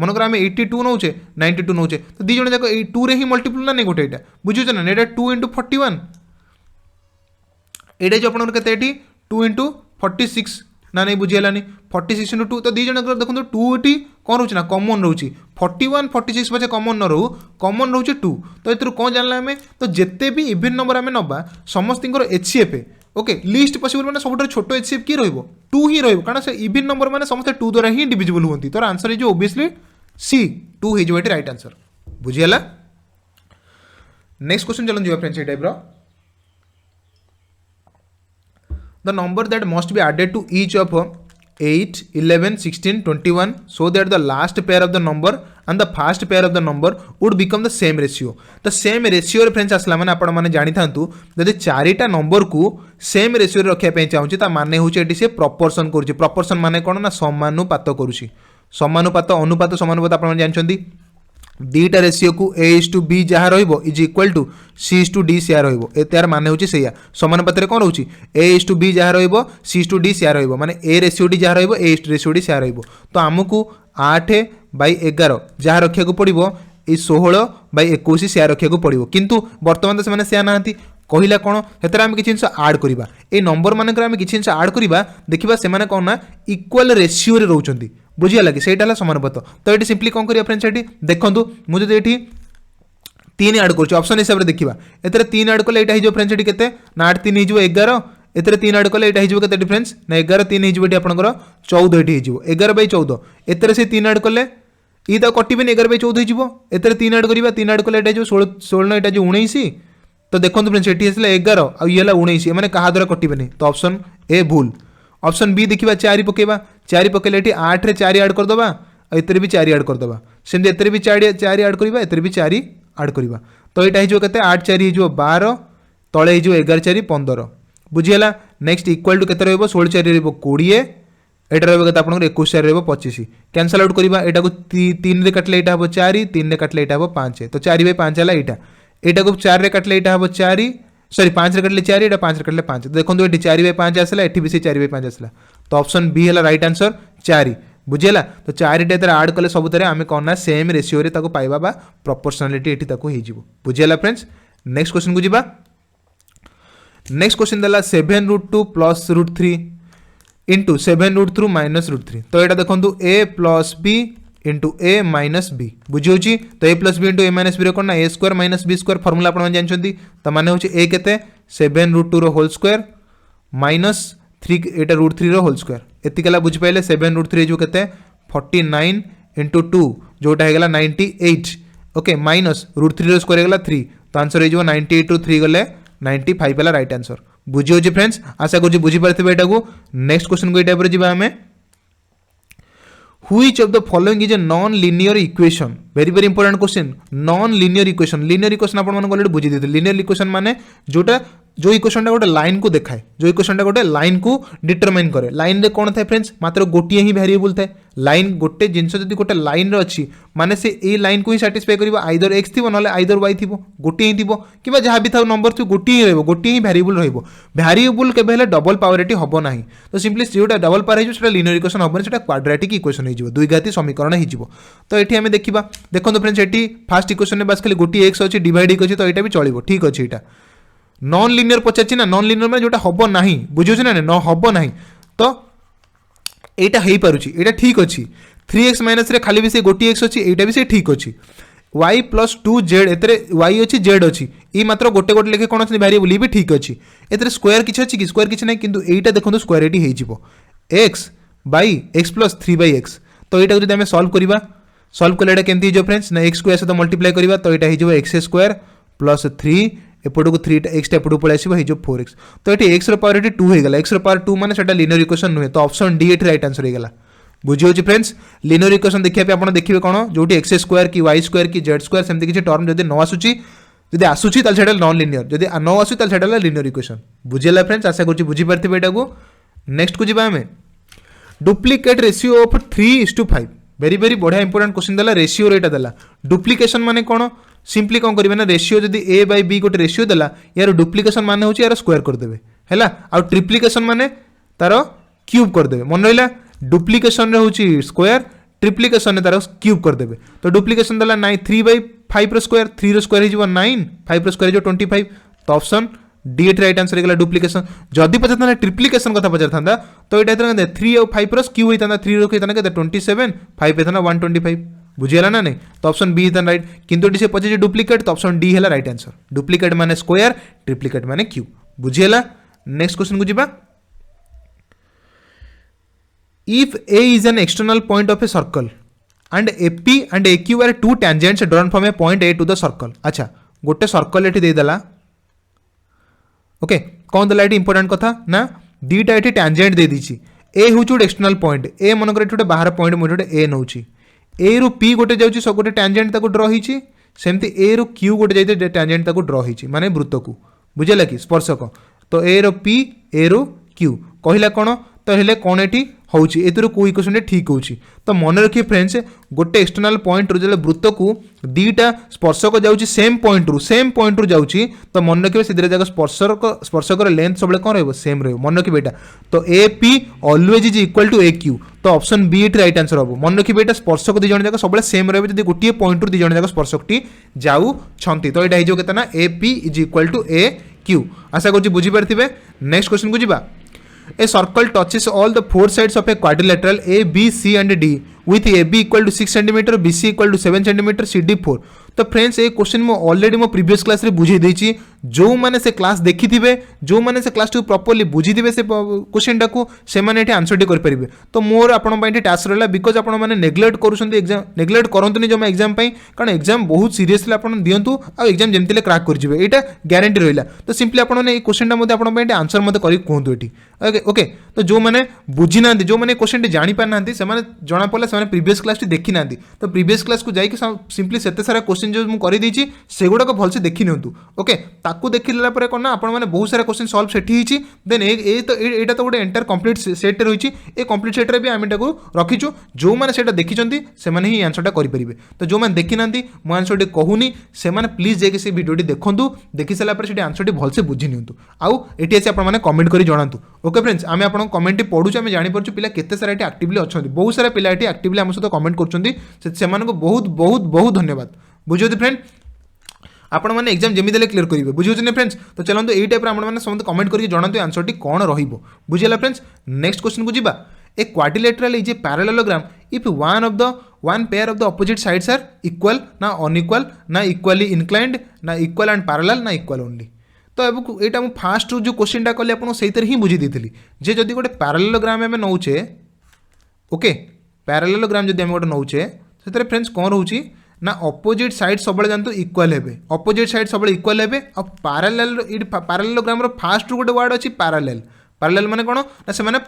मनकर आम 82 नौचे 92 नौचे तो दी जन जाक टू रे ही मल्टीपल ना नहीं गोटे बुझे ना ये 2 into 41 ये जो आप टू इंटू 46 ना नहीं बुझीगलानी 46 into 2 तो दी जन देखो टू ये कौन रोचे ना कमन रोचे 41 46 पचे कमन न रो कमन रोचे 2 तो ये कौन जानला आम तो जिते भी इवेन नंबर आम नवा समस्त एचसीएफ ओके लिस्ट पॉसिबल मैंने सब छोट एचसीएफ किए टू ही कारण से इवेन नंबर मैंने समस्त टू द्वारा ही डिविजिबल होती तो आंसर है जो ओबियसली सी 2 हो राइट आंसर बुझीगला। नेक्स्ट क्वेश्चन चलन फ्रेंड्स ये type the number that must be added to each of 8 11 16 21 so that the last pair of the number and the first pair of the number would become the same ratio the same ratio friends आसला माने आपण माने जानि थांतु जदि चारिटा नंबर को सेम रेशियो रे रखिया पे चाहूची ता माने होची एटी से प्रोपोर्शन करूची प्रोपोर्शन माने कोन ना समानुपात करूची समानुपात अनुपात समानुपात आपण माने जानछंती दीटा रेशियो को ए इज टू बी जहाँ रहिबो is equal to C is to D C रहिबो ए तार माने होची सेया समानुपात रे कोन होची ए इज टू बी जहाँ रहिबो C is to D C रहिबो माने ए रेशियो डी जहाँ रहिबो A is to ratio D C रहिबो तो हमकु 8/11 जहाँ रखिया को पड़िबो ए 16/21 सी रखिया को पड़िबो किंतु वर्तमान तो से सेया नांती कहला कौन से आम किसी जिन आड करवा ये नंबर मानक आम किसी जिन आड करवा देखा से कौन ना इक्वाल रेशियो रे रोचंती बुझीगला कि सेटा है समानुपात तो ये सिंपली कौन करिया फ्रेंड्स ये देखो मुझे ये 3 आड कर ऑप्शन हिसाब से देखा एथेर 3 आड कले ये फ्रेंड्स ये केते ना 8 3 हो 11 एथेर 3 आड कले ये केते डिफरेंस ना 11 3 हो आपंकर 14 ये 11/14 एथेर से 3 आड कले ये तो कटबे 11/14 हो एथेर 3 आड करवा 3 आड कले ये 16 ये 19 तो देखो फ्रेंड्स ये 11 आ ये 19 मैंने क्या द्वारा कटबे तो ऑप्शन ए भूल ऑप्शन बी देखा 4 पकेबा 4 पकेले 8 रे 4 आड करदबा एतरे भी 4 आड करदबा सेमती एतरे भी 4 आड करबा एतरे भी 4 आड करबा तो यहाँ हो केते 8 4 हो 12 तले हो 11 4 15 बुझीगला। नेक्स्ट इक्वल टू केते रहबो 16 4 रहबो 20 एटा रहबो केते आपन 21 4 रहबो 25 कैंसल आउट करबा एटा को 3 रे काटले एटा हबो 4 3 रे काटले एटा हबो 5 तो 4/5 हला एटा को 4 रे काटले एटा हबो 4 सॉरी 5 रे काटले 4 एटा 5 रे काटले 5 तो देखो ये 4/5 आसला एठी भी से 4/5 आसला तो ऑप्शन बी है राइट आंसर 4 बुझेगा तो 4 टा आड कले सब आम कौन ना सेम रेशियो रे ताको पाइबा बा प्रोपोर्शनालिटी एठी ताको हो जिवो बुझेगा फ्रेंड्स। नेक्स्ट क्वेश्चन को जीवा नेक्स्ट क्वेश्चन देला 7√2 प्लस √3 इंटू 7√3 माइनस √3 तो यहाँ देखो a plus B into A minus B बुझी तो a plus B into A minus B कौन ना A square minus B square formula आप जानते तो माने हूँ ए के 7√2 होल स्क्वायर माइनस 3 एटा √3 होल स्क्वायर एतिकला बुझिपाइले 7√3 जो केते 49 इंटू 2 जोटा है 98 ओके माइनस √3 स्क्वायर है 3 तो आंसर हो 98 ରୁ 3 गले 95 है राइट आंसर बुझी फ्रेंड्स आशा कर बुझीपारे यहाँ को। नेक्स्ट क्वेश्चन को ये जी आम Which of the following is a non-linear equation? Very very important question. Non-linear equation. Linear equation आप ऑलरेडी बुझी देते linear equation माने जोटा जो इक्वेशन गोटे लाइन को देखाए जो इक्वेशन गोटे लाइन को डिटरमाइन करे लाइन रे कौन थाए फ्रेंड्स मात्र गोटे ही वेरिएबल थाए लाइन गोटे जिनस जब गोटे लाइन रे अच्छी माने से ए लाइन को ही साटिस्फाई करिवो आइदर एक्स थी ना आइदर वाई थी गोटे ही थी कि जहाँ भी था नंबर थी गोटे ही रहिबो गोटे ही वेरिएबल रहिबो वेरिएबल केबे हेले डबल पावरटी हबो नाही तो सिंपली जोटा डबल पावर है जो लिनियर इक्वेशन हबो सेटा क्वाड्रेटिक इक्वेशन हो द्विघाती समीकरण हो तो ये आम देखा देखो फ्रेंड्स ये फास्ट इक्वेशन में बस खाली गोटे एक्स अच्छी डिवाइड अच्छी तो यहाँ भी चलो ठीक अच्छे यहाँ नॉन लिनियर पचार ना नॉन लिनियर में जोटा हम ना बुझे ना न हम ना तो यहाँ हो पार्टी यहाँ ठीक अच्छे 3x माइनस खाली भी से गोटे एक्स अच्छी यहाँ भी से ठीक अच्छे y प्लस 2z एतरे y अच्छी z अच्छी ये मात्र गोटे गोटे लेखे कौन अच्छे वेरिएबल ये भी ठीक अच्छी एतरे स्क्वायर किसी अच्छी कि स्क्वायर किसी ना कि यहाँ देखो स्क्वायर ये हो x by x plus 3/x तो यहाँ जब आम सल्व कले केमती हो फ्रेंड्स ना एक्स स्क्वायर सहित मल्टीप्लाई करवा तो यहाँ हो एक्स स्क्वायर प्लस 3 एपट को 3 एक्स एपट पलि आसो 4x तो ये एक्स पावर 2 होगा एक्स पावर 2 माने सेटा लिनियर इक्वेशन नुहे तो ऑप्शन डी ये राइट आंसर होगा बुझी होची फ्रेंड्स लिनियर इक्वेशन देखिए आप देखिए कौन जो एक्स स्क्वायर कि वाई स्क्वायर कि जेड स्क्वायर सेमती किसी टर्म जब न आसूची जब आसूची सेटा नॉन लिनियर जब न आसूँ सेटा लिनियर इक्वेशन बुझेगा फ्रेंड्स आशा कर बुझीपारे यहाँ को। नेक्स्ट को जी आम duplicate ratio of 3:5 very very बढ़िया इंपोर्टेंट क्वेश्चन देला रेशियो रेटा देला डुप्लिकेशन माने कौन सिंपली कौन करेंगे ना रेशियो जदि ए बाय बी गोटे रेशियो देला यार डुप्लिकेशन माने होची यार स्क्वायर कर देबे हैला आ ट्रिप्लिकेशन माने तार क्यूब कर देबे मन रहिला डुप्लिकेशन रे होची स्क्वायर ट्रिप्लिकेशन तार क्यूब कर देबे तो डुप्लिकेशन देला 3/5 रो स्क्वायर 3 रो स्क्वायर हिजो 9 5 रो स्क्वायर हिजो 25 तो ऑप्शन डी एट राइट आंसर गला डुप्लिकेशन जदि पचारता ट्रिप्लिकेशन कथा पचारता तो ये 3 और 5 रस क्यू होता 3 रखता के 27 5 होता 125 बुझीगला ना नहीं तो ऑप्शन बी होता राइट किंतु से पचार डुप्लिकेट तो ऑप्शन डी है राइट आंसर डुप्लिकेट माने स्क्वायर ट्रिप्लिकेट माने क्यूब बुझीगला नेक्स्ट क्वेश्चन को जीवा if A is an external point of a circle and AP and AQ are two tangents drawn from a point A to the circle अच्छा गोटे सर्कल एठी देदेला ओके कौन देला एठी इंपोर्टेंट कथा ना दीटा एठी टैंजेंट दे दीची ए होची गोटे एक्सटर्नल पॉइंट ए मनकर एठी गोटे बाहर पॉइंट मोटे गोटे ए नउची ए रु पी गोटे जाउची सब गोटे टैंजेंट ताको ड्रॉ हिची सेमती ए रु क्यू गोटे जाइते टैंजेंट ताको ड्रॉ हिची माने वृत्त को बुझेला कि स्पर्शक तो ए रो पी ए रु क्यू कहिला कोन तो हेले कोन एठी होची एतरो कोई क्वेश्चन ठीक होची तो मन रखिए फ्रेंड्स गोटे एक्सटर्नल पॉइंट रु जले वृत्त को दीटा स्पर्शक जाउची सेम पॉइंट रु जाउची तो मन रखिए सिधे जगह स्पर्शकर लेंथ सबले कोन रहबो सेम रहबो मन रखिए बेटा तो A P always is equal to A Q तो option B it right answer हबो मन रखिए बेटा स्पर्शक दि जण जगह सबले सेम रहबो जदि गोटिए पॉइंट रु दि जण जगह स्पर्शकटी जाउ छंती तो एटा हिजो केतना A P is equal to A Q आशा करछि बुझी परथिबे नेक्स्ट क्वेश्चन को जिबा A circle touches all the four sides of a quadrilateral A, B, C and D with AB equal to 6 cm, BC equal to 7 cm, CD 4. तो फ्रेंड्स ये क्वेश्चन मो ऑलरेडी मो प्रीवियस क्लास रे बुझे देछि जो माने से क्लास देखि थिबे जो माने से क्लास टू प्रॉपर्ली बुझी थिबे से क्वेश्चन टाको से माने एठी आंसर टी कर परिबे तो मोर आपण पई टास्क रहला बिकॉज आपण माने नेग्लेक्ट करूछन्ती एग्जाम नेग्लेक्ट करंतुनी जमा एग्जाम पई कारण एग्जाम बहुत सीरियसली आपण दियंतु आ एग्जाम जेमतिले क्रैक कर जिवे एटा ग्यारंटी रहला तो सिंपली आपण माने ए क्वेश्चन टा मध्ये आपण पई आंसर मध्ये करी कोहंतु एठी ओके ओके तो जो माने बुझी नांती जो माने क्वेश्चन टी जानि पार नांती से माने जणा पड़ला से माने प्रीवियस क्लास टी देखि नांती तो प्रीवियस क्लास को जाई कि सिंपली सेते सारा क्वेश्चन जो मु करी देछि सेगुड़ा को भलसे देखि नियंतु ओके ताकू देखिला परे कोन ना आपण माने बहुत सारा क्वेश्चन सॉल्व सेठी हिची देन ए तो एटा तो गोटे एंटायर कंप्लीट सेट रहिची ए कंप्लीट सेट रे भी आमे टाको रखिचो जो माने सेटा देखिचंती से माने ही आंसर टा करि परिबे तो जो माने देखि नांती मो आंसर टी कहूनी से माने प्लीज जे के से वीडियो टी देखंतु देखि सला परे सेटी आंसर टी भलसे बुझि नियंतु आउ एटी आसी आपण माने कमेंट करी जणांतु ओके फ्रेंड्स आमे आपण कमेंट टी पढुछु आमे जानि परछु पिला केते सारा एटी एक्टिवली अछंती बहुत सारा पिला एटी एक्टिवली हम सहित कमेंट करछंती से मानको बहुत बहुत बहुत धन्यवाद बुझियो फ्रेंड आपण माने एग्जाम जेमी देले क्लियर करिवे बुझियो ने फ्रेंड्स तो चलंतु एई टाइप रे आपण माने समस्त कमेंट करी जणांतु आंसर टी कोन रहिबो बुझियला फ्रेंड्स नेक्स्ट क्वेश्चन को जिबा a quadrilateral is a parallelogram if one pair of the opposite sides are equal ना unequal ना equally inclined ना equal and parallel ना equal only तो अब एटा मु फास्ट जो क्वेश्चन टा कले आपण सेइतर ही बुझी देथिली जे जदी गोटे पैरेललोग्राम में नौचे ओके पैरेललोग्राम जदी हम गोटे नौचे सेतरे फ्रेंड्स कोन रहउची ना अपोजिट साइड सबले जानतो इक्वल हेबे अपोजिट साइड सबले इक्वल हेबे अब पैरेललोग्राम रो फास्ट गोटे वर्ड अछि पैरेलल माने कोन ना से माने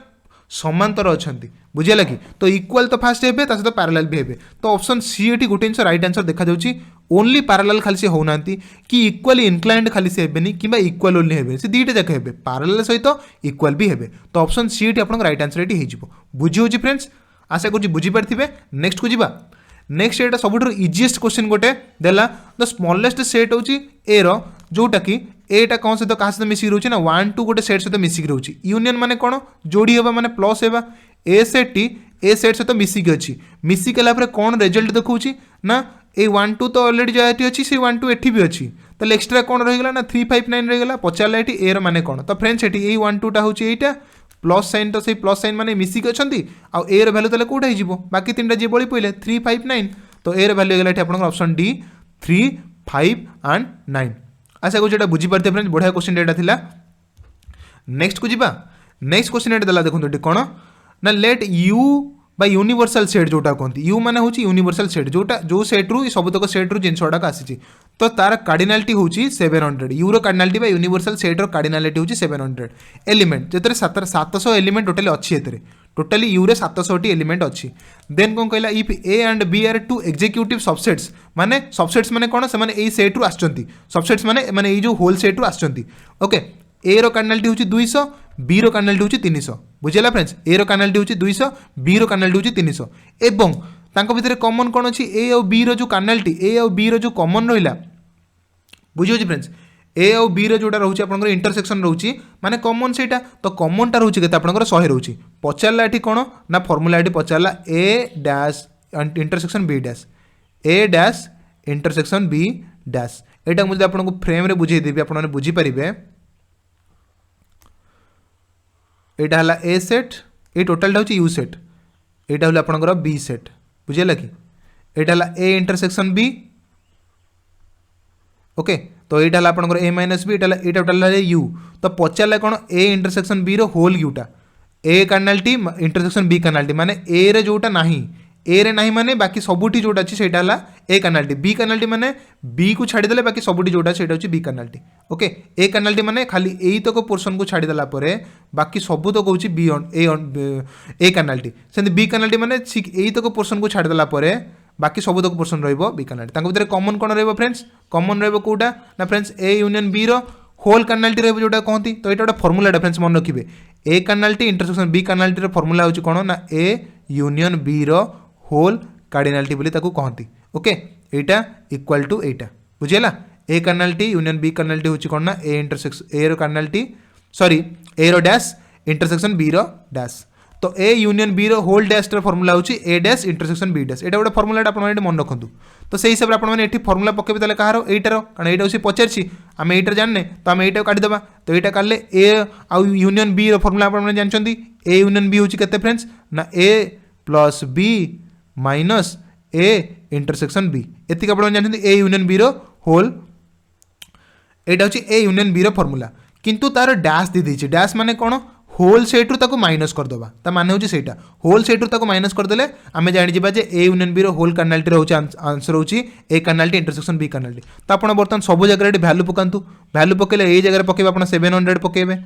समांतर अछंती बुझियला कि तो इक्वल तो फास्ट हेबे ता सहित पैरेलल भी हेबे तो ऑप्शन सी एटी गोटे आंसर राइट आंसर देखा जाउची ओनली पैरेलल खाली से होनांती कि इक्वली इनक्लाइंड खाली से हेबेनी किबा इक्वल ओनली हेबे से दीटा जाक हेबे पैरेलल सहित इक्वल भी हेबे तो ऑप्शन सी एटी आपन राइट आंसर एटी हे जिवो बुझी होची फ्रेंड्स आशा करछि बुझी परथिबे नेक्स्ट को जिबा नेक्स्ट एटा सबुठ इजीएस्ट क्वेश्चन गोटे देला द स्मॉलेस्ट सेट होची ए रो जोटा कि एटा कौन सहित कहा सहित मिसिक रहउची ना 1 2 गोटे सेट सहित मिसिक रहउची यूनियन माने कोन जोड़ी हेबा माने प्लस हेबा ए सेट टी ए सेट सहित मिसिक अछि मिसिक हला पर कोन रिजल्ट देखउची ना ए 1 2 तो ऑलरेडी जायटी अछि से 1 2 एठी भी अछि तो एक्स्ट्रा कोन रहि गेला ना 3 5 9 रहि गेला पचारला एठी ए रो माने कोन तो फ्रेंड्स एठी ए 1 2 टा होची एटा प्लस साइन तो से प्लस साइन माने मिसिक अछंती आ ए रो वैल्यू तले कोठा हिजिवो बाकी तीनटा जे बळी पइले 3 5 9 तो ए रो वैल्यू गेला एठी आपन ऑप्शन डी 3 5 एंड 9 आशा को जेटा बुझी परते फ्रेंड्स बढ़िया क्वेश्चन डेटा थिला नेक्स्ट को जिबा नेक्स्ट क्वेश्चन एटा दला देखंतु एटी कोन ना let you bye universal set जोटा कहती यू माने होची यूनिवर्सल सेट जोटा जो सेट रु सबतक सेट रु जिनसोडा का आसी तो तार कार्डिनालिटी होची 700 यूरो कार्डिनालिटी बाय यूनिवर्सल सेट रो कार्डिनालिटी होची 700 एलिमेंट जेतरे 700 एलिमेंट टोटली अछि एतरे टोटली यू रे 700 टी एलिमेंट अछि देन कोन कहला if A and B are two executive subsets माने कोन से माने ए सेट रु आछंती सबसेट्स माने ए जो होल सेट रु आछंती ओके ए रो कार्डिनालिटी होची 200 बी रो कार्डिनालिटी होची 300 बुझेगा फ्रेंड्स ए रो कर्नालीटी होची 200 बी रो कर्नालीटी होची 300 एवं तांको भितर कॉमन कोन अछि ए और बी रो जो कर्नालीटी ए और बी रो जो कॉमन रहिला बुझियो फ्रेंड्स ए और बी रो जोटा रहउची आपनकर इंटरसेक्शन रहउची माने कॉमन सेटा तो कॉमन टा रहउची केते आपनकर 100 रहउची पचारला एठी कोन ना फार्मूला एठी पचारला ए डैश इंटरसेक्शन बी डैश ए डैश इंटरसेक्शन बी डैश एटा मुझे आपनको फ्रेम रे बुझेई देबी आपन माने बुझी परिबे एटा हला ए सेट ए टोटल टा होची यू सेट एटा हला आपनकर बी सेट बुझेला कि एटा हला ए इंटरसेक्शन बी ओके तो ये आपंकर ए माइनस बी ये टोटाल यू तो पचारे कौन ए इंटरसेक्शन बी रो होल यूटा A cardinality intersection B cardinality माने ए रे जोटा नाही ए रे नाही माने बाकी सबुठी जोटा अच्छी सेटा हला ए कर्नालीटी बी कर्नालीटी माने बी को छाड़ी देले बाकी सबुठी जोटा सेटा होची बी कर्नालीटी ओके ए कर्नालीटी माने खाली एई तक पोर्शन को छाड़ी देला परे बाकी सबु तक होची बी ए कर्नालीटी सेंति बी कर्नालीटी माने एई तक पोर्शन को छाड़ी देला परे बाकी सब तक पोर्शन रहिबो बी कर्नालीटी तांको भितर कॉमन कोन रहिबो फ्रेंड्स कॉमन रहिबो कोटा ना फ्रेंड्स ए यूनियन बी रो होल कर्नालीटी रहिबो जोटा कहंती तो एटा फार्मूला फ्रेंड्स मन रखिबे A cardinality intersection B cardinality रो फार्मूला होची कोन ना ए यूनियन बी रो होल कार्डिनालिटी बोली ताकू कहंती ओके एटा इक्वल टू एटा बुझियला ए कर्नालीटी यूनियन बी कर्नालीटी होची कोन ना ए इंटरसेक्शन ए रो कर्नालीटी सॉरी ए रो डैश इंटरसेक्शन बी रो डैश तो ए यूनियन बी रो होल डैश रो फार्मूला होची A dash intersection B dash एटा गोटे फार्मूला आपण माने मन रखंतु तो सेही हिसाब रे आपण माने एठी फार्मूला पकेबे तले कहारो एटा रो कारण एटा होसी पचारछि आमे एटा जानने तो आमे एटा काढी देबा तो एटा काढले ए आ यूनियन बी रो फार्मूला आपण माने जानचंदी ए यूनियन बी होची केते फ्रेंड्स ना A plus B minus A intersection B एतिक आपण जानचंदी ए यूनियन बी रो होल एटा होची ए यूनियन बी रो फार्मूला किंतु तार डैश दे देछि डैश माने कोन होल सेट रु ताको माइनस कर दबा ता माने होची सेटा होल सेट रु ताको माइनस कर देले आमे जानि जिबा जे ए यूनियन बी रो होल कर्नालीटी रहउची आंसर होची ए कर्नालीटी इंटरसेक्शन बी कर्नालीटी तो आपण बर्तन सब जगह रे वैल्यू पकांतु वैल्यू पकेले ए जगह रे पकेबे आपण 700 पकेबे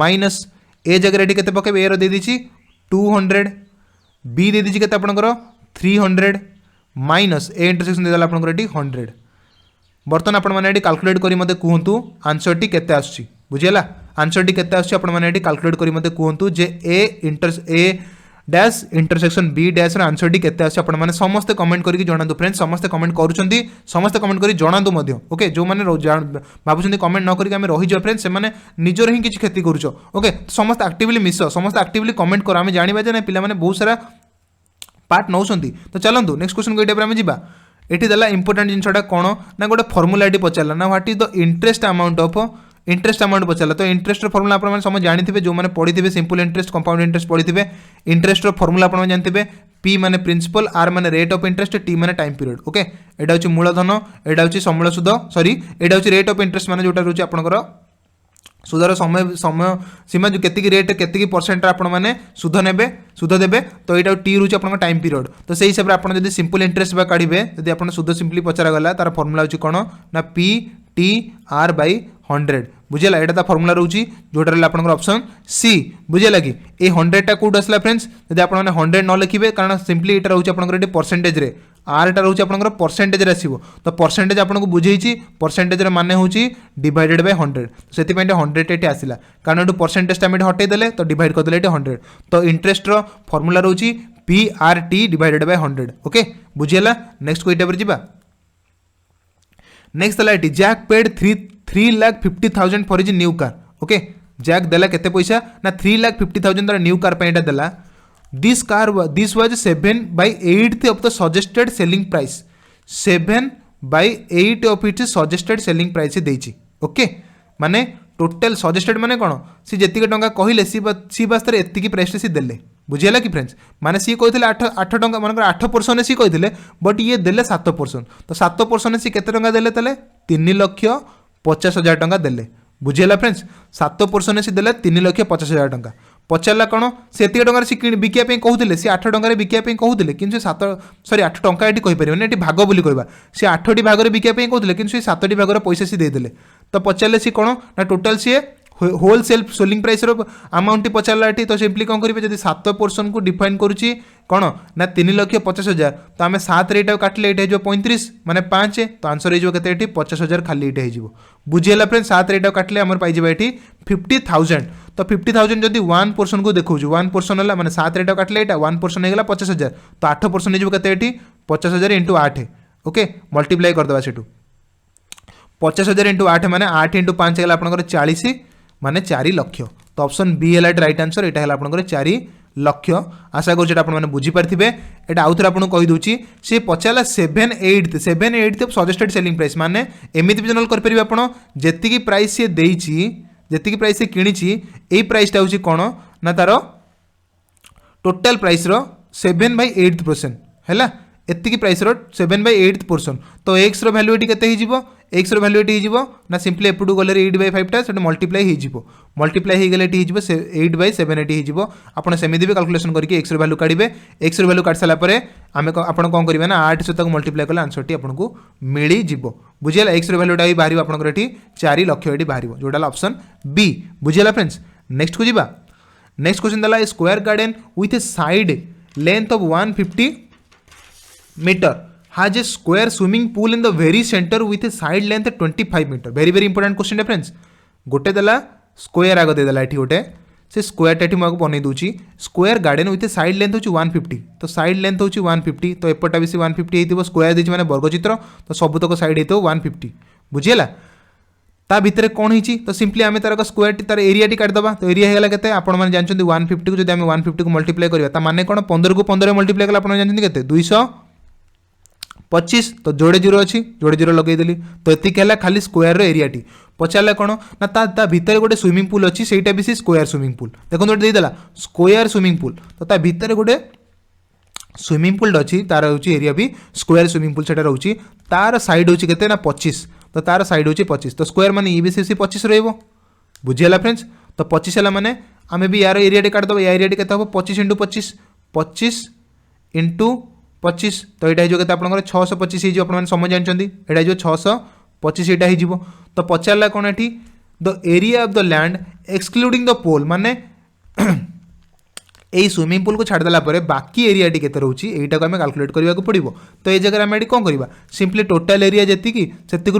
माइनस ए जगह रे केते पकेबे ए रो दे दिछि 200 बी दे दिछि केते आपनकर 300 माइनस ए इंटरसेक्शन दे दला आपनकर एटी 100 बर्तन आपण माने एटी कैलकुलेट करी मते कहंतु आंसर टी केते आछी बुझियला आंसर टी केते आछी आपण माने एटी कैलकुलेट करी मते कहंतु जे ए डैश इंटरसेक्शन बी डैश रो आंसर टी केते आछी आपण माने समस्त कमेंट करी जणांतु फ्रेंड्स समस्त कमेंट करूछंती समस्त कमेंट करी जणांतु मध्य ओके जो माने भाबुछंती कमेंट न करी हमें रहि जा फ्रेंड्स से माने निजर ही किछ खेती करूछो ओके समस्त एक्टिवली मिस समस्त एक्टिवली कमेंट कर हमें जानिबा जे पिला माने बहुत सारा पार्ट नौछंती तो चलंतु नेक्स्ट क्वेश्चन को एटा पर हमें जिबा एटी दला इंपोर्टेंट जिनसटा कोन ना गोटे फार्मूला एटी पचारला ना what is the interest amount पचारला तो इंटरेस्ट फार्मूला आपण माने समझ जानिथिबे जो माने पढिथिबे सिंपल इंटरेस्ट कंपाउंड इंटरेस्ट पढिथिबे इंटरेस्ट फार्मूला आपण माने जानथिबे पी माने प्रिंसिपल आर माने रेट ऑफ इंटरेस्ट टी माने टाइम पीरियड ओके एटा होची मूलधन एटा होची समूल सुध सॉरी एटा होची रेट ऑफ इंटरेस्ट माने जोटा रहउची आपनकर सुधर समय सीमा जो केतिकी रेट केतिकी परसेंट आपण माने सुध देबे तो एटा टी रहउची आपनकर टाइम पीरियड तो सेही हिसाब रे आपण जदी सिंपल इंटरेस्ट बा काढिबे जदी आपण सुध सिंपली पचरा गला तार फार्मूला होची कोन ना पी टी आर बाय 100 बुझेला एटा ता फार्मूला रहउची जोटा रे आपनकर ऑप्शन सी बुझेला कि ए 100 टा कोड असला फ्रेंड्स जदी आपण माने 100 न लिखिबे कारण सिंपली एटा रहउची आपनकर एटी परसेंटेज रे आर टा रहउची आपनकर परसेंटेज रे आसीबो तो परसेंटेज आपनको बुझेइची परसेंटेज रे माने होउची डिवाइडेड बाय 100 सेति पॉइंट 100 एटी आसिला कारण एटू परसेंटेज टाइम एटी हटै देले तो डिवाइड कर देले एटी 100 तो इंटरेस्ट रो फार्मूला रहउची P R T divided by 100 okay बुझेला नेक्स्ट को एटा पर जिबा नेक्स्ट दला एटी Jack paid 3,50,000 for his new car okay Jack देला केते पैसा ना 3,50,000 तार न्यू कार पेटा देला this was 7/8 of the suggested selling price 7/8 of its suggested selling price देछि ओके माने टोटल सजेस्टेड माने कोन सी जेतिके टंका कहिले सी वास्ते एतिकी प्राइस सी देले बुझियला कि फ्रेंड्स माने सी कहिथिले 8 टंका मानकर 8% सी कहिथिले बट ये देले 7% तो 7% सी केते टंका देले तले 3,50,000 टंका देले बुझियला फ्रेंड्स 7% सी देले 3,50,000 टंका पचारला कौन से टंकार सी बिकिया कहते सी 8 टंकार बिकिया कहते कि 8 टंका ये कहीपर ये भाग बोली कहवा सी 8टी भाग बिकिया कहते कि 7टी भागर पैसा सी देदेले तो पचारे सी कौन ना टोटाल सी होलसेल सेलिंग प्राइस अमाउंट पचारा ये तो सिंपली कौन करेंगे जब 7 पोर्सन को डिफाइन करुच्ची कौन ना 3,50,000 तो आम 7 रे काटिले ये 35 माने 5 तो आंसर हो 50,000 खाली ये हो बुझीगला फ्रेंड 7 रे काटिले आम पाई ये 50,000 तो 50,000 जब 1 पोर्सन को देखो 1 पोर्सन है मैंने 7 रे काटिले 1 पोर्सन होगा 50,000 तो 8 पोर्सन हो 50,000 इंटू 8 ओके मल्टीप्लाई करदे से 50,000 इंटू 8 माने 8 इंटू 5 है आपंकर 40 माने 4 लक्ष तो ऑप्शन बी है राइट आंसर यहाँ है आपंकर 4 लक्ष आशा करूँ आपने बुझीपारे यहाँ आउ थे आपको कहीदे सी पचारा 7/8 सजेस्टेड सेलिंग प्राइस माने एमती भी जनरल करेंगे आप जी प्राइस सी जी प्राइस सी किणी यही प्राइसटा हूँ कौन ना तार टोटाल प्राइस 7/8% है एतिकी प्राइस 7/8 पोर्सन तो एक्स रैल्यू ये के एक्स रैल्यू ये ना सिंपली एपटू गले 8/5 से मल्टीप्लाई मल्टीप्लाई हो गले ये 8/7 हो आपड़ सेमती भी कैलकुलेशन करके एक्स रैल्यू काढ़े एक्स रैल्यू काट सारापर आम आप कौन करेंगे ना 8 सहित मल्टीप्लाई कले आंसर टी आपको मिल जा बुझीगला एक्स रैल्यूटा भी बाहर आपंकर ये 4 लक्ष ये बाहर जोटा ऑप्शन बी बुझीगला फ्रेंड्स नेक्स्ट को जीवा नेक्स्ट क्वेश्चन दला square garden with a side length of 150 meter has a square swimming pool in the very center with a side length 25 meter very very important question है फ्रेंड्स गोटे देला स्क्वायर आग दे देला एठी गोटे से स्क्वायर टा एठी म बनै दूची square garden with side length होची 150 तो साइड लेंथ होची 150 तो एपटा भी 150 हेतिबो स्क्वायर देची माने वर्ग चित्र तो सबुतक साइड हेतो 150 बुझियला ता भितर कौन होती तो सिंपली आम तार स्क्वायर तार एरिया टी काटिदेवा तो एरिया होगा केते आपण माने जानछन्ती 150 को जदि आम 150 को मल्टीप्लाई करबा ता माने कोन 15 को 15 मल्टीप्लाई कला आपण जानछन्ती केते 225 तो जोड़े जीरो अच्छी जोड़े जीरो लगेदेली तो ये खाली स्क्वायर एरिया टी पचारा कौन ना ता भितर गोटे स्विमिंग पूल अच्छी से भी स्क्वायर स्विमिंग पूल देखो गोटे देदेला स्क्वायर स्विमिंग पूल तो ता भितर गोटे स्विमिंग पूल अच्छी तार हूँ एरिया भी स्क्वायर स्विमिंग पूल से रोचे तार सैड हूँ के 25 तो तार सैड हूँ 25 तो स्क्वायर माने ये भी सी 25 रुझीगला फ्रेंड्स तो 25 है माने आम भी यार एरिया टी काटिदेव या एरिया टी के 25 इंटू 25 25 इंटू 25 तो यहाँ हो आपंकर 625 हो समझ जानते यहाँ हो 625 यहाँ हो तो पचारा कौन ये the area of the land excluding the pole माने यही स्विमिंग पूल को छाड़देला बाकी एरिया टी केते रोची एटा को आम कैलकुलेट करने को पड़ो तो ये जगह आम कौन करवा सिंपली टोटाल एरिया जी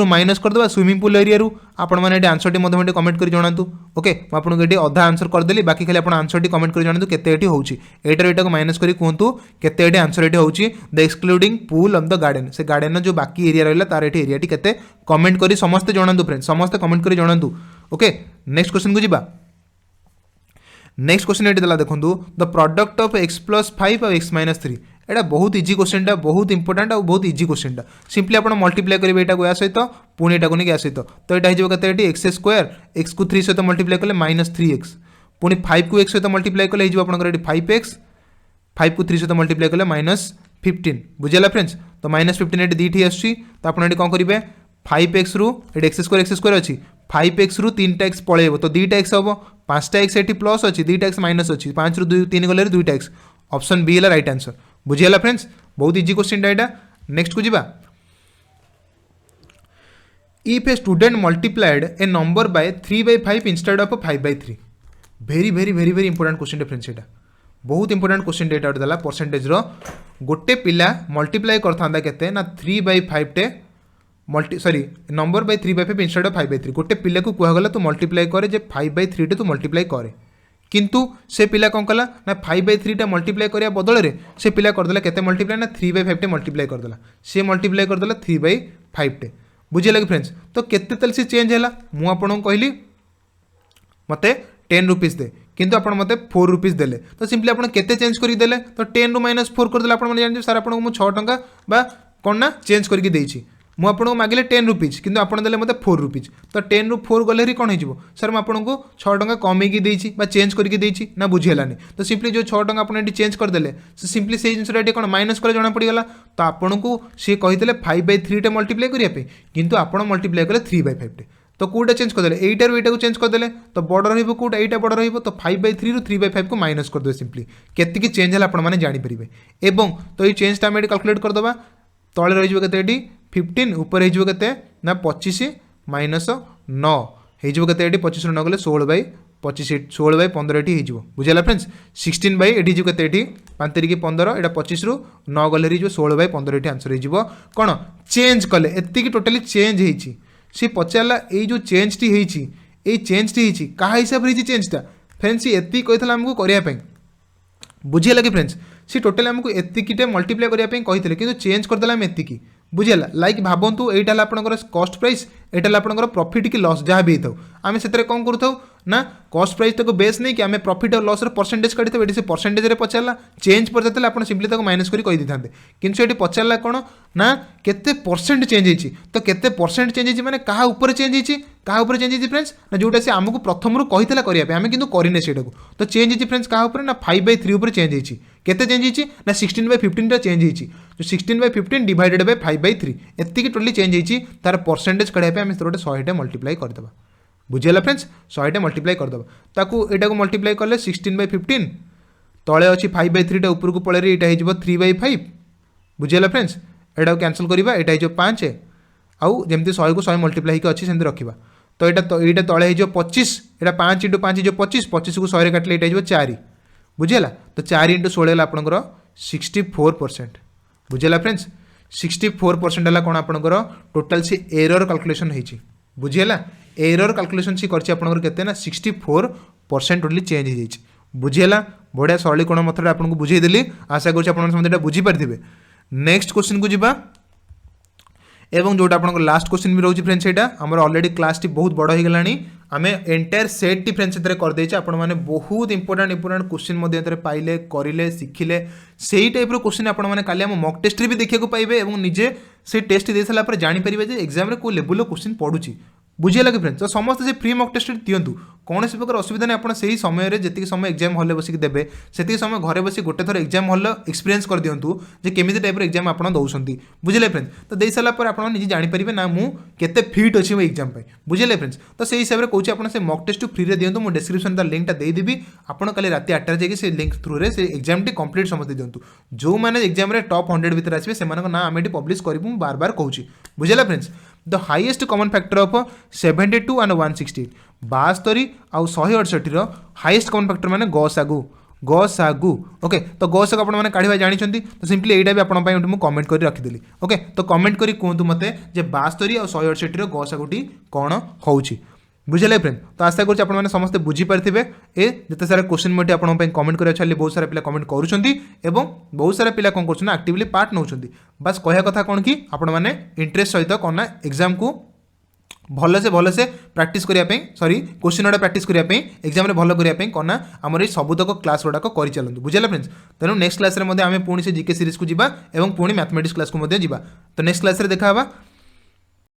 माइनस करदे स्विमिंग पूल एरिया आपण मैंने आंसर टी कमेंट कर जनातु ओके मुझे ये अधा आंसर करदेली बाकी खाली आप आंसर टी कमेंट कर जनातु केते एटी होची एटार एटा को माइनस करी कहतु केते एटी आंसर एटी होची the excluding pool of the garden से गार्डन जो बाकी एरिया रहा तार एटी एरिया टी केते कमेंट करी समस्ते जनातु फ्रेंड्स समस्ते कमेंट करी जनातु ओके नेक्स्ट क्वेश्चन को जीवा नेक्स्ट क्वेश्चन ये देला देखो द प्रोडक्ट ऑफ x + 5 और x - 3 एटा बहुत इजी क्वेश्चन टा बहुत इंपोर्टेंट और बहुत इजी क्वेश्चन टा सिंपली आप मल्टीप्लाई करेंगे यहाँ या सहित पुणी यहाँ नहीं सहित तो यहाँ होते x स्क्वायर x को 3 सहित मल्टीप्लाई कले -3x पुणी 5 को x सहित मल्टीप्लाई कले आपंकर 5x 5 को 3 सहित मल्टीप्लाई कले -15 बुझेगा फ्रेंड्स तो -15 ये दीटी आसूँ तो आपड़ कौन करेंगे 5x रु x स्क्वायर अच्छी 5x रु 3टा x पलैब तो 2टा x हम 5टा x ये प्लस अच्छी 2टा x माइनस अच्छी 5 रु 2 3 गले 2टा x ऑप्शन बी है राइट आंसर बुझीगला फ्रेंड्स बहुत इजी क्वेश्चन यहाँ नेक्स्ट को जीवा if a student multiplied A number by 3/5 instead of 5/3 very very very very important question friends यहाँ बहुत इंपोर्टेंट क्वेश्चन यहाँ देला परसेंटेज गोटे पिला मल्टीप्लाई करता केते ना 3/5 टे sorry number by 3/5 instead of 5/3 गोटे पिला को कहगला तू मल्टीप्लाई करे जे 5/3 टे तू मल्टीप्लाई करे किंतु से पिला कौन कला ना 5/3 टा मल्टीप्लाई करिया बदल रे से पिला करदेला केते मल्टीप्लाई ना 3/5 टे मल्टीप्लाई करदेला से मल्टीप्लाई करदेला 3/5 टे बुझे लगे फ्रेंड्स तो केते तल से चेंज हैला मु आपन कहली मते 10 रुपीस दे किंतु आपण मते 4 रुपीस देले तो सिंपली आपण केते चेंज करि देले तो 10 रु -4 कर देला आपण माने जान सर आपण को 6 टंका बा कोन ना चेंज करके देछि मु आपको मागिले 10 रुपीज किंतु आपन देले मते 4 रुपीज तो 10 रु 4 गले री कोन हिजबो सर मु आपन को 6 टंका कमे की देछि बा चेंज करके देछि ना बुझियलानी तो सिंपली जो 6 टंका आपन एटी चेंज कर देले से सिंपली से जिंस रेटी कोन माइनस करे जणा पड़ी गला तो आपन को से कहितले 5/3 टे मल्टीप्लाई करिया पे किंतु आपन मल्टीप्लाई कले 3/5 टे तो कोटा चेंज कर देले एटा रु एटा को चेंज कर देले तो बड़ रहइबो कोटा एटा बड़ रहइबो तो 5/3 रु 3/5 को माइनस कर दे सिंपली केति की चेंज हला आपन माने जानि परिबे एवं तो ये चेंज टा हम कैलकुलेट कर दबा तळे रहिजो केते एटी 15 ऊपर हो ना 25 - 9 हो के 25 न गले 16/15 ये हो बुझेगा फ्रेंड्स 16/ये के 5 3 15 यहाँ 25 रु 9 गले 16/15 ये आंसर हो कौन चेंज कले एति टोटाली चेंज होती सी पचारा ये जो चेंज टी ये चेंज टी क्या हिसाब से चेंजटा फ्रेंड्स सी एति कही आमको करने बुझीगला कि फ्रेंड्स सी टोटाली आमको एतिकटे मल्टीप्लाई करने कही कि चेंज करदेला आम एतिकी बुझीगला लाइक भावतु यहाँ आपंकर कस्ट प्राइस यहाँ आपंकर प्रॉफिट कि लॉस जहाँ भी हो आम से कौन करूँ ना कस्ट प्राइस टाक बेस नहीं कि आम प्रॉफिट और लॉस परसेंटेज काढ़ी ये से परसेंटेज पचारा चेंज पचार आप सिंपली माइनस कर कही था कि पचारा कौन ना केते परसेंट चेंज होती तो केते परसेंट चेंज होती मैंने क्या ऊपर चेंज होती क्या चेंज होती फ्रेंड्स ना जोटा से आमको प्रथम कही करने आम कि करने से तो चेंज होती फ्रेंड्स क्या ना 5/3 चेंज होती केते चेंज होती ना 16/15 चेंज होती जो 16/15 डिवाइडेड बाय 5/3 एति टोटली चेंज होती तार परसेंटेज काढ़ापे आम गोटे 100 मल्टीप्लाई करदे बुझीगला फ्रेंड्स 100 मल्टीप्लाई करदे ताकू एटा को मल्टीप्लाई कले 16/15 तले अच्छी 5/3 ऊपर को पड़े यहाँ 3/5 बुझीगला फ्रेंड्स एटा कैंसल करवा यहाँ हो 5 आउ जमी 100 को 100 मल्टीप्लाई अच्छी से रखा तो यहाँ तले हो 25 यहाँ 5 × 5 जो 25 25 को 100 काटिले यहाँ हो 4 बुझीगला तो 4 × 16 आपंकर 64% बुझीगला फ्रेंड्स 64% है कौन आपंकर टोटाल सी एरर कैलकुलेशन होती बुझीगला एरर कैलकुलेशन सी करते ना 64% टोटली चेंज हो जाए बुझीगला बढ़िया सरलीकरण मेथड आपको बुझेदेली आशा करुँच बुझीपारे नेक्स्ट क्वेश्चन को जीवा एवं जोटा आप लास्ट क्वेश्चन भी रोचे फ्रेंड्स यहाँ आम ऑलरेडी क्लास टी बहुत बड़ हो गलानी आम एंटायर सेट टी फ्रेंड्स करदे आपने बहुत इंपोर्टाट क्वेश्चन पाइले करें शिखिले से टाइप क्वेश्चन आपने काली आम मॉक टेस्ट भी देखा पाइबे और निजे से टेस्ट दे सारा जानीपर एग्जाम को लेवल क्वेश्चन पढ़ुची बुझीगला कि फ्रेंड्स तो समस्त से फ्री मॉक टेस्ट दिंतु कौन सी प्रकार असुविधा नहीं आप सही समय जी समय एग्जाम हॉल बसिक देते से समय घरे बस गोटे थर एग्जाम हॉल एक्सपीरियंस कर दिंतु जे केमी टाइप एग्जाम आप दौरान बुझे फ्रेंड्स तो दे सारापर आप निजे जानीपारे ना मुझे फिट अच्छी वो एग्जाम बुझे फ्रेंड्स तो से हिसाब से कौन आप मॉक टेस्ट फ्री में दिंतु मुझे डिस्क्रिप्शन तार लिंकटा देदेवी आपड़ कल रात 8 जाकि लिंक थ्रू से एग्जाम टी कंप्लीट समस्त दिंतु जो मैंने एग्जाम टॉप 100 भितर आसवे से ना आम पब्लिश करूँ बार बार कहूँ बुझेगा friends the highest common factor of 72 and 168 72 आउ 168 हाईएस्ट कॉमन फैक्टर माने गसागु ओके तो गसागु आपण माने काढिबा जानि छथि तो सिंपली एटा भी आपण पई कमेंट करी रखि देली ओके तो कमेंट करी कहतु मते जे 72 और 168 गसागुटी कोन होउची बुझे फ्रेंड तो आशा करुँ आपने समस्त बुझीपारे ए जिते सारा क्वेश्चन मुझे आपंप कमेंट कर छाड़ी बहुत सारा पिला कमेंट करुँच बहुत सारा पिला कौन कर एक्टिवली पार्ट नौ बस कहया कथा कौन कि आपण मैंने इंटरेस्ट सहित कौन ना एग्जाम को भलसे प्राक्टिस करने सॉरी क्वेश्चन गुड़ा प्राक्टिस करने एग्जाम में भल करने कौन ना आमर सबुतक क्लास गुड़ाक कर चलते बुझे फ्रेंड्स तेणु नेक्स्ट क्लास में आम पुणी से जीके सीरीज को जीवा और पुणी मैथमेटिक्स क्लास को जा तो नेक्स्ट क्लास में देखा